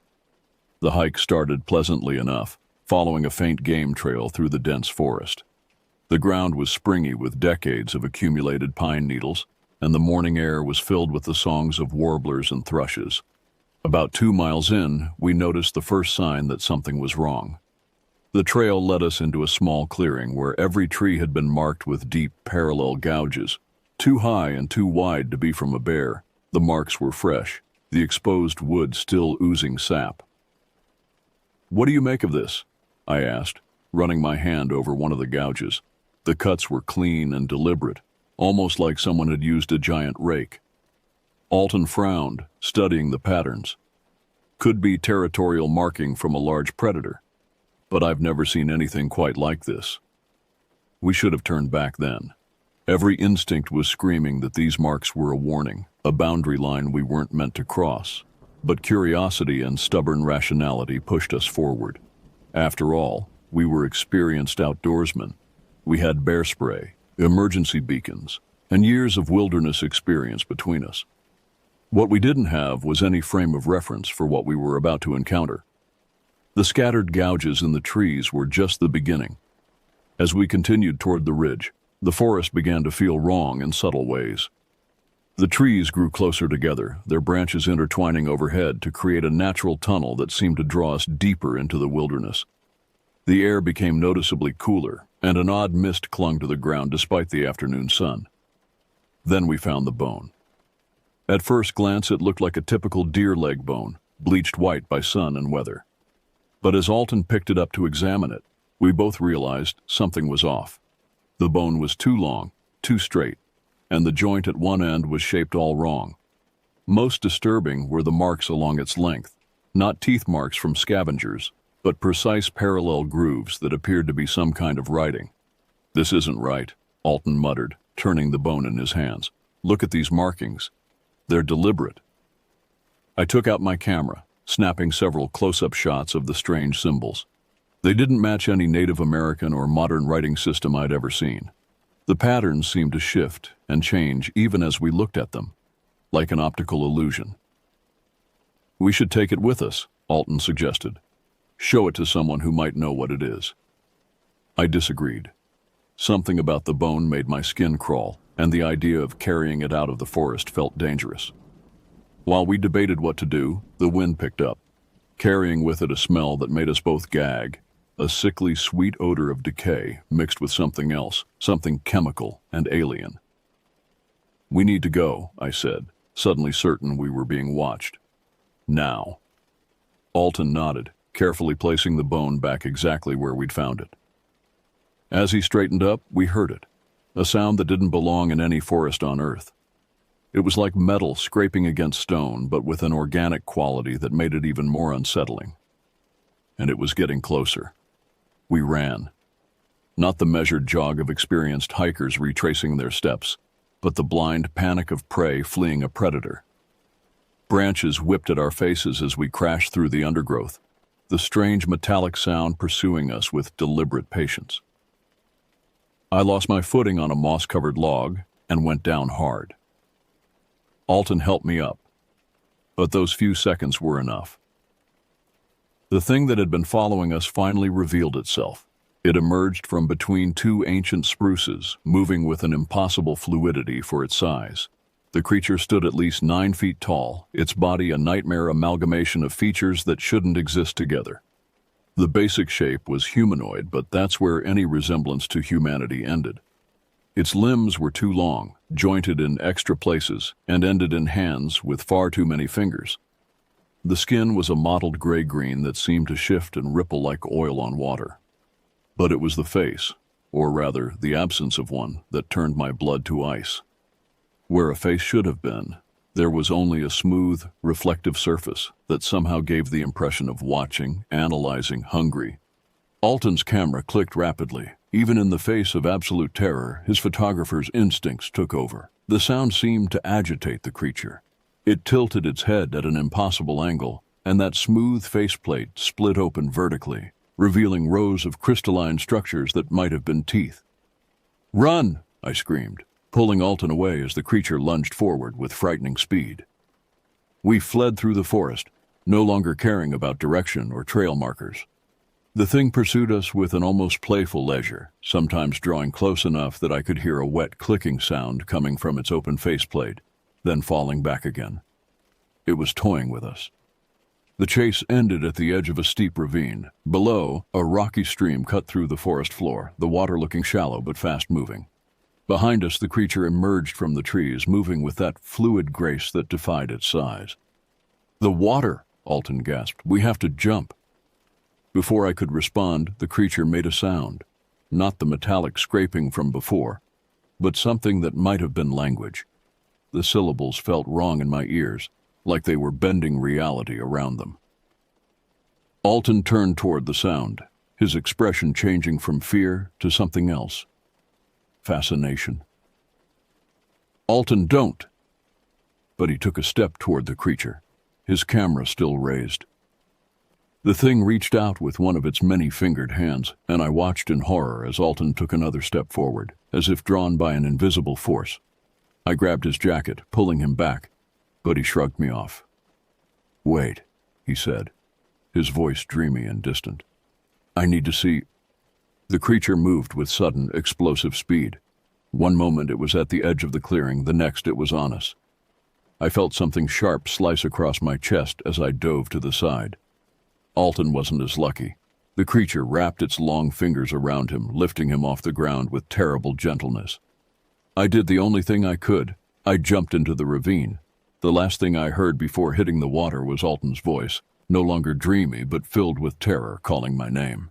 The hike started pleasantly enough, following a faint game trail through the dense forest. The ground was springy with decades of accumulated pine needles, and the morning air was filled with the songs of warblers and thrushes. About 2 miles in, we noticed the first sign that something was wrong. The trail led us into a small clearing where every tree had been marked with deep, parallel gouges, too high and too wide to be from a bear. The marks were fresh, the exposed wood still oozing sap. "What do you make of this?" I asked, running my hand over one of the gouges. The cuts were clean and deliberate, almost like someone had used a giant rake. Alton frowned, studying the patterns. "Could be territorial marking from a large predator, but I've never seen anything quite like this." We should have turned back then. Every instinct was screaming that these marks were a warning, a boundary line we weren't meant to cross. But curiosity and stubborn rationality pushed us forward. After all, we were experienced outdoorsmen. We had bear spray, emergency beacons, and years of wilderness experience between us. What we didn't have was any frame of reference for what we were about to encounter. The scattered gouges in the trees were just the beginning. As we continued toward the ridge, the forest began to feel wrong in subtle ways. The trees grew closer together, their branches intertwining overhead to create a natural tunnel that seemed to draw us deeper into the wilderness. The air became noticeably cooler, and an odd mist clung to the ground despite the afternoon sun. Then we found the bone. At first glance, it looked like a typical deer leg bone, bleached white by sun and weather. But as Alton picked it up to examine it, we both realized something was off. The bone was too long, too straight, and the joint at one end was shaped all wrong. Most disturbing were the marks along its length, not teeth marks from scavengers, but precise parallel grooves that appeared to be some kind of writing. "This isn't right," Alton muttered, turning the bone in his hands. "Look at these markings. They're deliberate." I took out my camera, snapping several close-up shots of the strange symbols. They didn't match any Native American or modern writing system I'd ever seen. The patterns seemed to shift and change even as we looked at them, like an optical illusion. "We should take it with us," Alton suggested. "Show it to someone who might know what it is." I disagreed. Something about the bone made my skin crawl, and the idea of carrying it out of the forest felt dangerous. While we debated what to do, the wind picked up, carrying with it a smell that made us both gag, a sickly sweet odor of decay mixed with something else, something chemical and alien. "We need to go," I said, suddenly certain we were being watched. "Now." Alton nodded, carefully placing the bone back exactly where we'd found it. As he straightened up, we heard it, a sound that didn't belong in any forest on Earth. It was like metal scraping against stone, but with an organic quality that made it even more unsettling. And it was getting closer. We ran. Not the measured jog of experienced hikers retracing their steps, but the blind panic of prey fleeing a predator. Branches whipped at our faces as we crashed through the undergrowth, the strange metallic sound pursuing us with deliberate patience. I lost my footing on a moss-covered log and went down hard. Alton helped me up, but those few seconds were enough. The thing that had been following us finally revealed itself. It emerged from between two ancient spruces, moving with an impossible fluidity for its size. The creature stood at least 9 feet tall, its body a nightmare amalgamation of features that shouldn't exist together. The basic shape was humanoid, but that's where any resemblance to humanity ended. Its limbs were too long, jointed in extra places, and ended in hands with far too many fingers. The skin was a mottled gray-green that seemed to shift and ripple like oil on water. But it was the face, or rather the absence of one, that turned my blood to ice. Where a face should have been, there was only a smooth, reflective surface that somehow gave the impression of watching, analyzing, hungry. Alton's camera clicked rapidly. Even in the face of absolute terror, his photographer's instincts took over. The sound seemed to agitate the creature. It tilted its head at an impossible angle, and that smooth faceplate split open vertically, revealing rows of crystalline structures that might have been teeth. "Run!" I screamed, pulling Alton away as the creature lunged forward with frightening speed. We fled through the forest, no longer caring about direction or trail markers. The thing pursued us with an almost playful leisure, sometimes drawing close enough that I could hear a wet clicking sound coming from its open faceplate, then falling back again. It was toying with us. The chase ended at the edge of a steep ravine. Below, a rocky stream cut through the forest floor, the water looking shallow but fast-moving. Behind us, the creature emerged from the trees, moving with that fluid grace that defied its size. "The water!" Alton gasped. "We have to jump." Before I could respond, the creature made a sound, not the metallic scraping from before, but something that might have been language. The syllables felt wrong in my ears, like they were bending reality around them. Alton turned toward the sound, his expression changing from fear to something else. Fascination. "Alton, don't!" But he took a step toward the creature, his camera still raised. The thing reached out with one of its many-fingered hands, and I watched in horror as Alton took another step forward, as if drawn by an invisible force. I grabbed his jacket, pulling him back, but he shrugged me off. "Wait," he said, his voice dreamy and distant. "I need to see." The creature moved with sudden, explosive speed. One moment it was at the edge of the clearing, the next it was on us. I felt something sharp slice across my chest as I dove to the side. Alton wasn't as lucky. The creature wrapped its long fingers around him, lifting him off the ground with terrible gentleness. I did the only thing I could. I jumped into the ravine. The last thing I heard before hitting the water was Alton's voice, no longer dreamy but filled with terror, calling my name.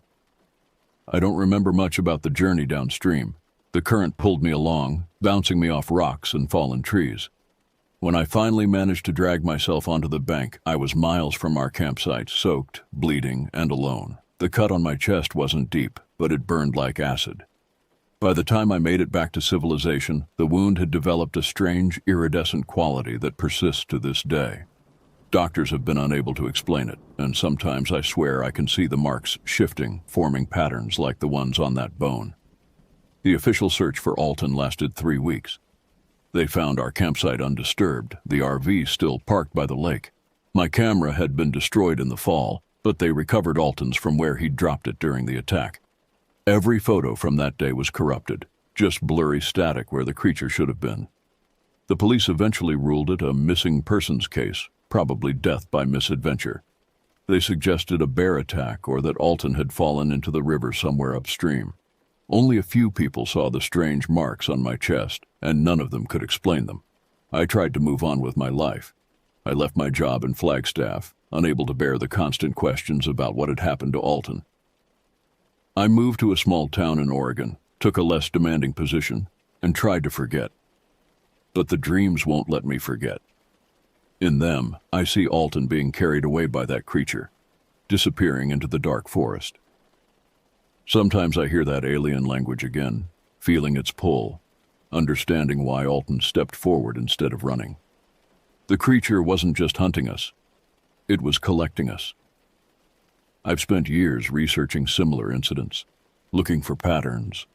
I don't remember much about the journey downstream. The current pulled me along, bouncing me off rocks and fallen trees. When I finally managed to drag myself onto the bank, I was miles from our campsite, soaked, bleeding, and alone. The cut on my chest wasn't deep, but it burned like acid. By the time I made it back to civilization, the wound had developed a strange, iridescent quality that persists to this day. Doctors have been unable to explain it, and sometimes I swear I can see the marks shifting, forming patterns like the ones on that bone. The official search for Alton lasted 3 weeks. They found our campsite undisturbed, the RV still parked by the lake. My camera had been destroyed in the fall, but they recovered Alton's from where he'd dropped it during the attack. Every photo from that day was corrupted, just blurry static where the creature should have been. The police eventually ruled it a missing persons case, probably death by misadventure. They suggested a bear attack or that Alton had fallen into the river somewhere upstream. Only a few people saw the strange marks on my chest, and none of them could explain them. I tried to move on with my life. I left my job in Flagstaff, unable to bear the constant questions about what had happened to Alton. I moved to a small town in Oregon, took a less demanding position, and tried to forget. But the dreams won't let me forget. In them, I see Alton being carried away by that creature, disappearing into the dark forest. Sometimes I hear that alien language again, feeling its pull, understanding why Alton stepped forward instead of running. The creature wasn't just hunting us, it was collecting us. I've spent years researching similar incidents, looking for patterns.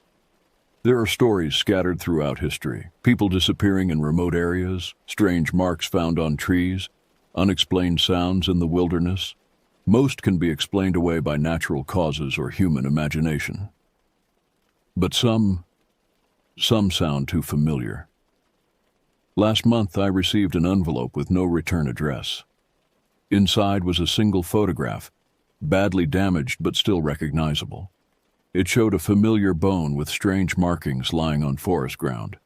There are stories scattered throughout history, people disappearing in remote areas, strange marks found on trees, unexplained sounds in the wilderness. Most can be explained away by natural causes or human imagination. But some sound too familiar. Last month, I received an envelope with no return address. Inside was a single photograph, badly damaged but still recognizable. It showed a familiar bone with strange markings lying on forest ground.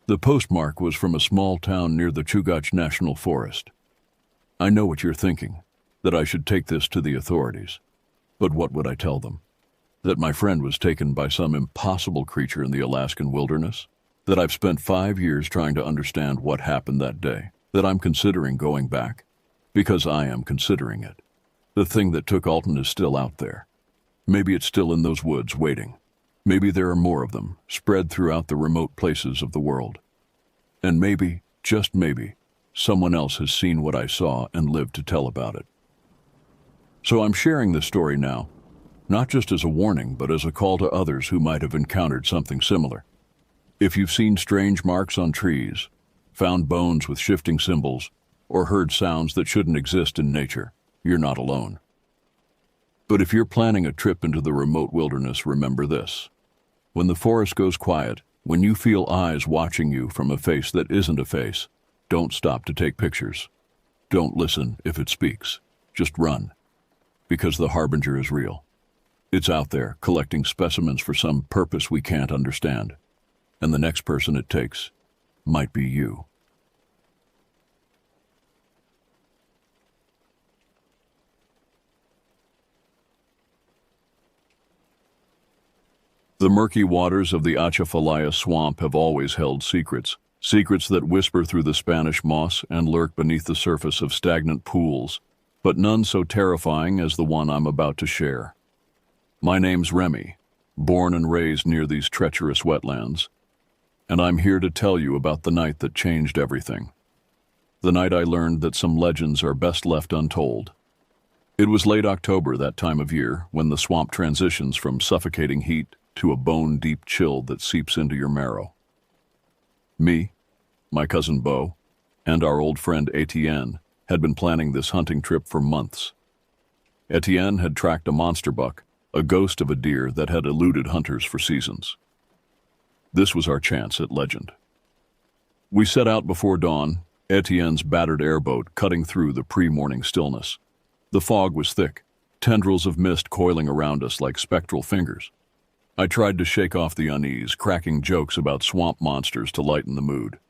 The postmark was from a small town near the Chugach National Forest. I know what you're thinking, that I should take this to the authorities. But what would I tell them? That my friend was taken by some impossible creature in the Alaskan wilderness? That I've spent 5 years trying to understand what happened that day? That I'm considering going back? Because I am considering it. The thing that took Alton is still out there. Maybe it's still in those woods waiting. Maybe there are more of them, spread throughout the remote places of the world. And maybe, just maybe, someone else has seen what I saw and lived to tell about it. So I'm sharing this story now, not just as a warning, but as a call to others who might have encountered something similar. If you've seen strange marks on trees, found bones with shifting symbols, or heard sounds that shouldn't exist in nature, you're not alone. But if you're planning a trip into the remote wilderness, remember this. When the forest goes quiet, when you feel eyes watching you from a face that isn't a face, don't stop to take pictures. Don't listen if it speaks. Just run. Because the harbinger is real. It's out there, collecting specimens for some purpose we can't understand. And the next person it takes might be you. The murky waters of the Atchafalaya swamp have always held secrets, secrets that whisper through the Spanish moss and lurk beneath the surface of stagnant pools, but none so terrifying as the one I'm about to share. My name's Remy, born and raised near these treacherous wetlands, and I'm here to tell you about the night that changed everything. The night I learned that some legends are best left untold. It was late October, that time of year, when the swamp transitions from suffocating heat to a bone-deep chill that seeps into your marrow. Me, my cousin Beau, and our old friend Etienne had been planning this hunting trip for months. Etienne had tracked a monster buck, a ghost of a deer that had eluded hunters for seasons. This was our chance at legend. We set out before dawn, Etienne's battered airboat cutting through the pre-morning stillness. The fog was thick, tendrils of mist coiling around us like spectral fingers. I tried to shake off the unease, cracking jokes about swamp monsters to lighten the mood.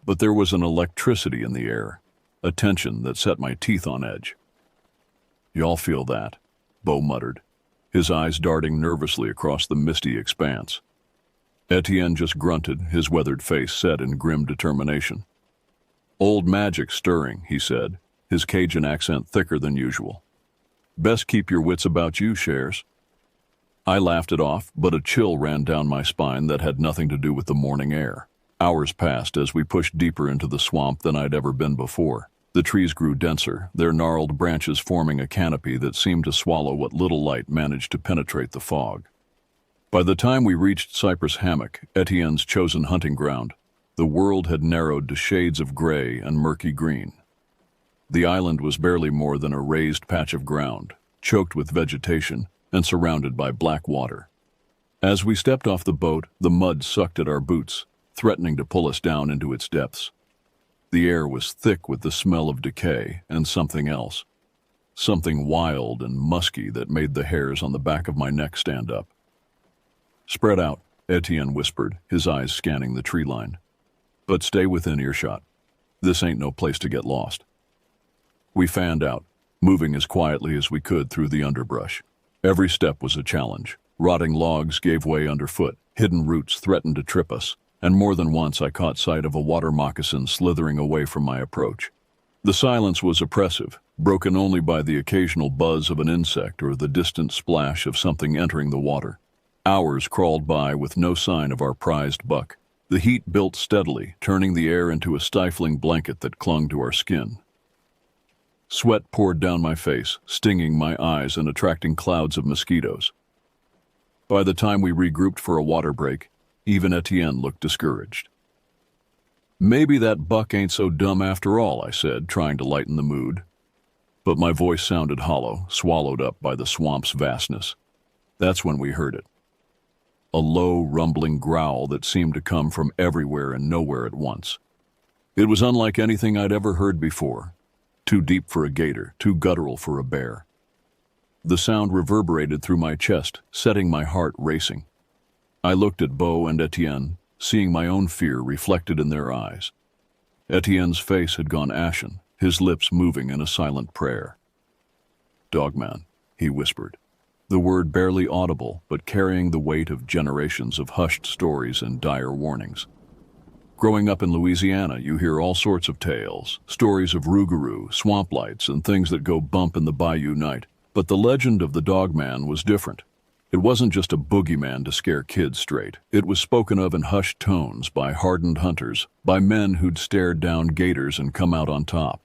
But there was an electricity in the air, a tension that set my teeth on edge. "Y'all feel that?" Beau muttered, his eyes darting nervously across the misty expanse. Etienne just grunted, his weathered face set in grim determination. "Old magic stirring," he said, his Cajun accent thicker than usual. "Best keep your wits about you, Shares." I laughed it off, but a chill ran down my spine that had nothing to do with the morning air. Hours passed as we pushed deeper into the swamp than I'd ever been before. The trees grew denser, their gnarled branches forming a canopy that seemed to swallow what little light managed to penetrate the fog. By the time we reached Cypress Hammock, Etienne's chosen hunting ground, the world had narrowed to shades of gray and murky green. The island was barely more than a raised patch of ground, choked with vegetation and surrounded by black water. As we stepped off the boat, the mud sucked at our boots, threatening to pull us down into its depths. The air was thick with the smell of decay and something else, something wild and musky that made the hairs on the back of my neck stand up. "Spread out," Etienne whispered, his eyes scanning the tree line. "But stay within earshot. This ain't no place to get lost." We fanned out, moving as quietly as we could through the underbrush. Every step was a challenge. Rotting logs gave way underfoot, hidden roots threatened to trip us, and more than once I caught sight of a water moccasin slithering away from my approach. The silence was oppressive, broken only by the occasional buzz of an insect or the distant splash of something entering the water. Hours crawled by with no sign of our prized buck. The heat built steadily, turning the air into a stifling blanket that clung to our skin. Sweat poured down my face, stinging my eyes and attracting clouds of mosquitoes. By the time we regrouped for a water break, even Etienne looked discouraged. "Maybe that buck ain't so dumb after all," I said, trying to lighten the mood. But my voice sounded hollow, swallowed up by the swamp's vastness. That's when we heard it. A low, rumbling growl that seemed to come from everywhere and nowhere at once. It was unlike anything I'd ever heard before. Too deep for a gator, too guttural for a bear. The sound reverberated through my chest, setting my heart racing. I looked at Beau and Etienne, seeing my own fear reflected in their eyes. Etienne's face had gone ashen, his lips moving in a silent prayer. "Dogman," he whispered, the word barely audible but carrying the weight of generations of hushed stories and dire warnings. Growing up in Louisiana, you hear all sorts of tales, stories of rougarou, swamp lights, and things that go bump in the bayou night. But the legend of the Dogman was different. It wasn't just a boogeyman to scare kids straight. It was spoken of in hushed tones by hardened hunters, by men who'd stared down gators and come out on top.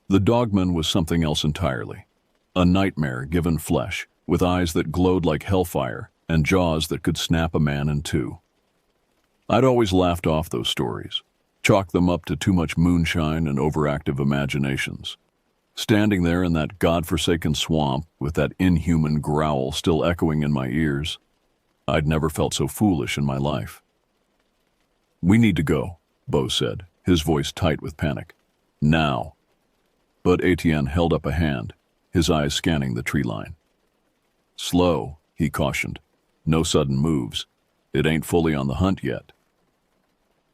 The Dogman was something else entirely. A nightmare given flesh, with eyes that glowed like hellfire and jaws that could snap a man in two. I'd always laughed off those stories, chalked them up to too much moonshine and overactive imaginations. Standing there in that godforsaken swamp with that inhuman growl still echoing in my ears, I'd never felt so foolish in my life. "We need to go," Beau said, his voice tight with panic. "Now." But Etienne held up a hand, his eyes scanning the tree line. "Slow," he cautioned. "No sudden moves. It ain't fully on the hunt yet."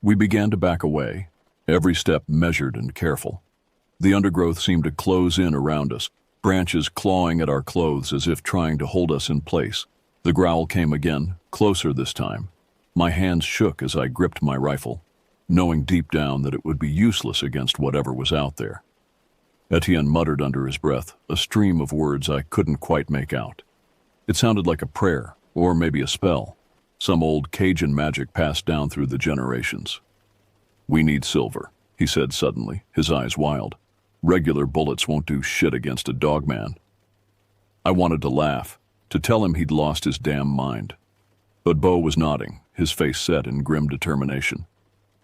We began to back away, every step measured and careful. The undergrowth seemed to close in around us, branches clawing at our clothes as if trying to hold us in place. The growl came again, closer this time. My hands shook as I gripped my rifle, knowing deep down that it would be useless against whatever was out there. Etienne muttered under his breath, a stream of words I couldn't quite make out. It sounded like a prayer, or maybe a spell, some old Cajun magic passed down through the generations. "We need silver," he said suddenly, his eyes wild. "Regular bullets won't do shit against a Dogman." I wanted to laugh, to tell him he'd lost his damn mind. But Beau was nodding, his face set in grim determination.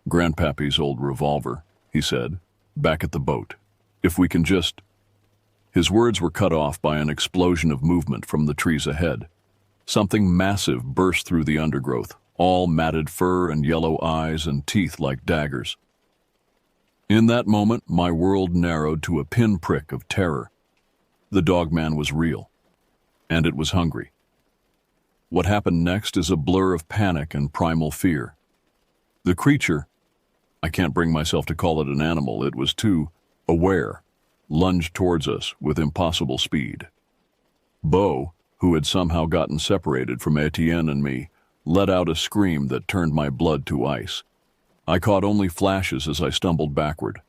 "Grandpappy's old revolver," he said, "back at the boat. If we can just—" His words were cut off by an explosion of movement from the trees ahead. Something massive burst through the undergrowth, all matted fur and yellow eyes and teeth like daggers. In that moment, my world narrowed to a pinprick of terror. The Dogman was real, and it was hungry. What happened next is a blur of panic and primal fear. The creature, I can't bring myself to call it an animal, it was too aware, lunged towards us with impossible speed. Beau, who had somehow gotten separated from Etienne and me, let out a scream that turned my blood to ice. I caught only flashes as I stumbled backward.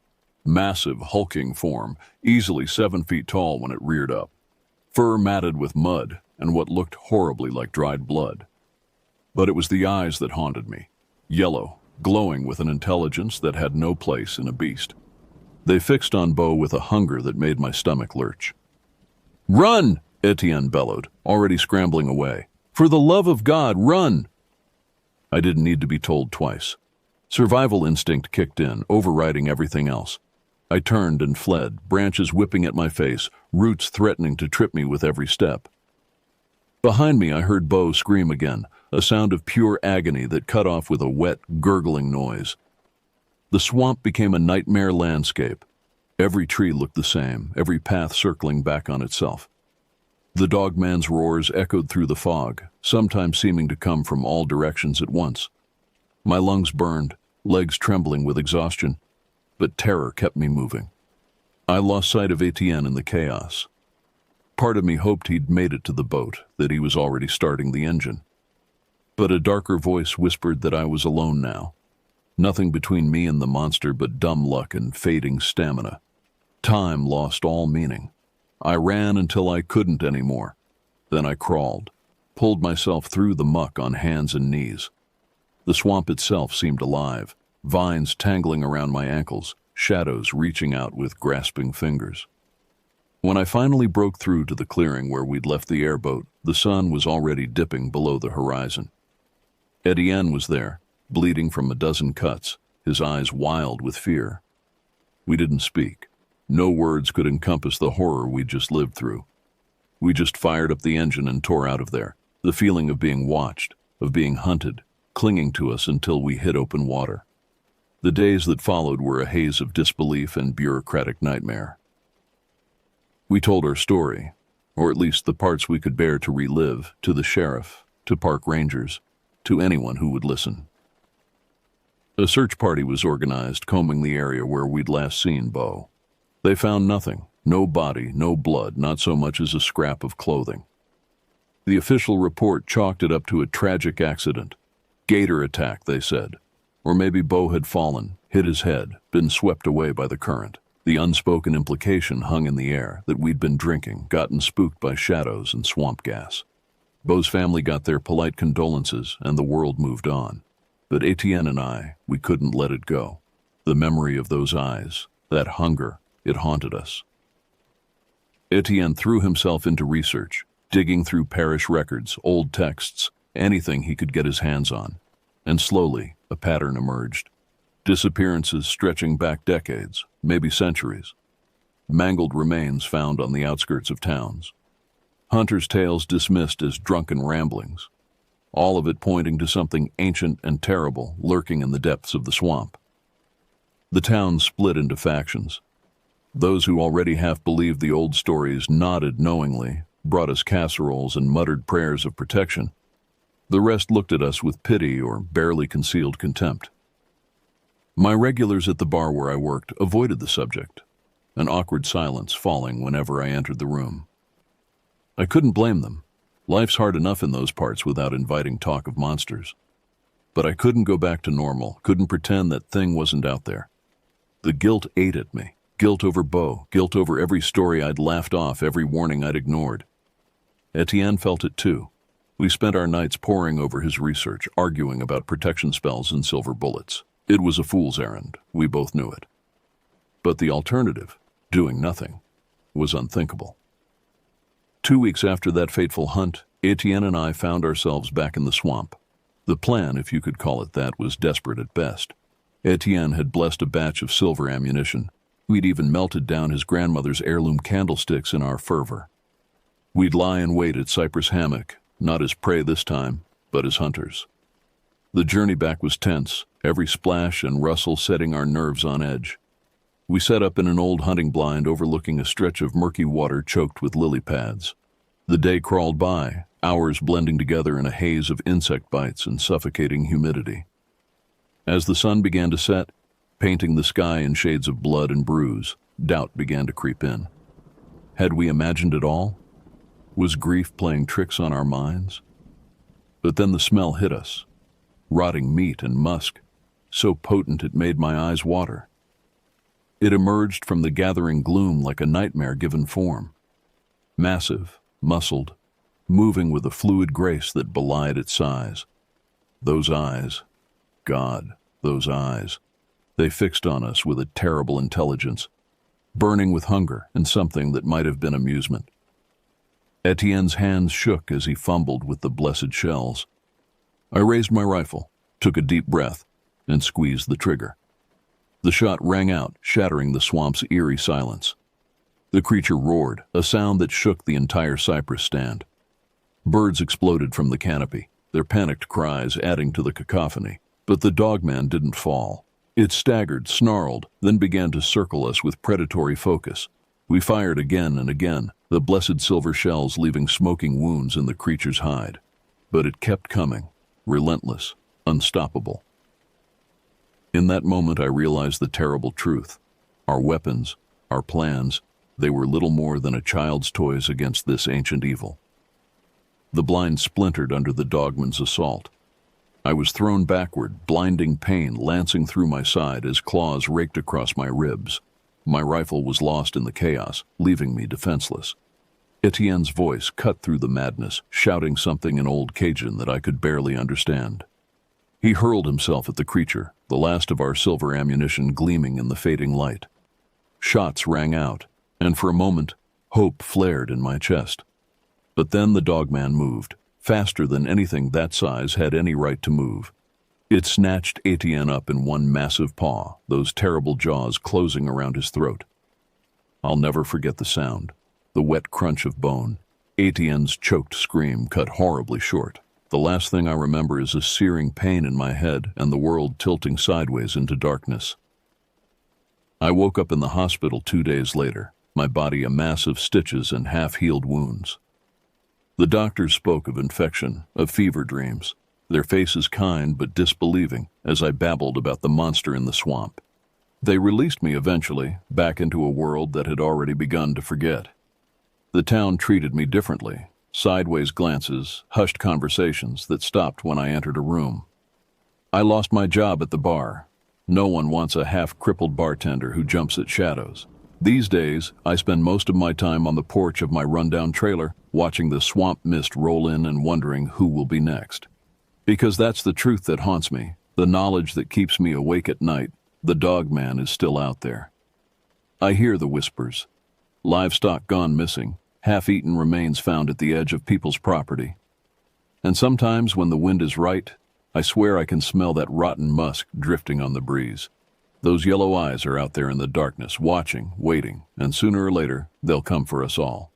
Massive, hulking form, easily 7 feet tall when it reared up. Fur matted with mud and what looked horribly like dried blood. But it was the eyes that haunted me, yellow, glowing with an intelligence that had no place in a beast. They fixed on Beau with a hunger that made my stomach lurch. "Run!" Etienne bellowed, already scrambling away. "For the love of God, run!" I didn't need to be told twice. Survival instinct kicked in, overriding everything else. I turned and fled, branches whipping at my face, roots threatening to trip me with every step. Behind me, I heard Beau scream again, a sound of pure agony that cut off with a wet, gurgling noise. The swamp became a nightmare landscape. Every tree looked the same, every path circling back on itself. The dogman's roars echoed through the fog, sometimes seeming to come from all directions at once. My lungs burned, legs trembling with exhaustion, but terror kept me moving. I lost sight of Etienne in the chaos. Part of me hoped he'd made it to the boat, that he was already starting the engine. But a darker voice whispered that I was alone now. Nothing between me and the monster but dumb luck and fading stamina. Time lost all meaning. I ran until I couldn't anymore. Then I crawled, pulled myself through the muck on hands and knees. The swamp itself seemed alive, vines tangling around my ankles, shadows reaching out with grasping fingers. When I finally broke through to the clearing where we'd left the airboat, the sun was already dipping below the horizon. Etienne was there, bleeding from a dozen cuts, his eyes wild with fear. We didn't speak. No words could encompass the horror we'd just lived through. We just fired up the engine and tore out of there, the feeling of being watched, of being hunted, clinging to us until we hit open water. The days that followed were a haze of disbelief and bureaucratic nightmare. We told our story, or at least the parts we could bear to relive, to the sheriff, to park rangers, to anyone who would listen. A search party was organized, combing the area where we'd last seen Beau. They found nothing, no body, no blood, not so much as a scrap of clothing. The official report chalked it up to a tragic accident. Gator attack, they said. Or maybe Beau had fallen, hit his head, been swept away by the current. The unspoken implication hung in the air that we'd been drinking, gotten spooked by shadows and swamp gas. Beau's family got their polite condolences, and the world moved on. But Etienne and I, we couldn't let it go. The memory of those eyes, that hunger, it haunted us. Etienne threw himself into research, digging through parish records, old texts, anything he could get his hands on. And slowly, a pattern emerged. Disappearances stretching back decades, maybe centuries. Mangled remains found on the outskirts of towns. Hunters' tales dismissed as drunken ramblings. All of it pointing to something ancient and terrible lurking in the depths of the swamp. The town split into factions. Those who already half believed the old stories nodded knowingly, brought us casseroles and muttered prayers of protection. The rest looked at us with pity or barely concealed contempt. My regulars at the bar where I worked avoided the subject, an awkward silence falling whenever I entered the room. I couldn't blame them. Life's hard enough in those parts without inviting talk of monsters. But I couldn't go back to normal, couldn't pretend that thing wasn't out there. The guilt ate at me. Guilt over Beau, guilt over every story I'd laughed off, every warning I'd ignored. Etienne felt it too. We spent our nights poring over his research, arguing about protection spells and silver bullets. It was a fool's errand, we both knew it. But the alternative, doing nothing, was unthinkable. 2 weeks after that fateful hunt, Etienne and I found ourselves back in the swamp. The plan, if you could call it that, was desperate at best. Etienne had blessed a batch of silver ammunition. We'd even melted down his grandmother's heirloom candlesticks in our fervor. We'd lie in wait at Cypress Hammock, not as prey this time, but as hunters. The journey back was tense, every splash and rustle setting our nerves on edge. We set up in an old hunting blind overlooking a stretch of murky water choked with lily pads. The day crawled by, hours blending together in a haze of insect bites and suffocating humidity. As the sun began to set, painting the sky in shades of blood and bruise, doubt began to creep in. Had we imagined it all? Was grief playing tricks on our minds? But then the smell hit us. Rotting meat and musk, so potent it made my eyes water. It emerged from the gathering gloom like a nightmare given form. Massive, muscled, moving with a fluid grace that belied its size. Those eyes, God, those eyes. They fixed on us with a terrible intelligence, burning with hunger and something that might have been amusement. Etienne's hands shook as he fumbled with the blessed shells. I raised my rifle, took a deep breath, and squeezed the trigger. The shot rang out, shattering the swamp's eerie silence. The creature roared, a sound that shook the entire cypress stand. Birds exploded from the canopy, their panicked cries adding to the cacophony. But the dogman didn't fall. It staggered, snarled, then began to circle us with predatory focus. We fired again and again, the blessed silver shells leaving smoking wounds in the creature's hide. But it kept coming, relentless, unstoppable. In that moment I realized the terrible truth. Our weapons, our plans, they were little more than a child's toys against this ancient evil. The blind splintered under the dogman's assault. I was thrown backward, blinding pain lancing through my side as claws raked across my ribs. My rifle was lost in the chaos, leaving me defenseless. Etienne's voice cut through the madness, shouting something in Old Cajun that I could barely understand. He hurled himself at the creature, the last of our silver ammunition gleaming in the fading light. Shots rang out, and for a moment, hope flared in my chest. But then the dogman moved, faster than anything that size had any right to move. It snatched Etienne up in one massive paw, those terrible jaws closing around his throat. I'll never forget the sound, the wet crunch of bone. Etienne's choked scream cut horribly short. The last thing I remember is a searing pain in my head and the world tilting sideways into darkness. I woke up in the hospital 2 days later, my body a mass of stitches and half-healed wounds. The doctors spoke of infection, of fever dreams, their faces kind but disbelieving as I babbled about the monster in the swamp. They released me eventually, back into a world that had already begun to forget. The town treated me differently, sideways glances, hushed conversations that stopped when I entered a room. I lost my job at the bar. No one wants a half-crippled bartender who jumps at shadows. These days, I spend most of my time on the porch of my rundown trailer, watching the swamp mist roll in and wondering who will be next. Because that's the truth that haunts me, the knowledge that keeps me awake at night. The dogman is still out there. I hear the whispers. Livestock gone missing, half-eaten remains found at the edge of people's property. And sometimes when the wind is right, I swear I can smell that rotten musk drifting on the breeze. Those yellow eyes are out there in the darkness, watching, waiting, and sooner or later, they'll come for us all.